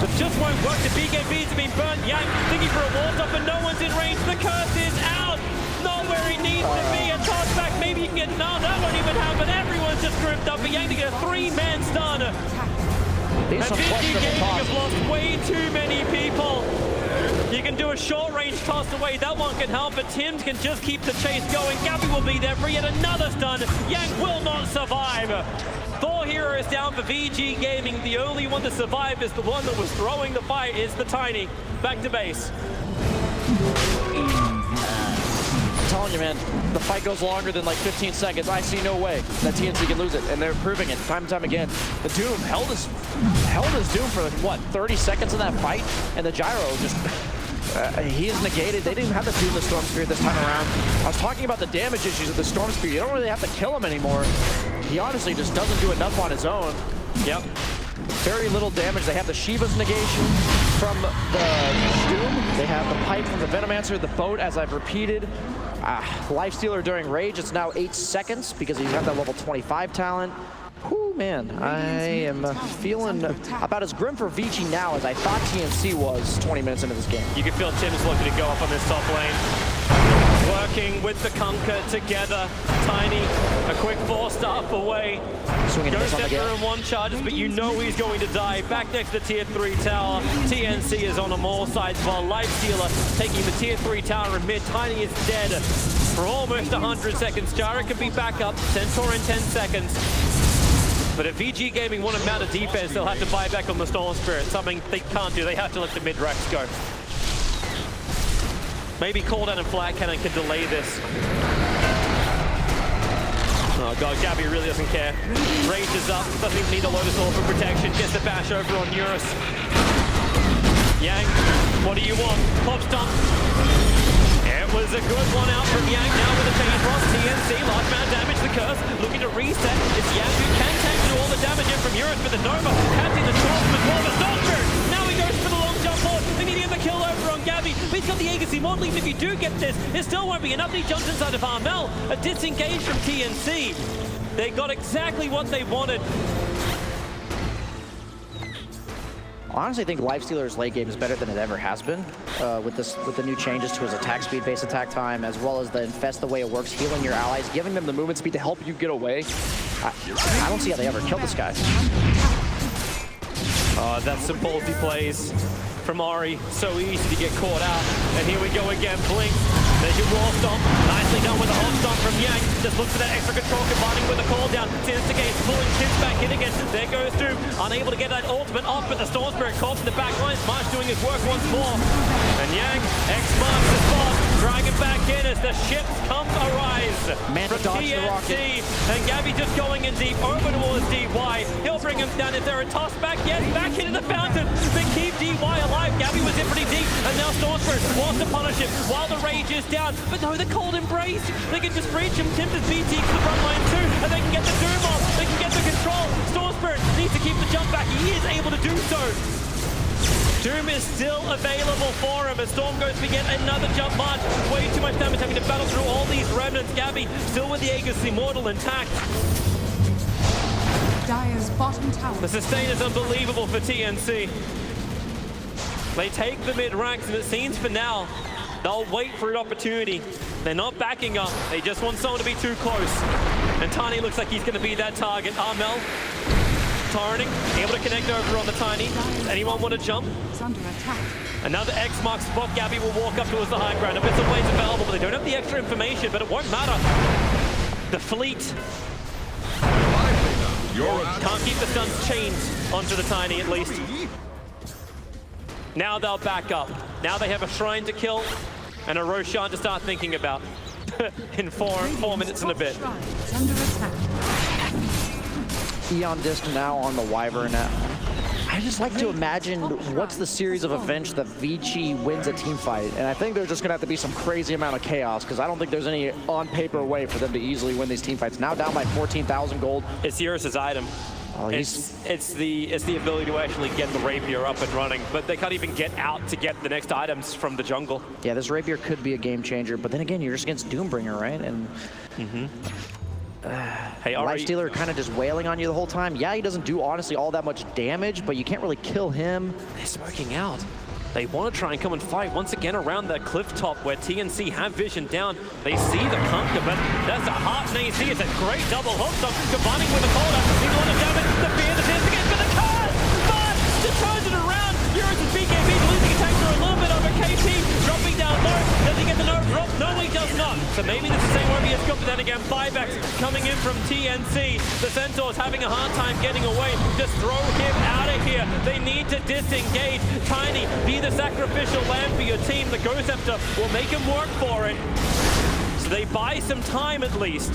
But just won't work. The BKBs have been burnt. Yang thinking for a wall stop, but no one's in range. The curse is out. Not where he needs to be. A toss back, maybe you can get, no, that won't even happen. Everyone's just grouped up. But Yang to get a 3-man stun. And VICI Gaming have lost way too many people. You can do a short range tossed away. That one can help, but Tim can just keep the chase going. Gabby will be there for yet another stun. Yang will not survive. 4 heroes down for VG Gaming. The only one to survive is the one that was throwing the fight. It's the Tiny. Back to base. I'm telling you, man, the fight goes longer than like 15 seconds. I see no way that TNC can lose it, and they're proving it time and time again. The Doom held his Doom for, what, 30 seconds in that fight, and the Gyro just, he is negated. They didn't have to do the Storm Spirit this time around. I was talking about the damage issues of the Storm Spirit. You don't really have to kill him anymore. He honestly just doesn't do enough on his own. Yep. Very little damage. They have the Shiva's negation from the Doom. They have the pipe from the Venomancer, the boat, as I've repeated. Lifestealer during Rage, it's now 8 seconds because he's got that level 25 talent. Whew, man, I am feeling about as grim for Vici now as I thought TNC was 20 minutes into this game. You can feel Tim's looking to go up on this top lane. Working with the Kunkka together. Tiny, a quick 4-star away. Goes down through in 1 charges, but you know he's going to die. Back next to the tier 3 tower. TNC is on them all sides while Lifestealer taking the tier 3 tower in mid. Tiny is dead for almost 100 seconds. Jara can be back up. Centaur in 10 seconds. But if VG Gaming want to mount a defense, they'll have to buy back on the Storm Spirit. Something they can't do. They have to let the mid-racks go. Maybe Cooldown and Flat Cannon can delay this. Oh god, Gabby really doesn't care. Rage is up, doesn't even need a Lotus Orb for protection. Gets the bash over on Eurus. Yang, what do you want? Pop stomp. It was a good one out from Yang now with a phase loss. TNC, large amount of damage, the curse. Looking to reset. It's Yang who can tank through all the damage in from Eurus, but the Nova catching the short from the Storm Spirit. Now he goes for the long jump forward. They need to get the kill over on Gabby. But he's got the Agency model. Even if you do get this, it still won't be enough. He jumps inside of Armel. A disengage from TNC. They got exactly what they wanted. I honestly think Lifestealer's late game is better than it ever has been with the new changes to his attack speed, base attack time, as well as the Infest, the way it works, healing your allies, giving them the movement speed to help you get away. I don't see how they ever kill this guy. That's some ballsy plays from Ori. So easy to get caught out. And here we go again, Blink. There's your wall stomp. Nicely done with a hot stomp from Yang. Just looks for that extra control, combining with a call down. Instigate, pulling Kids back in again. There goes Doom. Unable to get that ultimate off, but the Storm Spirit caught from the back line. Smash doing his work once more. And Yang, X marks the spot. Dragging back in as the ships come arise. Manta from dodged the rocket. And Gabby just going in deep over towards DY. He'll bring him down. Is there a toss back? Yes, back into the fountain. They keep DY alive. Gabby was in pretty deep, and now Storm Spirit wants to punish him while the Rage is down. But no, the cold embrace. They can just breach him. Tim does BT to the front line too, and they can get the Doom off. They can get the control. Storm Spirit needs to keep the jump back. He is able to do so. Doom is still available for him as Storm goes to get another jump march. Way too much damage having to battle through all these remnants. Gabby still with the Aegis Immortal intact. Dire's bottom tower. The sustain is unbelievable for TNC. They take the mid-ranks, and it seems for now, they'll wait for an opportunity. They're not backing up. They just want someone to be too close. And Tiny looks like he's going to be that target. Armel, turning, able to connect over on the Tiny. Does anyone want to jump? It's under attack. Another X marks spot. Gabby will walk up towards the high ground. A bit of ways available, but they don't have the extra information, but it won't matter. The fleet can't keep the stuns chained onto the Tiny, at least. Now they'll back up. Now they have a Shrine to kill and a Roshan to start thinking about in 4 minutes and a bit. It's under attack. Eon Disc now on the Wyvern. I just like to imagine what's the series of events that Vici wins a team fight. And I think there's just going to have to be some crazy amount of chaos because I don't think there's any on-paper way for them to easily win these team fights. Now down by 14,000 gold. It's Eurus' item. Oh, it's the ability to actually get the Rapier up and running, but they can't even get out to get the next items from the jungle. Yeah, this Rapier could be a game changer, but then again, you're just against Doombringer, right? And hey, Lifestealer kind of just wailing on you the whole time. Yeah, he doesn't do honestly all that much damage, but you can't really kill him. They're smoking out. They want to try and come and fight once again around that cliff top where TNC have vision down. They see the Kunkka, but that's a heart and AC. It's a great double hook stop, combining with the Coda. He's a lot of damage. The fear, the instigate for the card! But just turns it around. Eurus and BKB losing attack for a little bit over KT. Dropping So maybe this is the same where he is good, but then again, buybacks coming in from TNC. The Centaur's having a hard time getting away. Just throw him out of here. They need to disengage. Tiny, be the sacrificial lamb for your team. The Ghost Scepter will make him work for it. So they buy some time at least.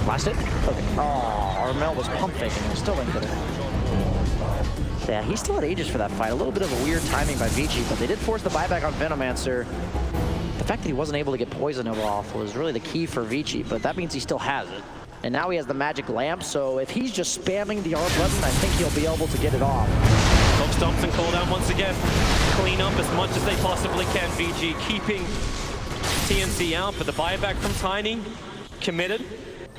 Last hit? Okay. Oh, Armel was pump faking and still didn't get it. Yeah, he still had ages for that fight. A little bit of a weird timing by VICI, but they did force the buyback on Venomancer. The fact that he wasn't able to get Poison Nova off was really the key for VICI, but that means he still has it. And now he has the magic lamp, so if he's just spamming the R button, I think he'll be able to get it off. Fox Thompson called down once again. Clean up as much as they possibly can. VG keeping TNC out, but the buyback from Tiny, committed.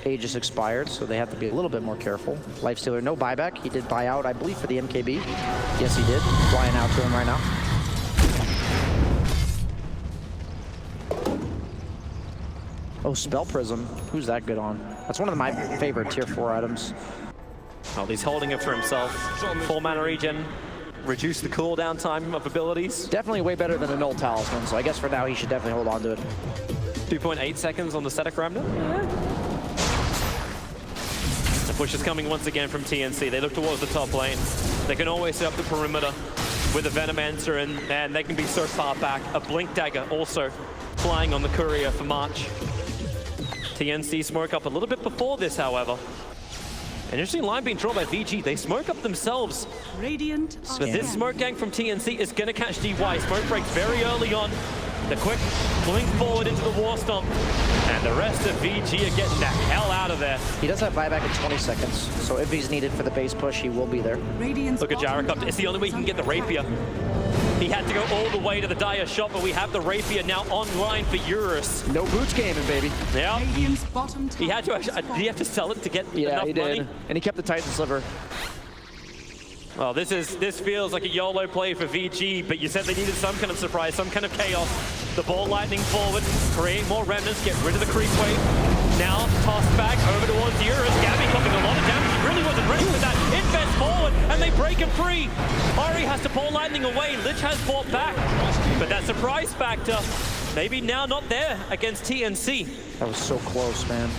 Aegis expired, so they have to be a little bit more careful. Lifestealer, no buyback. He did buy out, I believe, for the MKB. Yes, he did. Flying out to him right now. Oh, Spell Prism. Who's that good on? That's one of my favorite tier 4 items. Oh, he's holding it for himself. 4 mana regen. Reduce the cooldown time of abilities. Definitely way better than a Null Talisman, so I guess for now he should definitely hold on to it. 2.8 seconds on the static Remnant. The push is coming once again from TNC. They look towards the top lane. They can always set up the perimeter with a Venomancer, and they can be so far back. A Blink Dagger also flying on the courier for March. TNC smoke up a little bit before this, however. An interesting line being drawn by VG. They smoke up themselves. Radiant. But this smoke gang from TNC is going to catch DY. Smoke breaks very early on. The quick blink forward into the War Stomp. And the rest of VG are getting the hell out of there. He does have buyback in 20 seconds, so if he's needed for the base push, he will be there. Look at Jarakop. It's the only way he can get the Rapier. He had to go all the way to the Dire shot, but we have the Rapier now online for Eurus. No boots gaming, baby. Yeah. Bottom He had to actually, did he have to sell it to get enough he did. money? And he kept the Titan Sliver. Well, this feels like a YOLO play for VG, but you said they needed some kind of surprise, some kind of chaos. The ball lightning forward, create more remnants, get rid of the creep wave. Now tossed back over towards Eurus. Gabby copying a lot of damage. He really wasn't ready for that. Invest forward, and they break him free. Ari has to ball lightning away. Lich has fought back, but that surprise factor, maybe now not there against TNC. That was so close, man.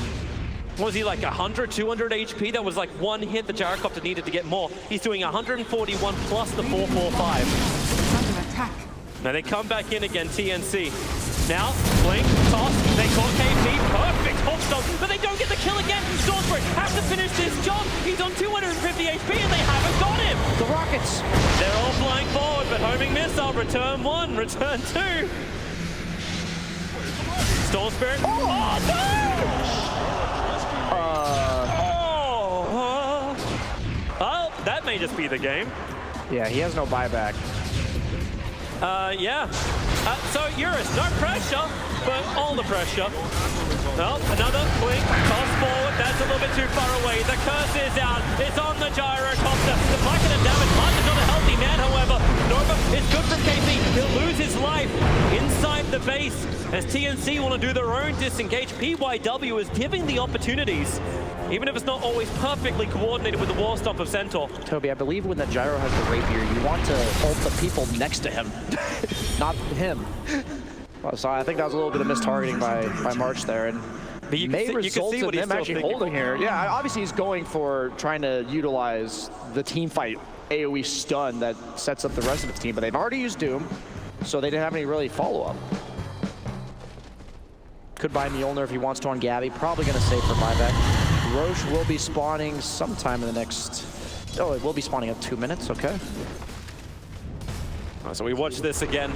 What was he, like 100, 200 HP? That was like one hit the Gyrocopter needed to get more. He's doing 141 plus the 445. Under attack. Now they come back in again, TNC. Now, blink, toss, they caught KP, perfect Hawkstone, but they don't get the kill again. Stormbrick has to finish this job. He's on 250 HP and they haven't got him. The Rockets. They're all flying forward, but homing missile, return 1, return 2. Storm Spirit. Oh no! Well, that may just be the game. Yeah, he has no buyback. Yeah. So Eurus, no pressure, but all the pressure. Well, another blink, toss forward, that's a little bit too far away. The curse is out, it's on the Gyrocopter. The platinum damage, March is not a healthy man, however. Nova is good from KP, he'll lose his life inside the base. As TNC want to do their own disengage, PYW is giving the opportunities. Even if it's not always perfectly coordinated with the War Stomp of Centaur. Toby, I believe when the Gyro has the Rapier, you want to ult the people next to him, not him. So I think that was a little bit of mistargeting by March there, and but may result in him actually holding here. Yeah, obviously he's going for trying to utilize the team fight AoE stun that sets up the rest of the team, but they've already used Doom, so they didn't have any really follow-up. Could buy Mjolnir if he wants to on Gabby. Probably going to save for buyback. Roche will be spawning sometime in the next... Oh, it will be spawning in 2 minutes, okay. So we watch this again.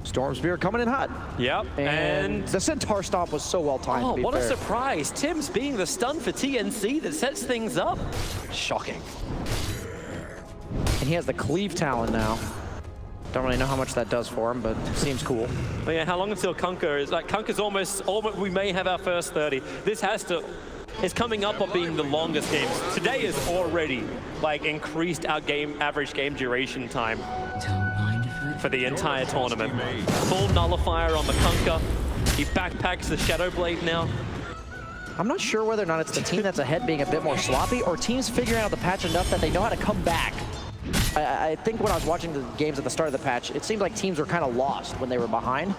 Storm Spear coming in hot. Yep, and the Centaur Stomp was so well timed. Oh, to be what fair. a surprise. Tim's being the stun for TNC that sets things up. Shocking. And he has the Cleave Talon now. Don't really know how much that does for him, but it seems cool. But yeah, how long until Kunkka is like, Kunkka's almost, we may have our first 30. This has to, it's coming up on being the longest game. Today is already like increased our average game duration time for the entire tournament. Full nullifier on the Kunkka. He backpacks the Shadow Blade now. I'm not sure whether or not it's the team that's ahead being a bit more sloppy or teams figuring out the patch enough that they know how to come back. I think when I was watching the games at the start of the patch, it seemed like teams were kind of lost when they were behind.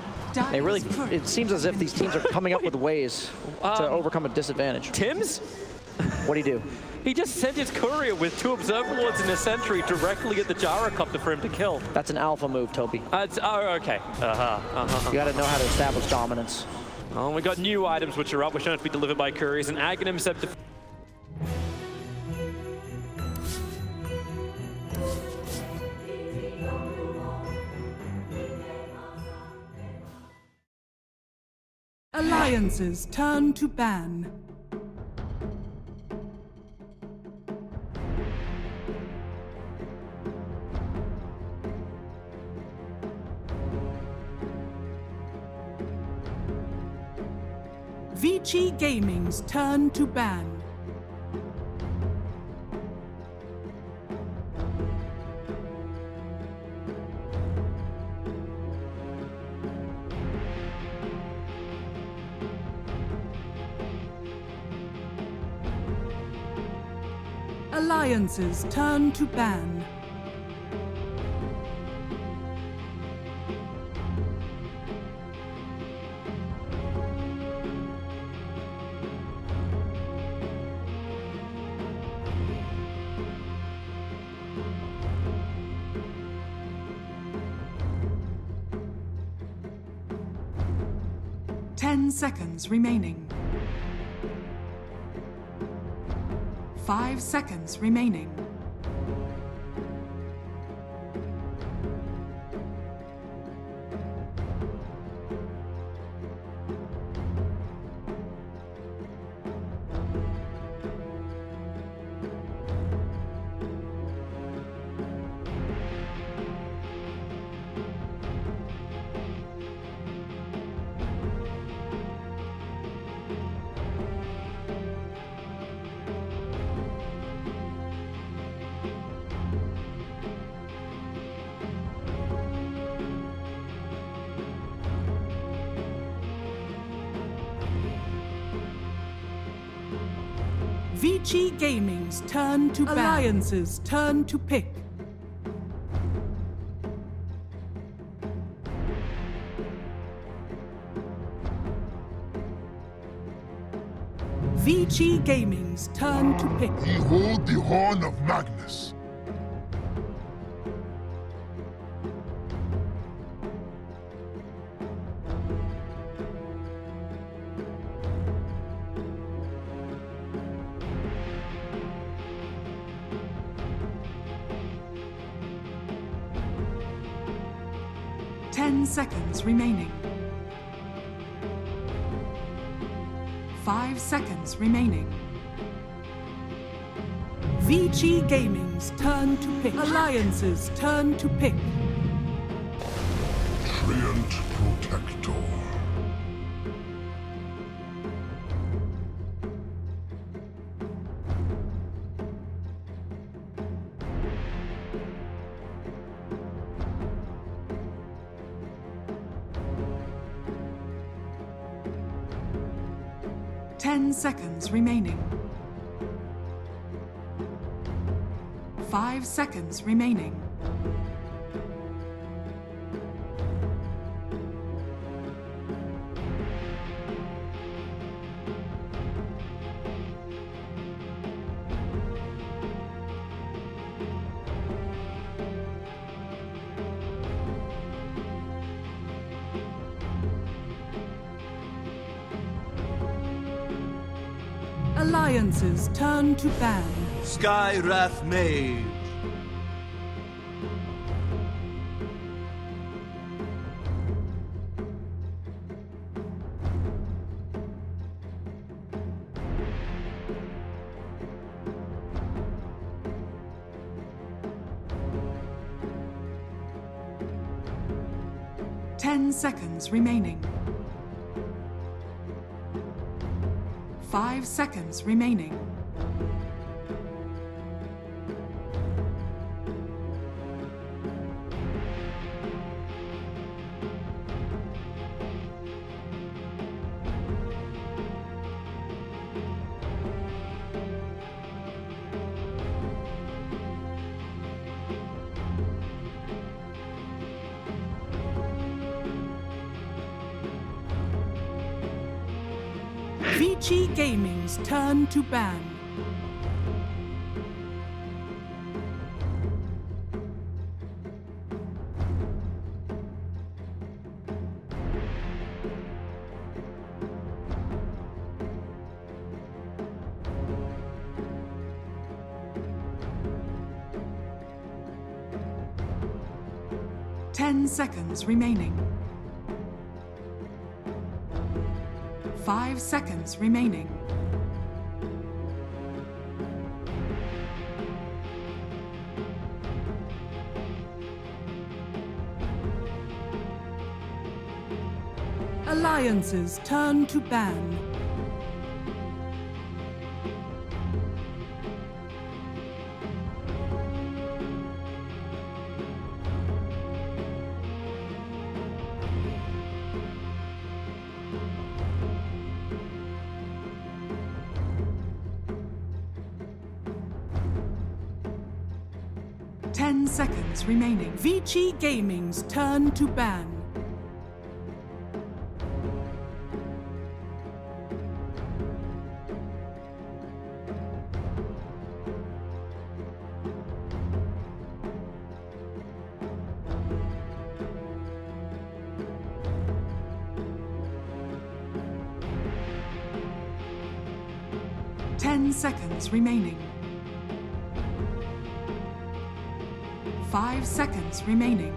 They really, it seems as if these teams are coming up with ways to overcome a disadvantage. Tim's? What'd he do? He just sent his courier with 2 Observer Lords and a Sentry directly at the gyrocopter for him to kill. That's an alpha move, Toby. Oh, okay. You gotta know how to establish dominance. Oh, we got new items which are up, which don't have to be delivered by couriers, and Aghanim Scepter. Alliances turn to ban. VICI Gaming's turn to ban. Alliances turn to ban. Ten seconds remaining. 5 seconds remaining. VICI Gaming's turn to ban. Alliances turn to pick. VICI Gaming's turn to pick. Behold the horn of Magnus. Ten seconds remaining. 5 seconds remaining. VICI Gaming's turn to pick. Alliances turn to pick. Treant Protector. Ten seconds remaining. 5 seconds remaining. Alliances turn to ban. Sky Wrath Mage. Ten seconds remaining. 5 seconds remaining. VICI Gaming's turn to ban. Ten seconds remaining. 5 seconds remaining. Alliance's turn to ban. Ten seconds remaining. VICI Gaming's turn to ban. Ten seconds remaining. 5 seconds remaining.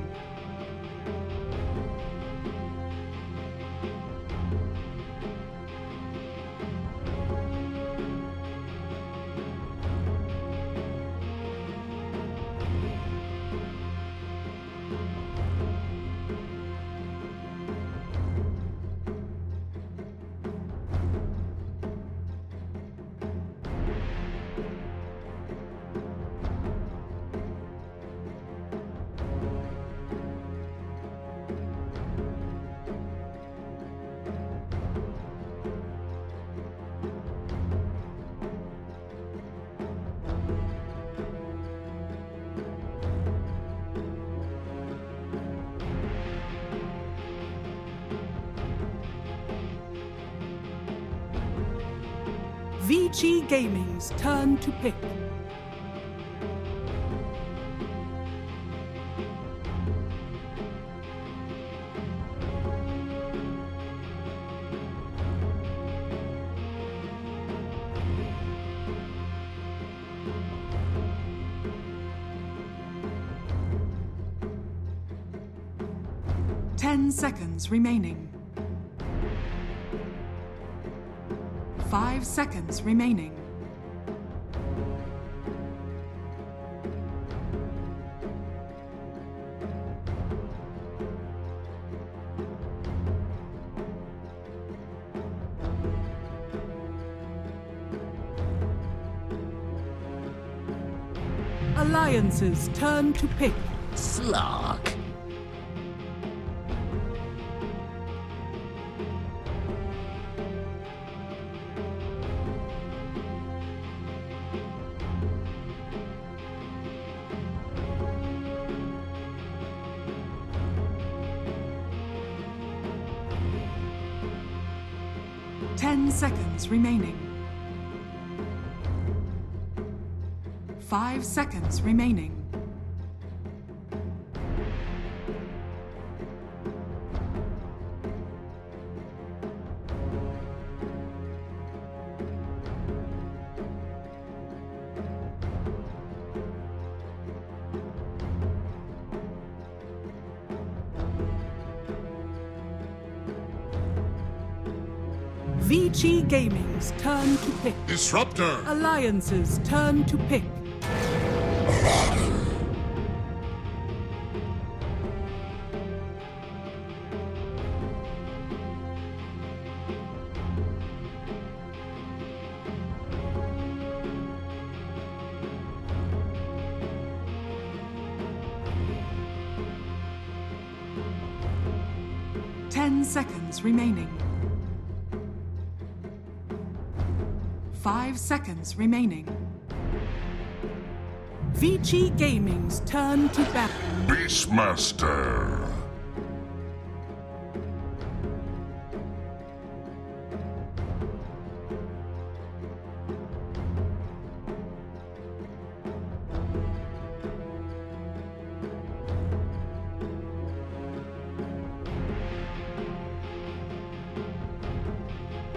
VICI Gaming's turn to pick. Ten seconds remaining. 5 seconds remaining. Alliance's turn to pick. Slog. Ten seconds remaining. 5 seconds remaining. VICI Gaming's turn to pick. Disruptor! Alliance's turn to pick. Ten seconds remaining. 5 seconds remaining. VICI Gaming's turn to battle. Beastmaster!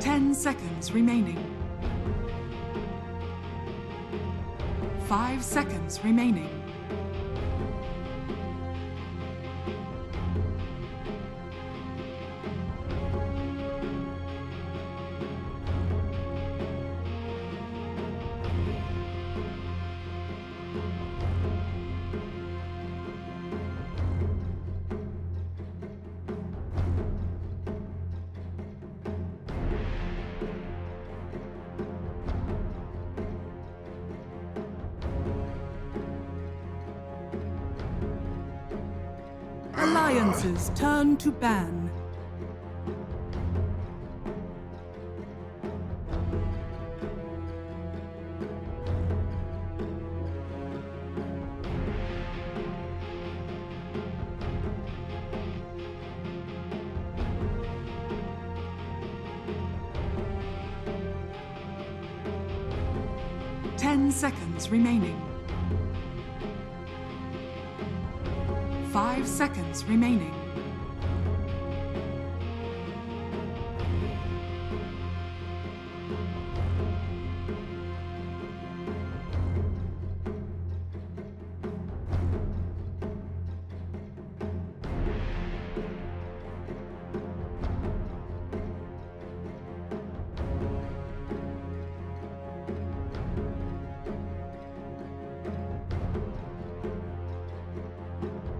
10 seconds remaining. 5 seconds remaining. Alliances turn to ban. Ten seconds remaining. 5 seconds remaining.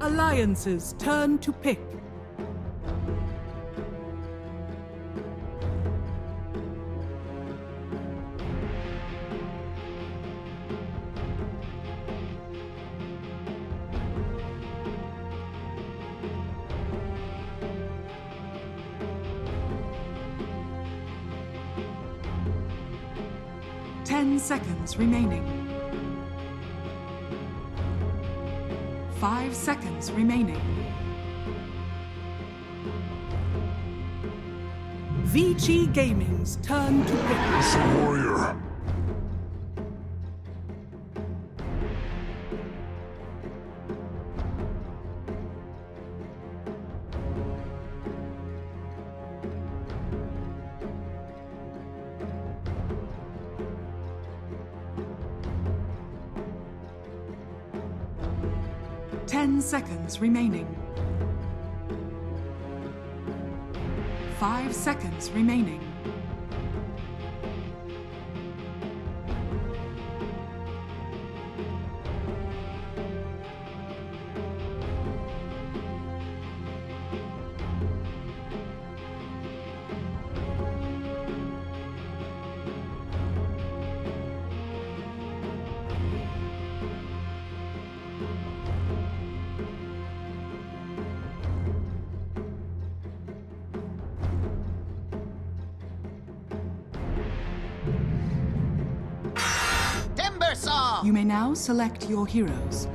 Alliances turn to pick. Ten seconds remaining. 5 seconds remaining. VICI Gaming's turn to pick. It's a warrior. Ten seconds remaining. 5 seconds remaining. You may now select your heroes.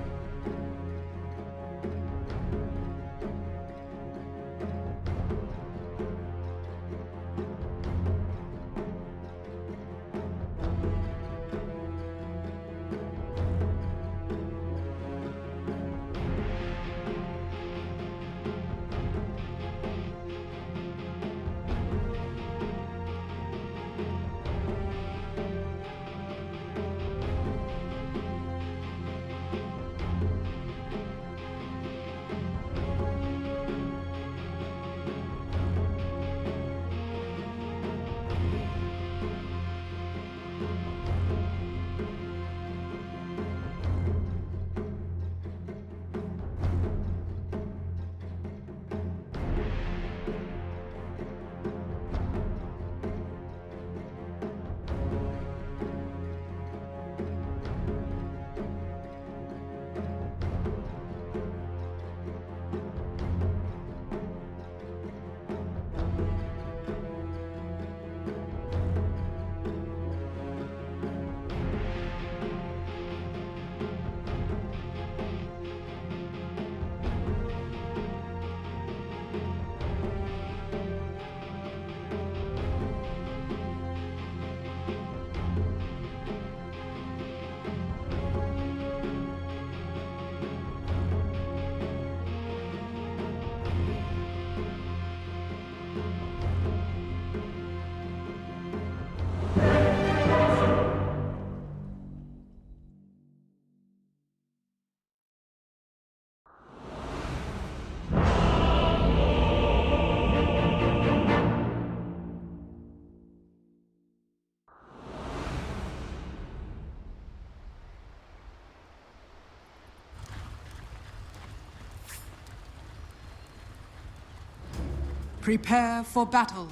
Prepare for battle.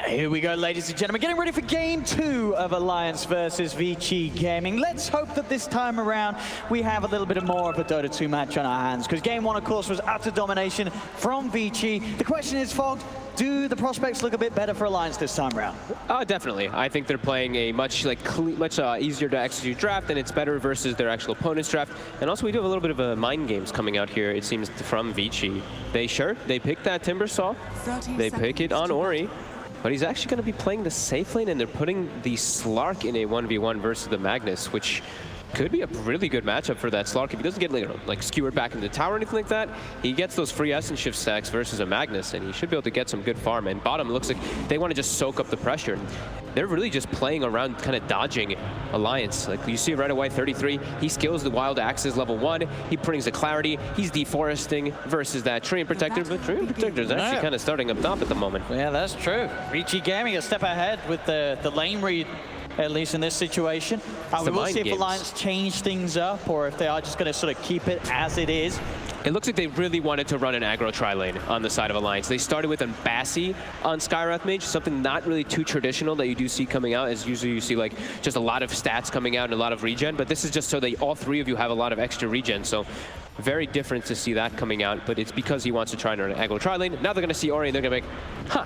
Here we go, ladies and gentlemen, getting ready for game 2 of Alliance versus VICI Gaming. Let's hope that this time around we have a little bit more of a Dota 2 match on our hands, because game 1, of course, was utter domination from VICI. The question is, Fog, do the prospects look a bit better for Alliance this time around? Definitely. I think they're playing a much easier to execute draft, and it's better versus their actual opponent's draft. And also, we do have a little bit of a mind games coming out here, it seems, from VICI. They pick that Timbersaw, they pick it on Ori. But he's actually going to be playing the safe lane, and they're putting the Slark in a 1v1 versus the Magnus, which could be a really good matchup for that Slark. If he doesn't get like skewered back into the tower or anything like that, he gets those free essence shift stacks versus a Magnus, and he should be able to get some good farm. And bottom looks like they want to just soak up the pressure. They're really just playing around, kind of dodging Alliance. Like you see right away, 33, he skills the Wild Axes level 1, he brings the Clarity, he's deforesting versus that Tree and Protector, but Tree and Protector is actually kind of starting up top at the moment. Yeah, that's true. VICI Gaming a step ahead with the lane read, at least in this situation. We will see if Alliance change things up, or if they are just going to sort of keep it as it is. It looks like they really wanted to run an aggro tri-lane on the side of Alliance. They started with Ambassi on Skywrath Mage, something not really too traditional that you do see coming out, as usually you see like just a lot of stats coming out and a lot of regen, but this is just so that all three of you have a lot of extra regen, so very different to see that coming out, but it's because he wants to try and run an aggro tri-lane. Now they're going to see Ori and they're going to be like, huh,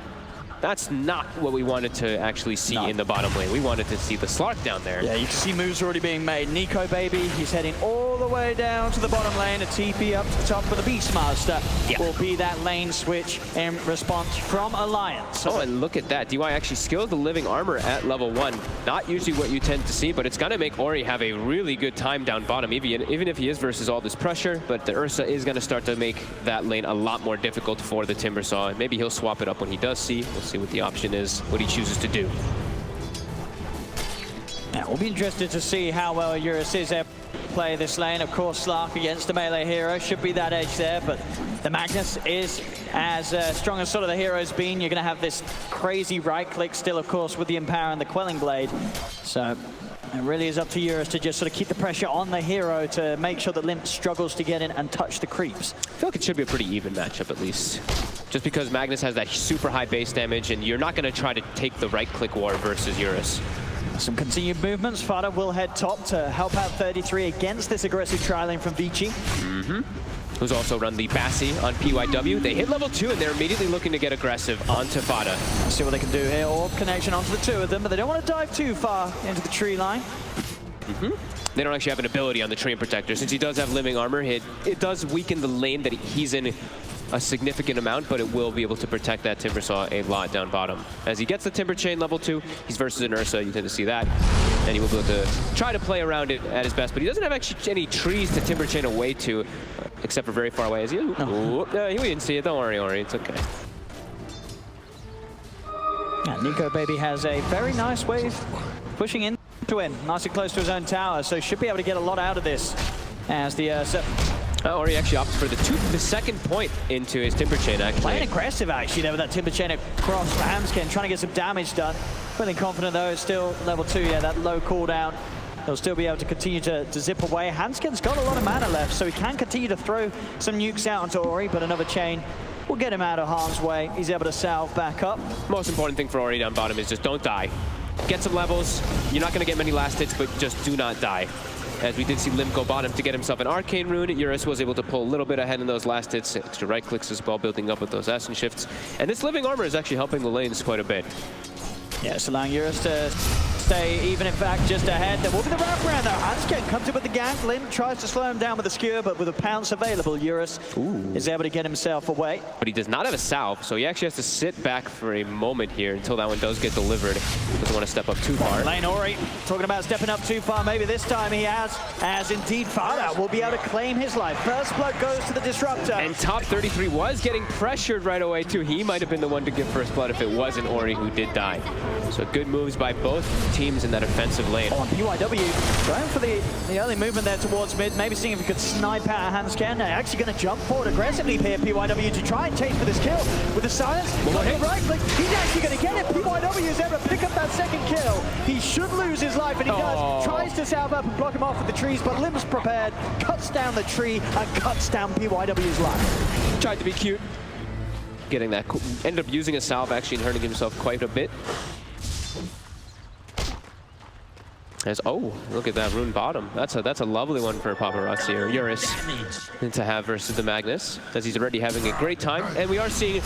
that's not what we wanted to actually see in the bottom lane. We wanted to see the Slark down there. Yeah, you can see moves already being made. Nico, baby, he's heading all the way down to the bottom lane. A TP up to the top for the Beastmaster will be that lane switch in response from Alliance. Oh, and look at that. DY actually skills the living armor at level 1. Not usually what you tend to see, but it's going to make Ori have a really good time down bottom, even if he is versus all this pressure. But the Ursa is going to start to make that lane a lot more difficult for the Timbersaw. Maybe he'll swap it up when he does see. We'll see what the option is, what he chooses to do. Yeah, we'll be interested to see how well Eurus is able to play this lane. Of course, Slark against the melee hero should be that edge there, but the Magnus is as strong as sort of the hero's been. You're going to have this crazy right click still, of course, with the Empower and the Quelling Blade. So it really is up to Eurus to just sort of keep the pressure on the hero to make sure that Limp struggles to get in and touch the creeps. I feel like it should be a pretty even matchup at least. Just because Magnus has that super high base damage, and you're not going to try to take the right-click war versus Eurus. Some continued movements. Fada will head top to help out 33 against this aggressive tri-lane from VICI. Who's also run the Bassi on PYW. They hit level 2, and they're immediately looking to get aggressive onto Fada. Let's see what they can do here. Orb connection onto the two of them, but they don't want to dive too far into the tree line. They don't actually have an ability on the Tree and Protector. Since he does have living armor, it does weaken the lane that he's in a significant amount, but it will be able to protect that Timbersaw a lot down bottom. As he gets the Timber Chain level 2, he's versus an Ursa, you tend to see that. And he will be able to try to play around it at his best, but he doesn't have actually any trees to Timber Chain away to, except for very far away. Is he? No, we didn't see it. Don't worry, Ori, it's okay. And Nico, baby, has a very nice wave pushing in to him, nice and close to his own tower, so should be able to get a lot out of this as the Ursa. Ori actually opts for the second point into his Timber Chain, actually. Playing aggressive, actually, there with that Timber Chain across Hamskin, trying to get some damage done. Feeling confident, though, it's still level 2, yeah, that low cooldown. He'll still be able to continue to zip away. Hanskin's got a lot of mana left, so he can continue to throw some nukes out onto Ori, but another chain will get him out of harm's way. He's able to salve back up. Most important thing for Ori down bottom is just don't die. Get some levels. You're not going to get many last hits, but just do not die. As we did see Lim go bottom to get himself an Arcane Rune, Eurus was able to pull a little bit ahead in those last hits, extra right clicks as well, building up with those Essence Shifts. And this Living Armor is actually helping the lanes quite a bit. Yeah, it's allowing Eurus to stay even, in fact, just ahead. There will be the wraparound though. Hanskin comes in with the gank. Lim tries to slow him down with a skewer, but with a pounce available, Eurus is able to get himself away. But he does not have a salve, so he actually has to sit back for a moment here until that one does get delivered. Doesn't want to step up too far. Lane Ori talking about stepping up too far. Maybe this time he has, as indeed Fada will be able to claim his life. First blood goes to the Disruptor. And top 33 was getting pressured right away too. He might have been the one to give first blood if it wasn't Ori who did die. So good moves by both teams in that offensive lane. Oh, and PYW going for the early movement there towards mid, maybe seeing if he could snipe out a Hansken. They're actually going to jump forward aggressively here, PYW, to try and chase for this kill. With the silence, right click, he's actually going to get it. PYW is able to pick up that second kill. He should lose his life, and he does. Tries to salve up and block him off with the trees, but Lim's prepared, cuts down the tree, and cuts down PYW's life. Tried to be cute. Getting that, ended up using a salve actually and hurting himself quite a bit. As, oh, look at that rune bottom. That's a lovely one for Paparazzi or Eurus to have versus the Magnus, as he's already having a great time. And we are seeing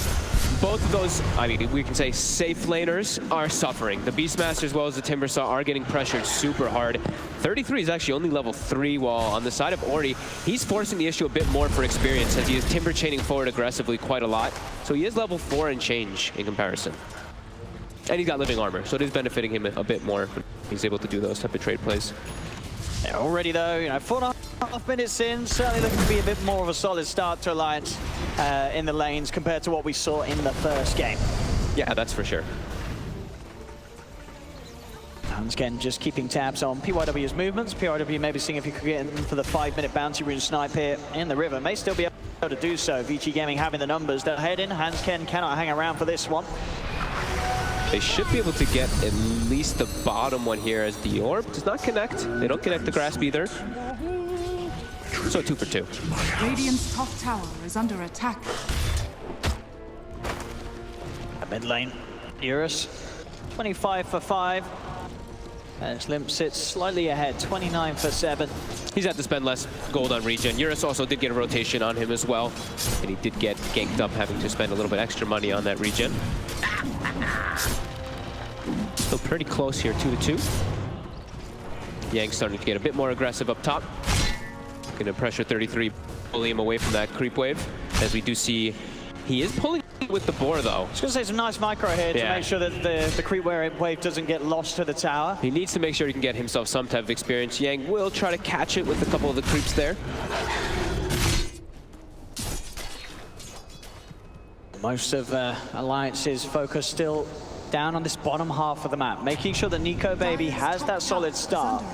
both of those, I mean, we can say safe laners are suffering. The Beastmaster as well as the Timbersaw are getting pressured super hard. 33 is actually only level 3, while on the side of Ori, he's forcing the issue a bit more for experience as he is timber chaining forward aggressively quite a lot. So he is level 4 and change in comparison. And he's got living armor, so it is benefiting him a bit more. He's able to do those type of trade plays. Yeah, already though, 4.5 minutes in, certainly looking to be a bit more of a solid start to Alliance in the lanes compared to what we saw in the first game. Yeah, that's for sure. Hansken just keeping tabs on PYW's movements. PYW maybe seeing if he could get in for the 5-minute bounty rune snipe here in the river. May still be able to do so. VICI Gaming having the numbers. They'll head in. Hansken cannot hang around for this one. They should be able to get at least the bottom one here as the orb does not connect. They don't connect the grasp either. So 2 for 2. Radiant's top tower is under attack. Mid lane, Eurus, 25 for 5. And Limp sits slightly ahead, 29 for 7. He's had to spend less gold on regen. Eurus also did get a rotation on him as well. And he did get ganked up, having to spend a little bit extra money on that regen. Still pretty close here, 2-2. Yang starting to get a bit more aggressive up top. Gonna pressure 33, pulling him away from that creep wave. As we do see, he is pulling with the boar though. I was gonna say some nice micro here to make sure that the creep wave doesn't get lost to the tower. He needs to make sure he can get himself some type of experience. Yang will try to catch it with a couple of the creeps there. Most of Alliance's focus still down on this bottom half of the map, making sure that Nico Baby has that solid start.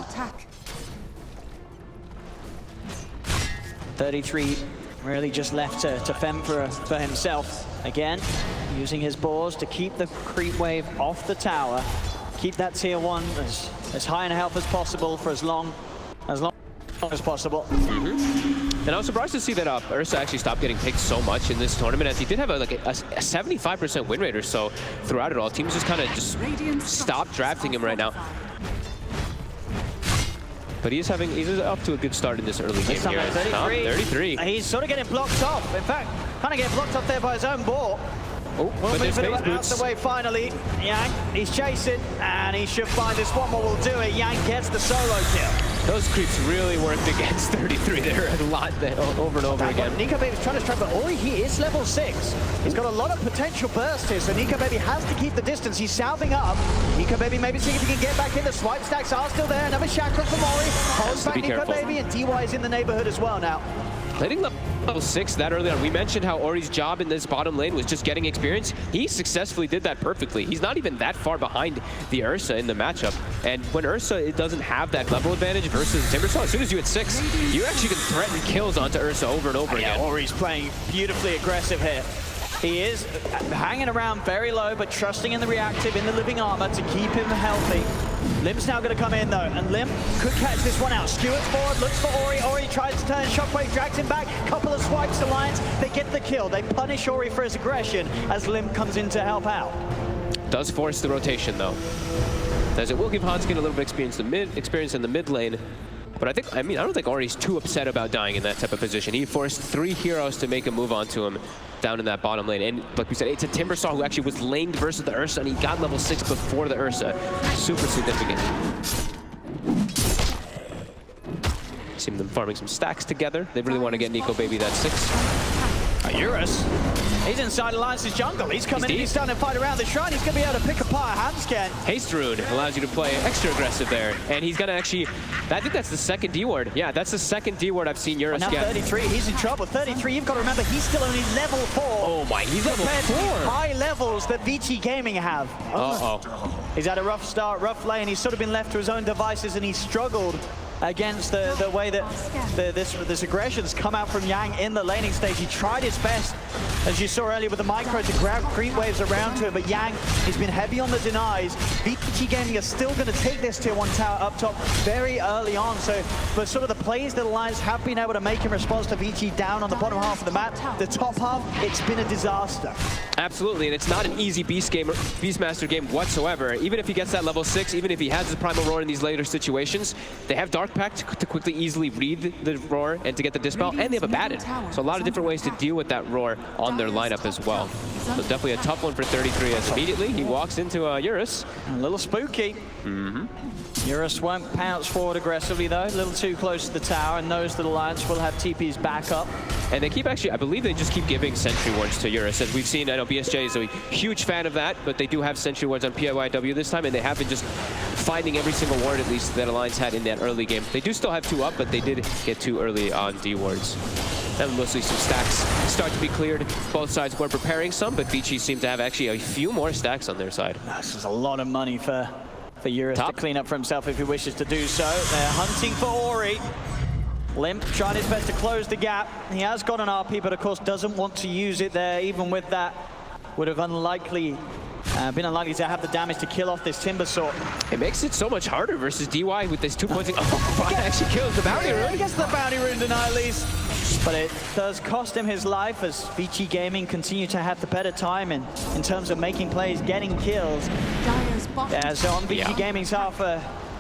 33 really just left to fend for himself. Again, using his boars to keep the creep wave off the tower, keep that tier 1 as high in health as possible for as long as possible. And I was surprised to see that Ursa actually stopped getting picked so much in this tournament, as he did have a 75% win rate or so throughout it all. Teams just kind of stopped drafting him right now. But he's up to a good start in this early game here. 33. He's sort of getting blocked off. In fact, kind of getting blocked off there by his own boar. Oh, but there's phase boots. Out the way finally. Yang, he's chasing, and he should find this one. What will do it? Yang gets the solo kill. Those creeps really worked against 33 there a lot over and over again. Nico Baby's trying to strike, but Ori, he is level 6. He's got a lot of potential burst here, so Nico Baby has to keep the distance. He's salving up. Nico Baby maybe seeing if he can get back in. The swipe stacks are still there. Another shackle from Ori. Holds back Nico Baby, and DY is in the neighborhood as well now. Letting level 6 that early on. We mentioned how Ori's job in this bottom lane was just getting experience. He successfully did that perfectly. He's not even that far behind the Ursa in the matchup. And when Ursa doesn't have that level advantage versus Timbersaw, as soon as you hit 6, you actually can threaten kills onto Ursa over and over again. Ori's playing beautifully aggressive here. He is hanging around very low, but trusting in the reactive, in the living armor to keep him healthy. Lim's now going to come in though, and Lim could catch this one out. Skewers forward, looks for Ori. Ori tries to turn, Shockwave drags him back. Couple of swipes to Lions, they get the kill. They punish Ori for his aggression as Lim comes in to help out. Does force the rotation though, as it will give Hansken a little bit of experience in the mid lane. But I don't think Ori's too upset about dying in that type of position. He forced 3 heroes to make a move onto him down in that bottom lane. And like we said, it's a Timbersaw who actually was laned versus the Ursa, and he got level 6 before the Ursa. Super significant. See them farming some stacks together. They really want to get Nico Baby that 6. Eurus, he's inside Alliance's jungle. He's coming in, he's starting to fight around the shrine. He's going to be able to pick apart Hanscan. Haste Rune allows you to play extra aggressive there. And he's going to actually, I think that's the second D ward. Yeah, that's the second D ward I've seen Eurus now get. 33, he's in trouble. 33, you've got to remember, he's still only level 4. Oh my, he's level 4. High levels that VICI Gaming have. He's had a rough start, rough lane. He's sort of been left to his own devices and he's struggled against the way that this aggression's come out from Yang in the laning stage. He tried his best, as you saw earlier with the micro, to grab creep waves around to him, but Yang, he's been heavy on the denies. VICI Gaming are still going to take this tier 1 tower up top very early on, so for sort of the plays that Alliance have been able to make in response to VICI down on the bottom half of the map, the top half, it's been a disaster. Absolutely, and it's not an easy Beastmaster game whatsoever. Even if he gets that level 6, even if he has the Primal Roar in these later situations, they have Dark Pact to quickly, easily read the Roar and to get the Dispel, and they have Abaddon. So a lot of different ways to deal with that Roar on their lineup as well. So definitely a tough one for 33 as immediately he walks into Eurus. A little spooky. Eurus won't pounce forward aggressively though, a little too close to the tower, and knows that Alliance will have TP's back up. And they keep actually, I believe they just keep giving Sentry Wards to Eurus. As we've seen, I know BSJ is a huge fan of that, but they do have Sentry Wards on PIYW this time, and they have been just finding every single ward at least that Alliance had in that early game. They do still have 2 up, but they did get 2 early on D wards. And mostly some stacks start to be cleared. Both sides were preparing some, but VICI seem to have actually a few more stacks on their side. This is a lot of money for Eurus to clean up for himself if he wishes to do so. They're hunting for Ori. Limp trying his best to close the gap. He has got an RP, but of course doesn't want to use it there. Even with that, would have been unlikely to have the damage to kill off this Timber Saw. It makes it so much harder versus DY with this 2 points. Oh, actually kills the bounty rune. He gets the bounty rune deny at least. But it does cost him his life as VICI Gaming continue to have the better time in terms of making plays, getting kills. Yeah, so on VICI Gaming's half,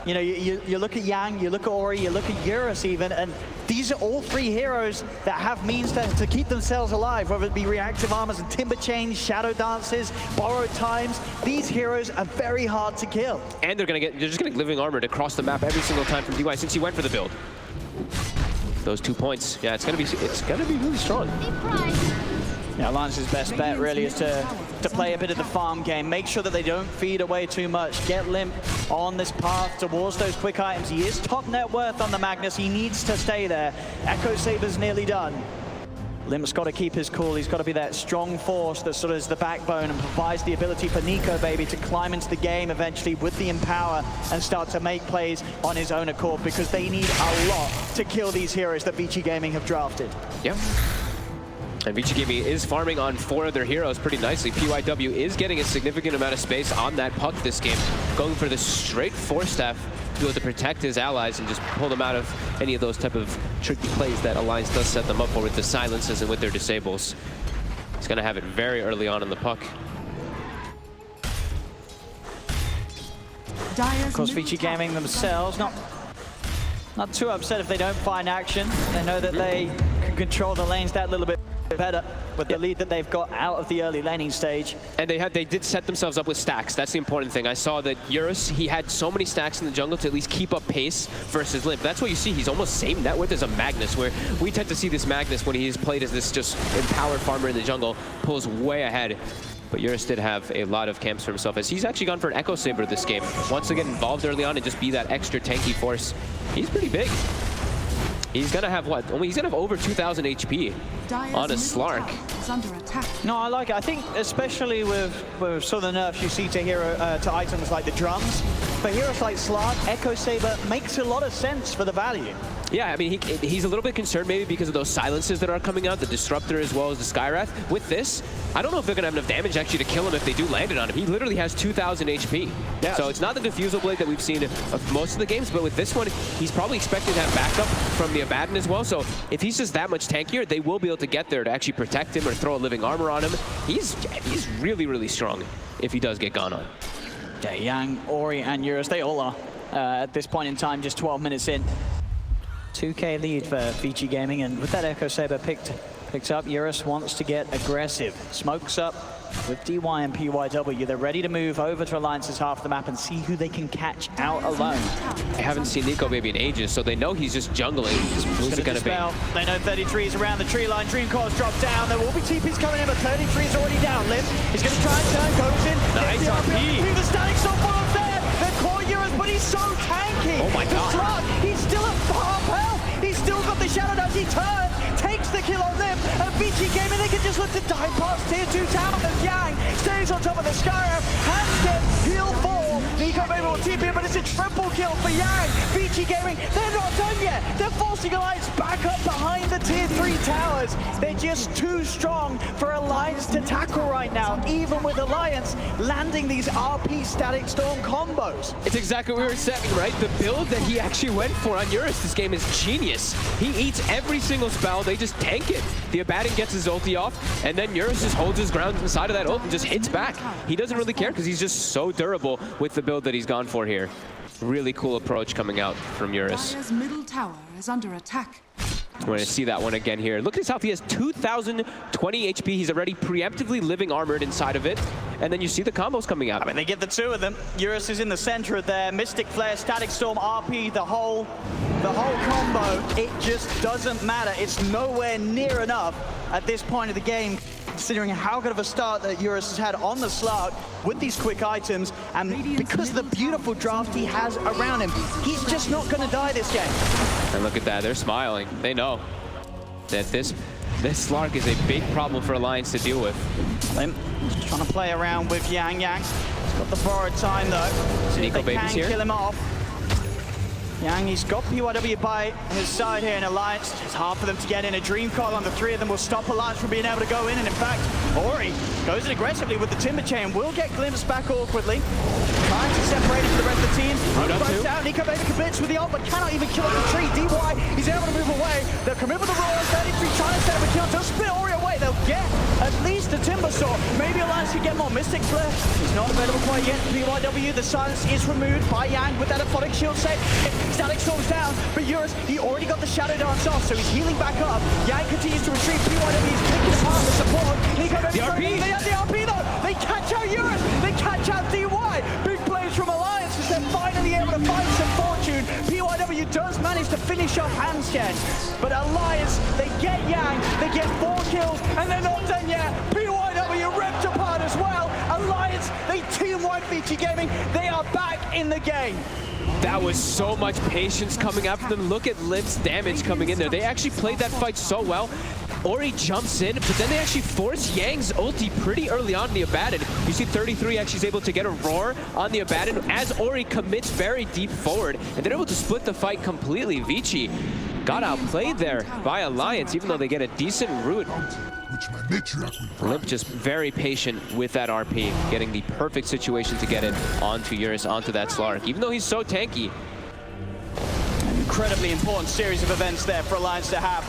you know, you look at Yang, you look at Ori, you look at Eurus even, and these are all 3 heroes that have means to keep themselves alive, whether it be reactive armors and timber chains, shadow dances, borrowed times. These heroes are very hard to kill. And they're just gonna get living armor to cross the map every single time from DY since he went for the build. Those 2 points, yeah, it's gonna be really strong. Yeah, Alliance's best bet really is to play a bit of the farm game. Make sure that they don't feed away too much. Get Limp on this path towards those quick items. He is top net worth on the Magnus. He needs to stay there. Echo Saber's nearly done. Limp's got to keep his cool. He's got to be that strong force that sort of is the backbone and provides the ability for Nico, baby, to climb into the game eventually with the Empower and start to make plays on his own accord, because they need a lot to kill these heroes that VICI Gaming have drafted. Yep. And VICI Gaming is farming on 4 of their heroes pretty nicely. PYW is getting a significant amount of space on that puck this game, going for the straight Force Staff to be able to protect his allies and just pull them out of any of those type of tricky plays that Alliance does set them up for with the silences and with their disables. He's going to have it very early on in the puck. Of course, VICI Gaming themselves not too upset if they don't find action. They know that they can control the lanes that little bit better with the lead that they've got out of the early laning stage. And they did set themselves up with stacks. That's the important thing. I saw that Eurus, he had so many stacks in the jungle to at least keep up pace versus Limp. That's what you see. He's almost same net worth as a Magnus, where we tend to see this Magnus when he's played as this just empowered farmer in the jungle, pulls way ahead. But Eurus did have a lot of camps for himself, as he's actually gone for an Echo Saber this game. Wants to get involved early on and just be that extra tanky force. He's pretty big. He's gonna have what? He's gonna have over 2,000 HP on a Slark. No, I like it. I think especially with sort of the nerfs you see to items like the drums, for heroes like Slark, Echo Saber makes a lot of sense for the value. Yeah, I mean, he's a little bit concerned maybe because of those silences that are coming out, the Disruptor as well as the Skywrath. With this, I don't know if they're going to have enough damage actually to kill him if they do land it on him. He literally has 2,000 HP. Yeah. So it's not the Diffusal Blade that we've seen of most of the games, but with this one, he's probably expected to have backup from the Abaddon as well. So if he's just that much tankier, they will be able to get there to actually protect him or throw a living armor on him. He's really, really strong if he does get gone on. Yeah, Yang, Ori, and Eurus, they all are at this point in time, just 12 minutes in. 2K lead for VICI Gaming, and with that Echo Saber picked up, Eurus wants to get aggressive. Smokes up with DY and PYW. They're ready to move over to Alliance's half of the map and see who they can catch out alone. I haven't seen Nico Baby in ages, so they know he's just jungling. Who's it going to be? They know 33 is around the tree line. Dream Core's dropped down. There will be TPs coming in, but 33 is already down. Lim is going to try and turn, goes in. Nice RP. The static so far there. They're core Euros, but he's so tanky. Oh my God. The Slug, he's still at half health. He's still got the shadow as he turns. Takes the kill on Lim. And VICI Gaming, they can just look to dive past tier 2 town. And Yang stays on top of the Skyrim. Hands heal 4. Nico Baby will TP, but it's a triple kill for Yang. VICI Gaming, they're not done yet. They're forcing Alliance back up behind the tier 3 towers. They're just too strong for Alliance to tackle right now, even with Alliance landing these RP Static Storm combos. It's exactly what we were saying, right? The build that he actually went for on Eurus this game is genius. He eats every single spell, they just tank it. The Abaddon gets his ulti off, and then Eurus just holds his ground inside of that ult and just hits back. He doesn't really care because he's just so durable with the build that he's gone for here. Really cool approach coming out from Eurus. Dire's middle tower is under attack. We're going to see that one again here. Look at his health. He has 2,020 HP. He's already preemptively living armored inside of it. And then you see the combos coming out. I mean, they get the two of them. Eurus is in the center of there. Mystic Flare, Static Storm, RP, the whole combo. It just doesn't matter. It's nowhere near enough at this point of the game, considering how good of a start that Eurus has had on the slug with these quick items, and because of the beautiful draft he has around him, he's just not going to die this game. And look at that, they're smiling. They know that this Slark is a big problem for Alliance to deal with. Lim just trying to play around with Yang. He's got the borrowed time though. See if they can kill him off. Yang, he's got PYW by his side here in Alliance. It's hard for them to get in. A Dream Call on the three of them will stop Alliance from being able to go in. And in fact, Ori goes in aggressively with the Timber Chain. Will get glimpsed back awkwardly. Trying to separate it from the rest of the team. Runs out. Nico Baby commits with the ult, but cannot even kill the tree. DY, he's able to move away. They'll come in with the roar. 33 trying to set up a kill. They'll split Ori away. They'll get at least a Timber Saw. Maybe Alliance can get more Mystic Flare. He's not available quite yet. PYW, the silence is removed by Yang with that Aphotic Shield set. Static Storm's down, but Eurus, he already got the Shadow Dance off, so he's healing back up. Yang continues to retreat. PYW is picking apart the support. The RP! They have the RP though! They catch out Eurus! They catch out DY! Big plays from Alliance as they're finally able to find some fortune. PYW does manage to finish off Handscan, but Alliance, they get Yang, they get 4 kills, and they're not done yet. PYW ripped apart as well. Alliance, they team-wide VICI Gaming. They are back in the game. That was so much patience coming after them. Look at Lim's damage coming in there. They actually played that fight so well. Ori jumps in, but then they actually force Yang's ulti pretty early on in the Abaddon. You see 33 actually is able to get a roar on the Abaddon as Ori commits very deep forward, and they're able to split the fight completely. VICI got outplayed there by Alliance, even though they get a decent root. Limp just very patient with that RP, getting the perfect situation to get it onto Eurus, onto that Slark, even though he's so tanky. An incredibly important series of events there for Alliance to have.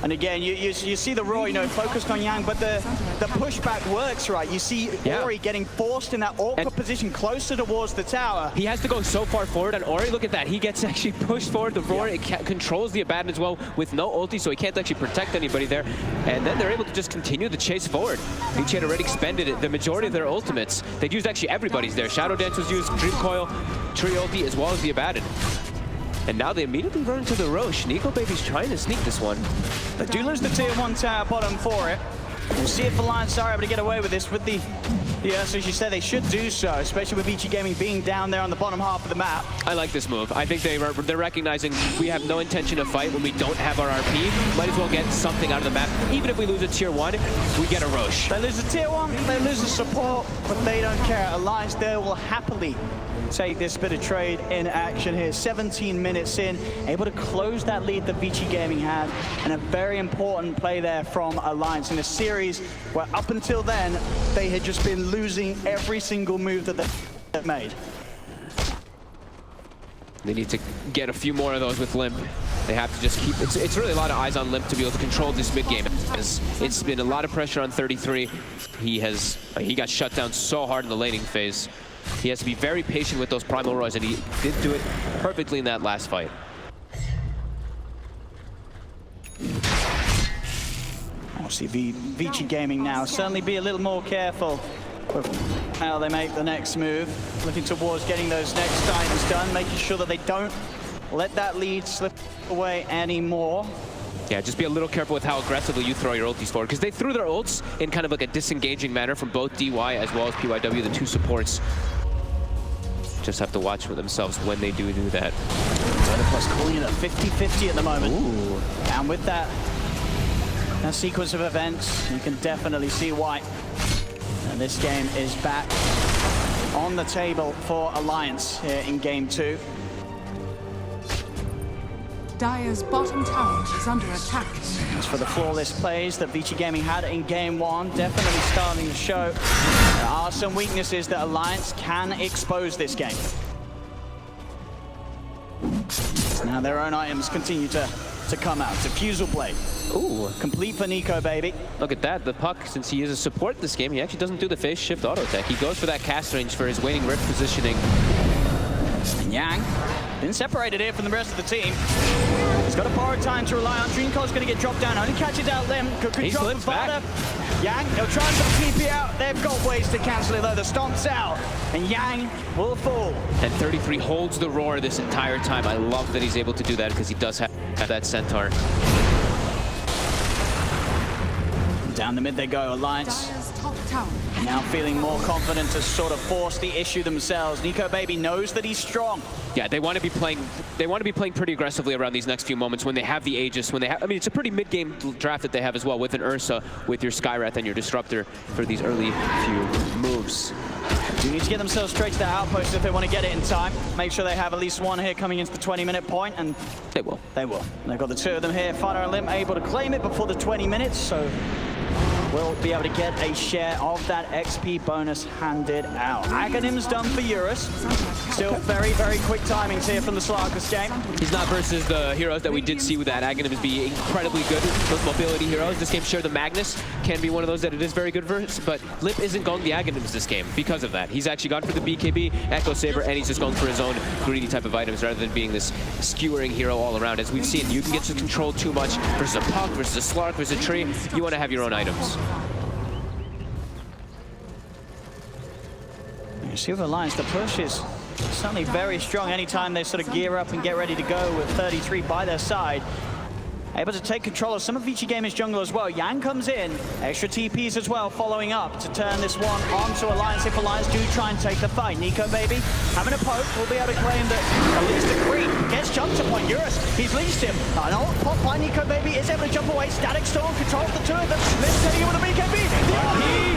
And again, you see the roar, focused on Yang, but the pushback works, right? You see Ori getting forced in that awkward position closer towards the tower. He has to go so far forward, and Ori, look at that. He gets actually pushed forward. The roar, it controls the Abaddon as well with no ulti, so he can't actually protect anybody there. And then they're able to just continue the chase forward. VICI had already expended the majority of their ultimates. They'd used actually everybody's there. Shadow Dance was used, Dream Coil, Tree ulti, as well as the Abaddon. And now they immediately run into the Roche. Nico Baby's trying to sneak this one. They do lose the tier 1 tower bottom for it. We'll see if Alliance are able to get away with this with the so as you said, they should do so, especially with VICI Gaming being down there on the bottom half of the map. I like this move. I think they're recognizing we have no intention to fight when we don't have our RP. Might as well get something out of the map. Even if we lose a tier 1, we get a Roche. They lose a tier 1, they lose the support, but they don't care. Alliance there will happily take this bit of trade in action here. 17 minutes in, able to close that lead that VICI Gaming had, and a very important play there from Alliance in a series where up until then, they had just been losing every single move that they've made. They need to get a few more of those with Limp. They have to just keep, it's really a lot of eyes on Limp to be able to control this mid game. It's been a lot of pressure on 33. He got shut down so hard in the laning phase. He has to be very patient with those primal roars, and he did do it perfectly in that last fight. Obviously, VICI Gaming now certainly be a little more careful with how they make the next move. Looking towards getting those next items done, making sure that they don't let that lead slip away anymore. Yeah, just be a little careful with how aggressively you throw your ultis forward, because they threw their ults in kind of like a disengaging manner from both DY as well as PYW, the two supports. Just have to watch for themselves when they do that. Plus calling it a 50-50 at the moment. Ooh. And with that sequence of events, you can definitely see why. And this game is back on the table for Alliance here in Game 2. Dire's bottom tower is under attack. As for the flawless plays that VICI Gaming had in Game 1, definitely starting to show there are some weaknesses that Alliance can expose this game. Now their own items continue to come out. Diffusal Blade. Ooh. Complete for Nico, baby. Look at that. The Puck, since he is a support this game, he actually doesn't do the phase shift auto attack. He goes for that cast range for his waning rift positioning. And Yang been separated here from the rest of the team. He's got a borrowed time to rely on. Dreamcore's going to get dropped down. Only catches out Lim. Could drop the back. Yang, he'll try and put TP out. They've got ways to cancel it though. The stomp's out. And Yang will fall. And 33 holds the roar this entire time. I love that he's able to do that because he does have that Centaur. Down the mid they go. Alliance now feeling more confident to sort of force the issue themselves. Nico Baby knows that he's strong. Yeah, they want to be playing. They want to be playing pretty aggressively around these next few moments when they have the Aegis. When they have, I mean, it's a pretty mid-game draft that they have as well, with an Ursa, with your Skywrath and your Disruptor for these early few moves. Do need to get themselves straight to the outpost if they want to get it in time. Make sure they have at least one here coming into the 20-minute point, and they will. They will. They've got the two of them here. Fighter and Lim able to claim it before the 20 minutes, so we'll be able to get a share of that XP bonus handed out. Aghanim's done for Eurus. Still very, very quick timings here from the Slarkus game. He's not versus the heroes that we did see with that. Aghanim be incredibly good with mobility heroes. This game, sure, the Magnus can be one of those that it is very good versus, but Lip isn't going the Aghanims this game because of that. He's actually gone for the BKB, Echo Saber, and he's just going for his own greedy type of items rather than being this skewering hero all around. As we've seen, you can get to control too much versus a Puck, versus a Slark, versus a Tree. You want to have your own items. You see with Alliance, the push is certainly very strong anytime they sort of gear up and get ready to go with 33 by their side. Able to take control of some of VICI Gaming's jungle as well. Yang comes in, extra TPs as well, following up to turn this one onto Alliance if Alliance do try and take the fight. Nico Baby having a poke, will be able to claim that at least the creep gets jumped upon Eurus. He's leashed him. An ult pop by Nico Baby is able to jump away. Static Storm controls the two of them. Lips taking it with a BKB.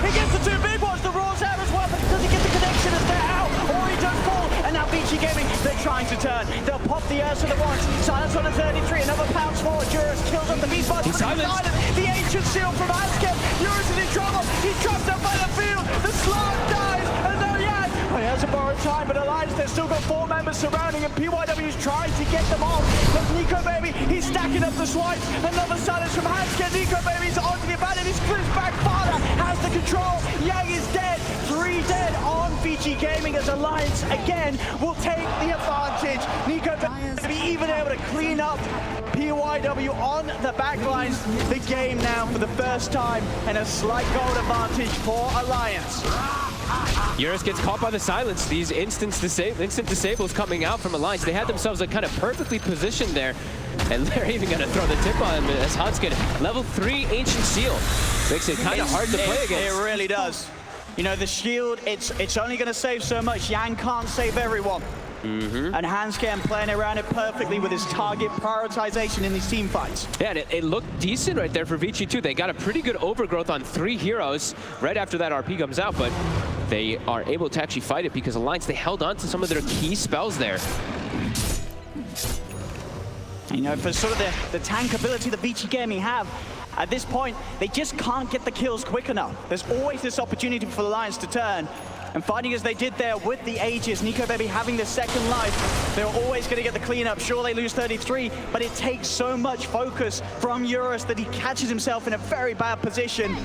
He gets the two big ones. The roar's out as well, but does he get the connection as they're out? Or he does fall. And now VICI Gaming, they're trying to turn. They'll pop the Ursa at once. Silence on the 33. Another pounce forward. Eurus kills up the beast box. The ancient seal from Hansken. Eurus is in trouble. He's trapped up by the field. The Slark dies. And now Yang. Oh, he has a borrowed time, but Alliance, they've still got 4 members surrounding him. PYW's trying to get them off. But Nico Baby, he's stacking up the swipes. Another silence from Hansken. Nico Baby's onto the advantage. He's flips back. Father has the control. Yang is dead. 3 dead on VICI Gaming as Alliance again will take the advantage. Nico Baby even able to clean up PYW on the backlines. The game now for the first time and a slight goal advantage for Alliance. Eurus gets caught by the silence. These instant disables coming out from Alliance. They had themselves like kind of perfectly positioned there, and they're even going to throw the tip on him as Hansken. Level 3 Ancient Seal makes it kind of hard to play against. It really does. You know, the shield, it's only going to save so much. Yang can't save everyone. And Hansken playing around it perfectly with his target prioritization in these team fights. Yeah, and it looked decent right there for VICI too. They got a pretty good overgrowth on 3 heroes right after that RP comes out, but they are able to actually fight it because Alliance, they held on to some of their key spells there. You know, for sort of the tank ability that VICI Gaming have, at this point, they just can't get the kills quick enough. There's always this opportunity for Alliance to turn. And fighting as they did there with the Aegis, Nico Baby having the second life, they're always going to get the cleanup. Sure, they lose 33, but it takes so much focus from Eurus that he catches himself in a very bad position.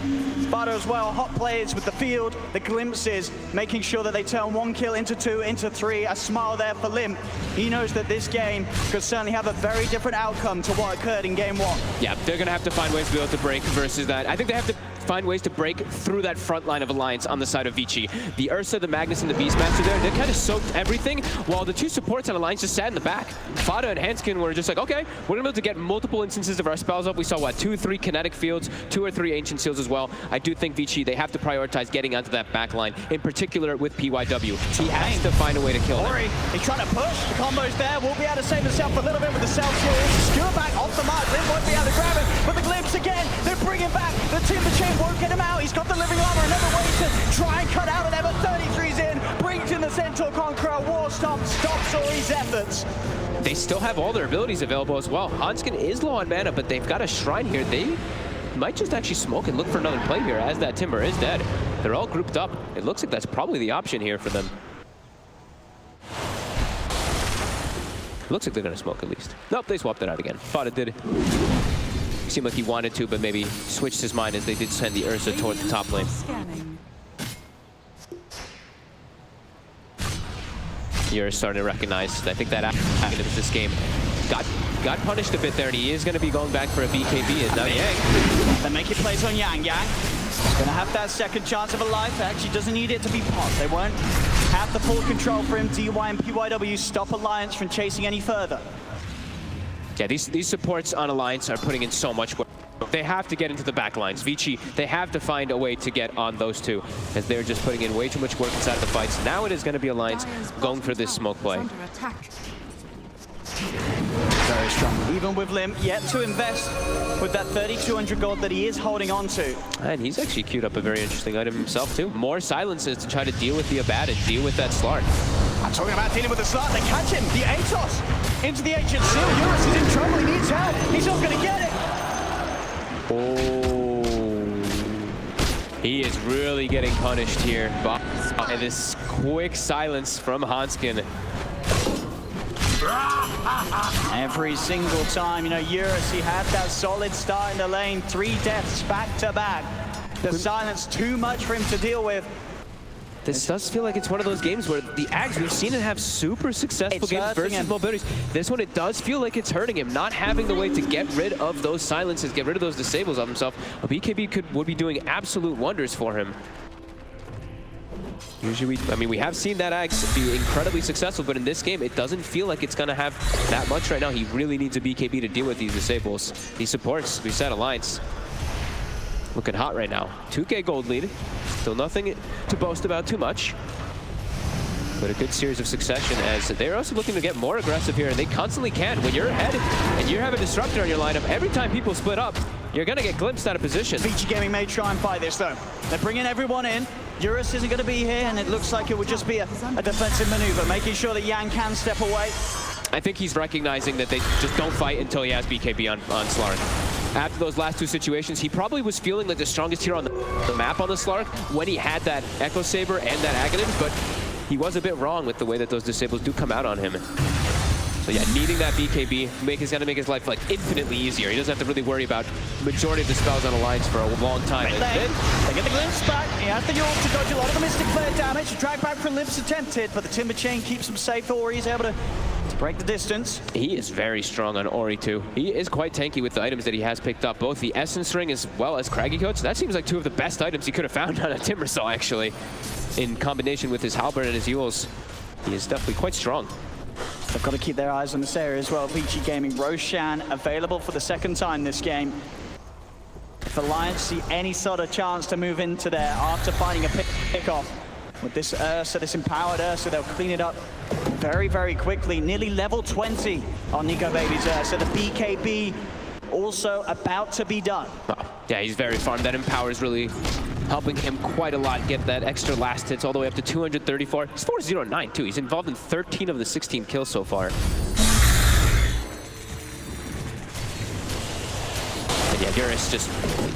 Sparta as well, hot plays with the field, the glimpses, making sure that they turn 1 kill into 2, into 3. A smile there for Limp. He knows that this game could certainly have a very different outcome to what occurred in game 1. Yeah, they're going to have to find ways to be able to break versus that. I think they have to find ways to break through that front line of Alliance on the side of VICI. The Ursa, the Magnus, and the Beastmaster there, they kind of soaked everything, while the two supports on Alliance just sat in the back. Fada and Hanskin were just like, okay, we're going to be able to get multiple instances of our spells up. We saw, what, 2 or 3 kinetic fields, 2 or 3 ancient seals as well. I do think VICI, they have to prioritize getting onto that back line, in particular with PYW. He has to find a way to kill him. Ori, he's trying to push. The combo's there. Will be able to save himself a little bit with the self-kill. Skewer back off the mark. Lim won't be able to grab him, but the glimpse again. They're bringing back. The timber chain won't get him out. He's got the living armor. Another way to try and cut out of there, but 33's in. Brings in the Centaur Conqueror. War Stomp stops Ori's efforts. They still have all their abilities available as well. Hanskin is low on mana, but they've got a shrine here. They might just actually smoke and look for another play here, as that Timber is dead. They're all grouped up. It looks like that's probably the option here for them. Looks like they're going to smoke at least. Nope, they swapped it out again. Thought it did. Seemed like he wanted to, but maybe switched his mind as they did send the Ursa toward the top lane. You're starting to recognize. I think that after this game got punished a bit there, and he is going to be going back for a BKB. And now Yang. They're making plays on Yang. Yang going to have that second chance of a life. Actually doesn't need it to be popped. They won't have the full control for him. DY and PYW stop Alliance from chasing any further. Yeah, these supports on Alliance are putting in so much work. They have to get into the back lines. VICI, they have to find a way to get on those two, as they're just putting in way too much work inside the fights. Now it is going to be Alliance going for this smoke play. Very strong. Even with Limp, yet to invest with that 3,200 gold that he is holding on to. And he's actually queued up a very interesting item himself, too. More silences to try to deal with the Abad and deal with that Slark. I'm talking about dealing with the Slark. They catch him. The Atos into the Ancient Seal. Eurus is in trouble. He needs help. He's not going to get it. Oh. He is really getting punished here by this quick silence from Hanskin. Every single time, you know, Eurus, he had that solid start in the lane. 3 deaths back to back. The silence too much for him to deal with. This does feel like it's one of those games where the Ags, we've seen it have super successful games versus mobilities. This one, it does feel like it's hurting him, not having the way to get rid of those silences, get rid of those disables of himself. A BKB would be doing absolute wonders for him. Usually, we have seen that Ags be incredibly successful, but in this game, it doesn't feel like it's going to have that much right now. He really needs a BKB to deal with these disables. These supports, we said Alliance, looking hot right now. 2K gold lead. Still nothing to boast about too much. But a good series of succession, as they're also looking to get more aggressive here, and they constantly can. When you're ahead and you have a disruptor on your lineup, every time people split up, you're going to get glimpsed out of position. VICI Gaming may try and fight this, though. They're bringing everyone in. Eurus isn't going to be here, and it looks like it would just be a defensive maneuver, making sure that Yang can step away. I think he's recognizing that they just don't fight until he has BKB on Slark. After those last 2 situations, he probably was feeling like the strongest hero on the map on the Slark when he had that Echo Saber and that Aghanim, but he was a bit wrong with the way that those disables do come out on him. So yeah, needing that BKB is going to make his life like infinitely easier. He doesn't have to really worry about majority of the spells on Alliance for a long time. They get the glimpse back. He has the ult to dodge a lot of the Mystic Flare damage. Drag back from Limp's attempted, but the Timber Chain keeps him safe. Ori is able to break the distance. He is very strong on Ori too. He is quite tanky with the items that he has picked up, both the Essence Ring as well as Craggy Coats. That seems like 2 of the best items he could have found on a Timbersaw, actually. In combination with his Halberd and his Yules, he is definitely quite strong. They've got to keep their eyes on this area as well. VICI Gaming, Roshan available for the 2nd time this game. If Alliance see any sort of chance to move into there after finding a pick-off, with this Ursa, this empowered Ursa, they'll clean it up very, very quickly. Nearly level 20 on Nico Baby's Ursa. The BKB also about to be done. Oh, yeah, he's very farmed. That empower is really helping him quite a lot get that extra last hits all the way up to 234. He's 4-0-9 too. He's involved in 13 of the 16 kills so far. And yeah, Eurus just,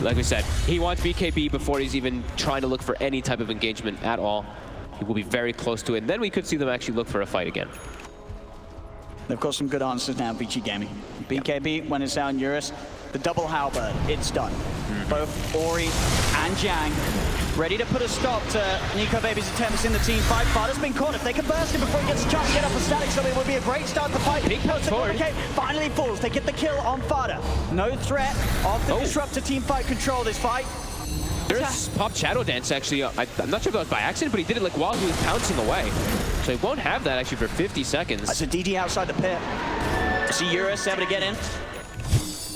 like we said, he wants BKB before he's even trying to look for any type of engagement at all. he will be very close to it. And then we could see them actually look for a fight again. They've got some good answers now, VICI Gaming. BKB, when it's down Eurus, the double halberd, it's done. Both Ori and Jang ready to put a stop to Nico Baby's attempts in the team fight. Fada's been caught. If they can burst him before he gets a chance to get up a static, so it would be a great start to the fight. Big punch forward. Finally falls. They get the kill on Fada. No threat of the disruptor team fight control this fight. There's Pop Shadow Dance, actually. I'm not sure if that was by accident, but he did it like while he was pouncing away. So he won't have that actually for 50 seconds. That's a DD outside the pit. See Eurus able to get in.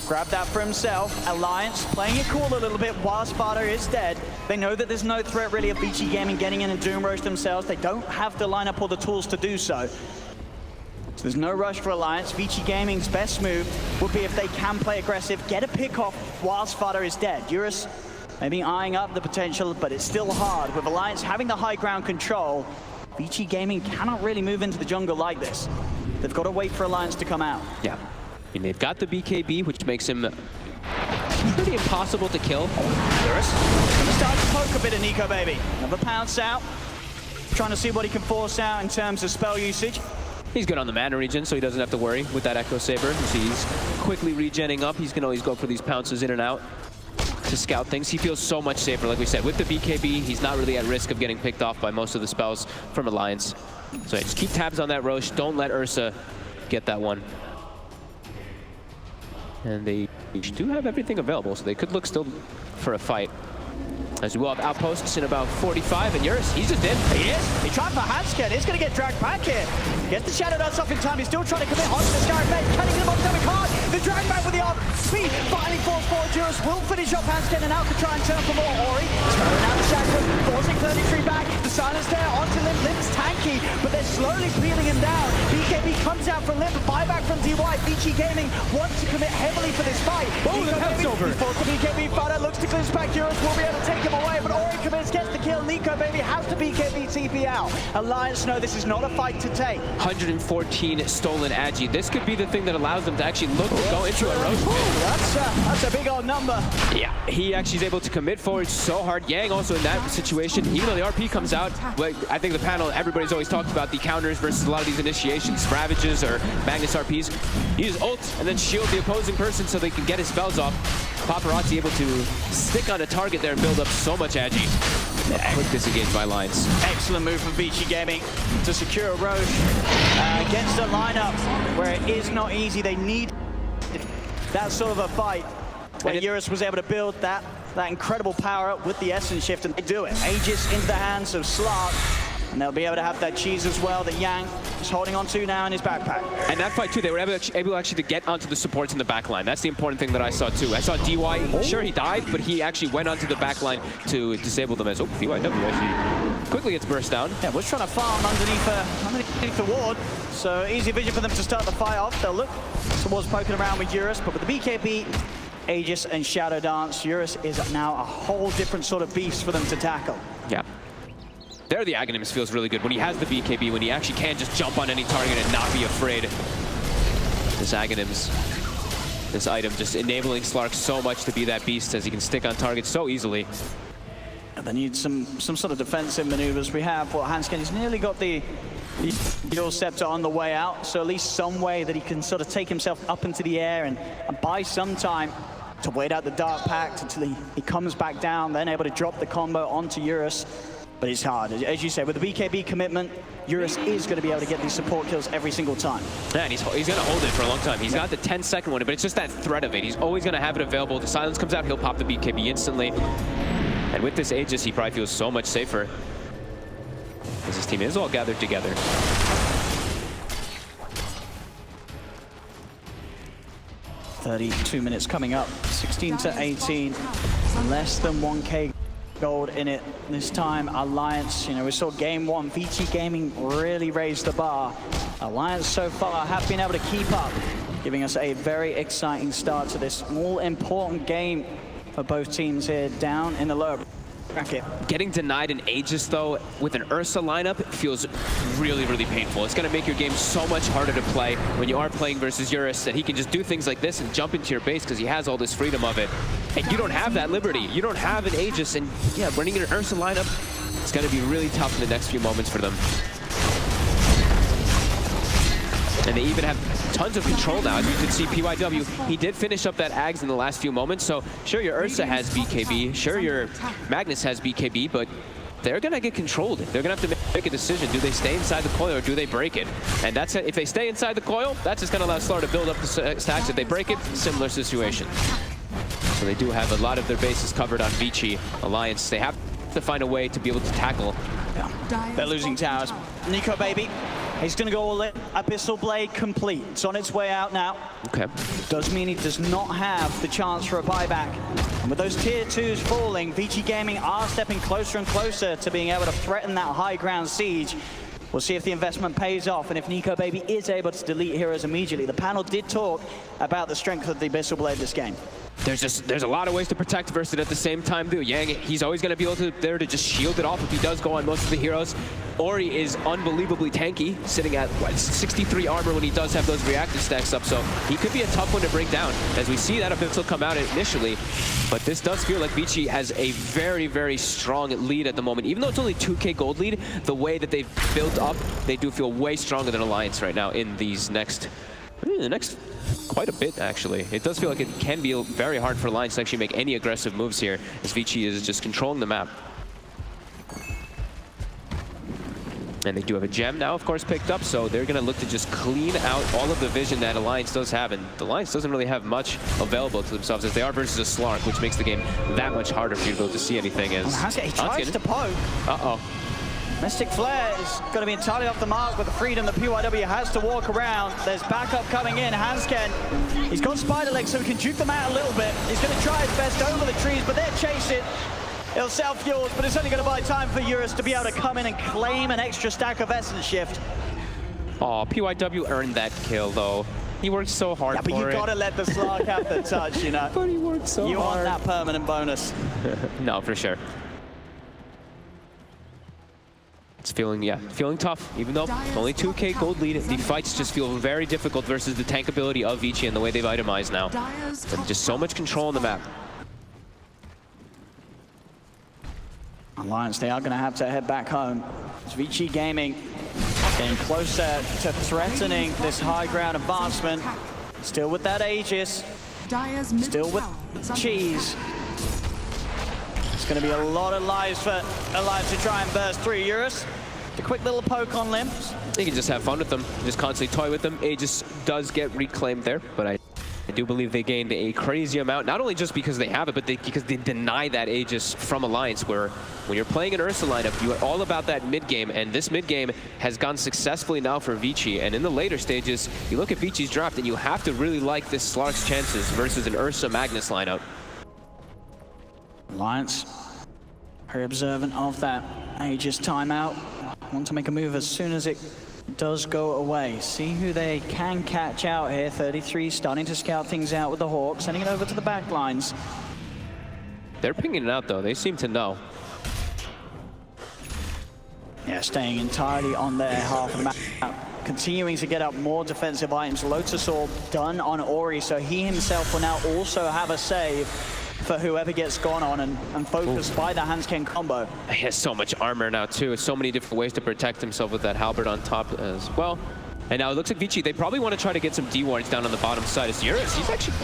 Grab that for himself. Alliance playing it cool a little bit whilst Fada is dead. They know that there's no threat really of VICI Gaming getting in and Doom Roast themselves. They don't have the lineup or the tools to do so. So there's no rush for Alliance. VICI Gaming's best move would be if they can play aggressive, get a pick off whilst Fada is dead. Eurus maybe eyeing up the potential, but it's still hard. With Alliance having the high ground control, VICI Gaming cannot really move into the jungle like this. They've got to wait for Alliance to come out. Yeah. I mean, they've got the BKB, which makes him pretty impossible to kill. Eurus gonna start to poke a bit of Nico Baby. Another pounce out. Trying to see what he can force out in terms of spell usage. He's good on the mana regen, so he doesn't have to worry with that Echo Saber. You see he's quickly regenning up. He's gonna always go for these pounces in and out to scout things. He feels so much safer, like we said. With the BKB, he's not really at risk of getting picked off by most of the spells from Alliance. So yeah, just keep tabs on that Roche. Don't let Ursa get that one. And they do have everything available, so they could look still for a fight. As we will have outposts in about 45, and Eurus, he's just in. He is. He tried for handscan. He's going to get dragged back here. Gets the Shadow Dance off in time. He's still trying to commit onto the Scarab Bed. Can he get him off the card? The drag back with the arm. Speed finally falls forward. Eurus will finish off handscan, and now can try and turn for more. Ori throwing out the Shackle, forcing 33 back. The silence there onto Limp. Limp's tanky, but they're slowly peeling him down. BKB comes out for Limp. Buyback from DY. VICI Gaming wants to commit heavily for this fight. Oh, the tap's over. Falls to BKB. Fada looks to glimpse back. Eurus will be able to take him away, but Ori commits, gets the kill. Nico Baby has to BKB TP out. Alliance know this is not a fight to take. 114 stolen Agi. This could be the thing that allows them to actually look to go into a roast. That's a big old number. Yeah, he actually is able to commit forward so hard. Yang also in that situation, even though the RP comes out, like I think the panel, everybody's always talked about the counters versus a lot of these initiations, Ravages or Magnus RPs. He uses ult and then shield the opposing person so they can get his spells off. Paparazzi able to stick on a target there and build up so much Agi. Quick disengage by Alliance. Excellent move from VICI Gaming to secure a Roche against a lineup where it is not easy. They need that sort of a fight where Eurus was able to build that incredible power up with the Essence Shift, and they do it. Aegis into the hands of Slark, and they'll be able to have that cheese as well that Yang is holding on to now in his backpack. And that fight too, they were able actually to get onto the supports in the back line. That's the important thing that I saw too. I saw DY, sure he died, but he actually went onto the back line to disable them as, oh, DYW actually quickly gets burst down. Yeah, was trying to farm underneath the ward, so easy vision for them to start the fight off. They'll look towards poking around with Eurus, but with the BKB, Aegis and Shadow Dance, Eurus is now a whole different sort of beast for them to tackle. Yeah. There the Aghanims feels really good when he has the BKB, when he actually can just jump on any target and not be afraid. This Aghanims, this item just enabling Slark so much to be that beast as he can stick on targets so easily. And they need some sort of defensive maneuvers. We have, well, Hanskin, he's nearly got the Dual Scepter on the way out, so at least some way that he can sort of take himself up into the air and buy some time to wait out the Dark Pact until he comes back down, then able to drop the combo onto Eurus. But it's hard. As you said, with the BKB commitment, Eurus is going to be able to get these support kills every single time. Yeah, and he's going to hold it for a long time. He's got the 10-second one, but it's just that threat of it. He's always going to have it available. The silence comes out, he'll pop the BKB instantly. And with this Aegis, he probably feels so much safer as his team is all gathered together. $32 minutes coming up, 16 to 18, less than 1K gold in it this time. Alliance, you know, we saw game one, VICI Gaming really raised the bar. Alliance so far have been able to keep up, giving us a very exciting start to this all-important game for both teams here down in the lower bracket. Getting denied an Aegis, though, with an Ursa lineup feels really, really painful. It's going to make your game so much harder to play when you are playing versus Eurus, that he can just do things like this and jump into your base because he has all this freedom of it. And you don't have that liberty. You don't have an Aegis, and yeah, running an Ursa lineup It's going to be really tough in the next few moments for them. And they even have tons of control now. As you can see, PYW, he did finish up that Ags in the last few moments. So sure, your Ursa has BKB. Sure, your Magnus has BKB, but they're going to get controlled. They're going to have to make a decision. Do they stay inside the coil or do they break it? And that's it. If they stay inside the coil, that's just going to allow Slar to build up the stacks. If they break it, similar situation. So they do have a lot of their bases covered on VICI Alliance. They have to find a way to be able to tackle. Yeah. They're losing towers. Nico Baby, he's going to go all in. Abyssal Blade complete. It's on its way out now. Okay. Does mean he does not have the chance for a buyback. And with those tier 2s falling, VICI Gaming are stepping closer and closer to being able to threaten that high ground siege. We'll see if the investment pays off and if Nico Baby is able to delete heroes immediately. The panel did talk about the strength of the Abyssal Blade this game. There's a lot of ways to protect versus it at the same time, too. Yang, he's always going to be able to there to just shield it off if he does go on most of the heroes. Ori is unbelievably tanky, sitting at what, 63 armor when he does have those reactive stacks up, so he could be a tough one to break down, as we see that Abyssal come out initially. But this does feel like VICI has a very, very strong lead at the moment. Even though it's only 2K gold lead, the way that they've built up, they do feel way stronger than Alliance right now in these next quite a bit, actually. It does feel like it can be very hard for Alliance to actually make any aggressive moves here, as VICI is just controlling the map. And they do have a gem now, of course, picked up, so they're going to look to just clean out all of the vision that Alliance does have. And Alliance doesn't really have much available to themselves, as they are versus a Slark, which makes the game that much harder for you to be able to see anything. As he tries to poke. Uh-oh. Mystic Flare is going to be entirely off the mark with the freedom that PYW has to walk around. There's backup coming in. Hansken, he's got Spider Legs, so he can juke them out a little bit. He's going to try his best over the trees, but they're chasing. It'll self-fuels, but it's only going to buy time for Eurus to be able to come in and claim an extra stack of Essence Shift. Oh, PYW earned that kill, though. He worked so hard for it. Yeah, but you got to let the Slark have the touch, you know. But he worked so hard. You want that permanent bonus. No, for sure. It's feeling tough. Even though only 2K gold lead, the fights just feel very difficult versus the tank ability of VICI and the way they've itemized now. And just so much control on the map. Alliance, they are going to have to head back home. It's VICI Gaming getting closer to threatening this high ground advancement. Still with that Aegis. Still with Cheese. It's going to be a lot of lives for Alliance to try and burst through. Eurus, a quick little poke on Limbs. You can just have fun with them, just constantly toy with them. Aegis does get reclaimed there, but I do believe they gained a crazy amount, not only just because they have it, but because they deny that Aegis from Alliance, where when you're playing an Ursa lineup, you are all about that mid-game, and this mid-game has gone successfully now for VICI, and in the later stages, you look at VICI's draft, and you have to really like this Slark's chances versus an Ursa Magnus lineup. Alliance, very observant of that Aegis timeout. Want to make a move as soon as it does go away. See who they can catch out here. 33 starting to scout things out with the Hawk, sending it over to the back lines. They're pinging it out, though. They seem to know. Yeah, staying entirely on their half of the map. Continuing to get up more defensive items. Lotus Orb done on Ori, so he himself will now also have a save for whoever gets gone on and focused by the Hansken combo. He has so much armor now, too. So many different ways to protect himself with that halberd on top as well. And now it looks like VICI, they probably want to try to get some D-wards down on the bottom side. As Eurus, he's actually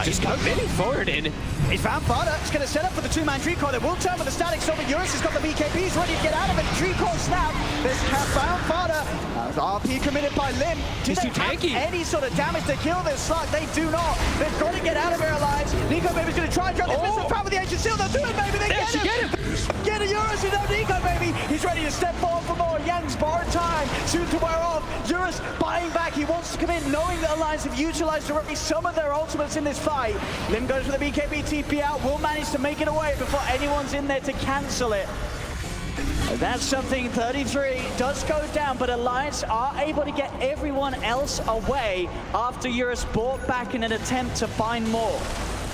just committing forward in. He's found Fada. He's going to set up for the two-man tree core. They will turn with the statics over. Eurus has got the BKB. He's ready to get out of it. Tree core snap. There's found Fada. RP committed by Lim. He's too tanky. Any sort of damage to kill this Slark? They do not. They've got to get out of here alive. Nico Baby's going to try and drop the missile trap with the ancient seal. They'll do it, baby. They get him. Get a Eurus with no Nico Baby. He's ready to step forward for more. Yang's borrowed time. Soon to wear off. Eurus buying back. He wants to come in knowing that Alliance have utilized already some of their ultimates in this fight. Lim goes for the BKB TP out. Will manage to make it away before anyone's in there to cancel it. That's something. 33 does go down, but Alliance are able to get everyone else away after Eurus brought back in an attempt to find more.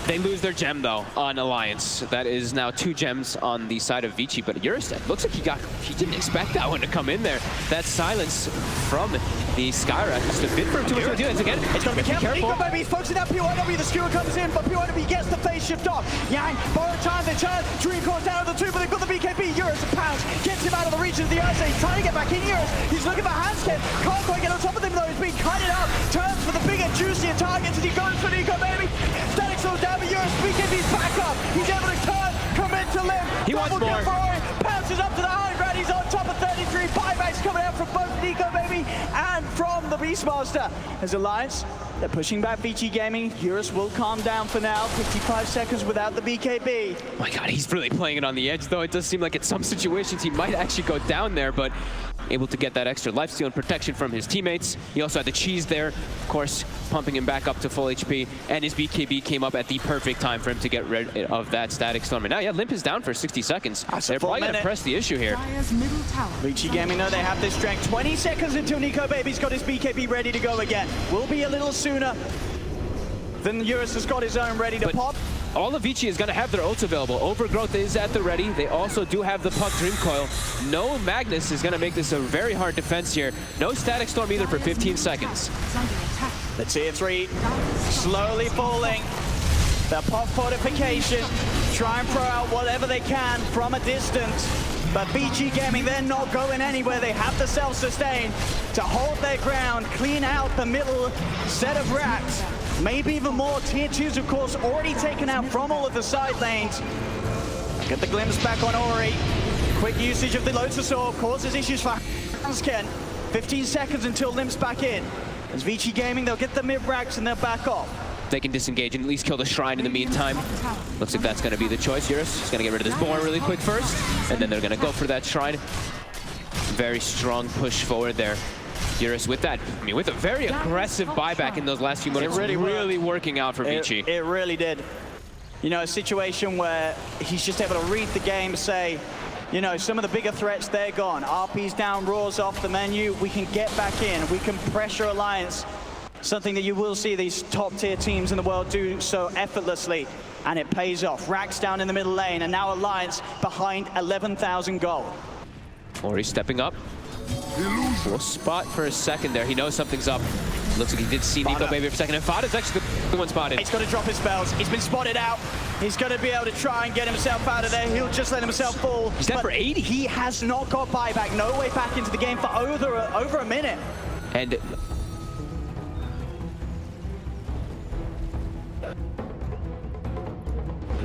They lose their gem, though, on Alliance. That is now 2 gems on the side of Vici, but Eurostep looks like he didn't expect that one to come in there. That silence from the Skyra, just a bit for him to do again. It's got to be careful. Nico, baby, he's focusing that PYW. The skewer comes in, but PYW gets the phase shift off. Yang, borrow time, they turn. Dream course down to the 2, but they've got the BKB. Eurus a pounce, gets him out of the reach of the Ursa. He's trying to get back in Eurus. He's looking for handscape. Can't quite get on top of him, though. He's being kited out. Turns for the bigger, juicier targets, and he goes for Nico, baby. Static slows down, but Eurus BKB's back up. He's able to turn, commit to limb. He wants more. Pounces up to the high ground. He's on top of 33. Buybacks coming out from both Nico, baby, and from the Beastmaster. As Alliance, they're pushing back VICI Gaming. Eurus will calm down for now. 55 seconds without the BKB. Oh my God, he's really playing it on the edge, though. It does seem like in some situations he might actually go down there, but able to get that extra lifesteal and protection from his teammates. He also had the cheese there, of course, pumping him back up to full HP, and his BKB came up at the perfect time for him to get rid of that static storm. And now, yeah, Limp is down for 60 seconds. They're probably going to press the issue here. VICI Gaming know they have this strength. 20 seconds until Nico Baby's got his BKB ready to go again. Will be a little sooner than Eurus has got his own ready to pop. All of Vici is going to have their ults available. Overgrowth is at the ready. They also do have the Puck Dream Coil. No Magnus is going to make this a very hard defense here. No Static Storm either for 15 seconds. The tier 3 slowly falling. The Puck fortification. Try and throw out whatever they can from a distance. But VICI Gaming, they're not going anywhere. They have the self-sustain to hold their ground, clean out the middle set of racks. Maybe even more. Tier 2s, of course, already taken out from all of the side lanes. Get the glimpse back on Ori. Quick usage of the Lotus Orb causes issues for Hansken. 15 seconds until Limp's back in. As VICI Gaming, they'll get the mid racks and they'll back off. They can disengage and at least kill the Shrine in the meantime. Looks like that's going to be the choice. Eurus is going to get rid of this Boar really quick first, and then they're going to go for that Shrine. Very strong push forward there. Eurus with that, I mean, with a very aggressive buyback in those last few minutes, really working out for Vici. It really did. You know, a situation where he's just able to read the game, say, you know, some of the bigger threats, they're gone. RP's down, Raw's off the menu. We can get back in. We can pressure Alliance. Something that you will see these top-tier teams in the world do so effortlessly. And it pays off. Rax down in the middle lane, and now Alliance behind 11,000 gold. Ori stepping up. We'll spot for a second there. He knows something's up. Looks like he did see Nico Baby for a second. And Fada's actually the one spotted. He's got to drop his spells. He's been spotted out. He's going to be able to try and get himself out of there. He'll just let himself fall. He's dead for 80. He has not got buyback. No way back into the game for over a minute. And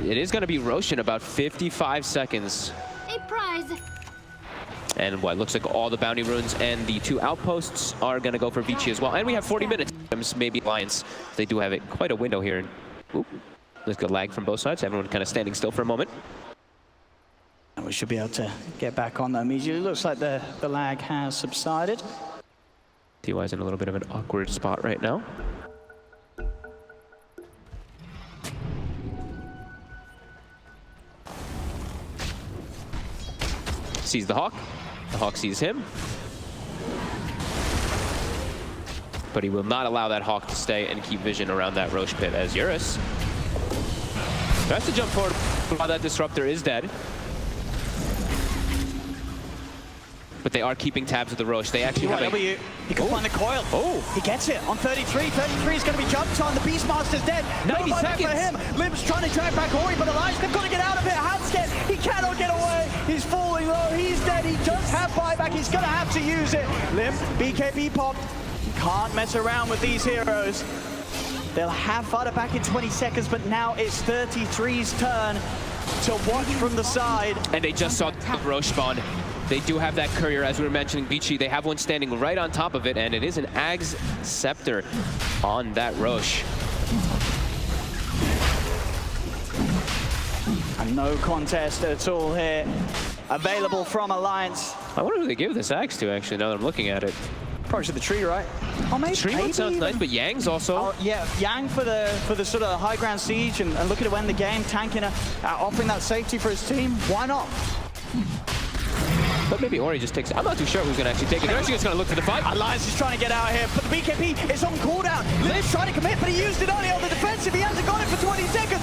it is going to be Roshan about 55 seconds. A prize. And what looks like all the bounty runes and the 2 outposts are going to go for Vici as well. And we have 40 minutes. Maybe Alliance. They do have quite a window here. Oop. Let's go lag from both sides. Everyone kind of standing still for a moment. And we should be able to get back on that immediately. Looks like the lag has subsided. TY's in a little bit of an awkward spot right now. Sees the Hawk. The Hawk sees him. But he will not allow that Hawk to stay and keep vision around that Roche pit as Eurus tries to jump forward while that Disruptor is dead. But they are keeping tabs with the Roche. They actually have He can find the coil. Oh! He gets it on 33. 33 is going to be jumped on. The Beastmaster's dead. 90 seconds. For him. Limp's trying to drag back Ori, but Alliance, they've got to get out of it. Hansken, he cannot get away. He's falling low. He's dead. He does have buyback. He's going to have to use it. Limp, BKB popped. Can't mess around with these heroes. They'll have Fada back in 20 seconds, but now it's 33's turn to watch from the side. And they just saw the Roche spawn. They do have that courier, as we were mentioning, Vici. They have one standing right on top of it, and it is an Ag's Scepter on that Roche. And no contest at all here. Available from Alliance. I wonder who they give this Axe to, actually, now that I'm looking at it. Probably to the tree, right? Oh, maybe. Tree one sounds nice, but Yang's also. Oh, yeah, Yang for the sort of high ground siege and looking to win the game, tanking, offering that safety for his team. Why not? But maybe Ori just takes it. I'm not too sure who's going to actually take it. They're actually just going to look for the fight. Alliance is trying to get out of here, but the BKB is on cooldown. Limp's trying to commit, but he used it only on the defensive. He hasn't got it for 20 seconds.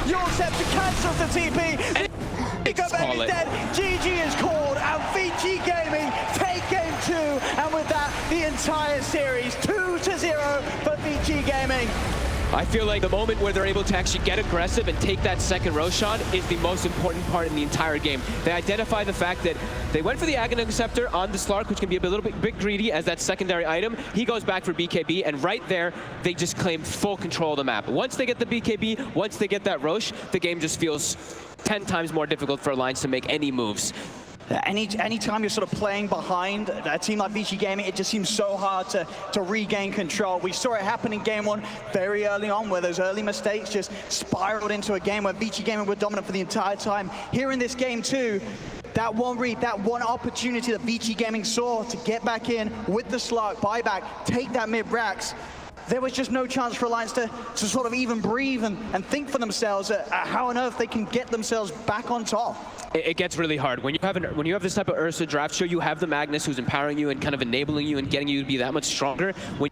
Yorceptor cancels the TP. And Nico Baby's dead. GG is called, and VICI Gaming take game 2. And with that, the entire series 2-0 for VICI Gaming. I feel like the moment where they're able to actually get aggressive and take that second Roshan is the most important part in the entire game. They identify the fact that they went for the Aghanim Scepter on the Slark, which can be a little bit greedy as that secondary item. He goes back for BKB, and right there, they just claim full control of the map. Once they get the BKB, once they get that Rosh, the game just feels 10 times more difficult for Alliance to make any moves. Anytime you're sort of playing behind a team like VICI Gaming, it just seems so hard to regain control. We saw it happen in game 1 very early on, where those early mistakes just spiraled into a game where VICI Gaming were dominant for the entire time. Here in this game 2, that one read, that one opportunity that VICI Gaming saw to get back in with the Slark, buyback, take that mid-Rax, there was just no chance for Alliance to sort of even breathe and think for themselves how on earth they can get themselves back on top. It gets really hard. When you have this type of Ursa draft show, you have the Magnus who's empowering you and kind of enabling you and getting you to be that much stronger. When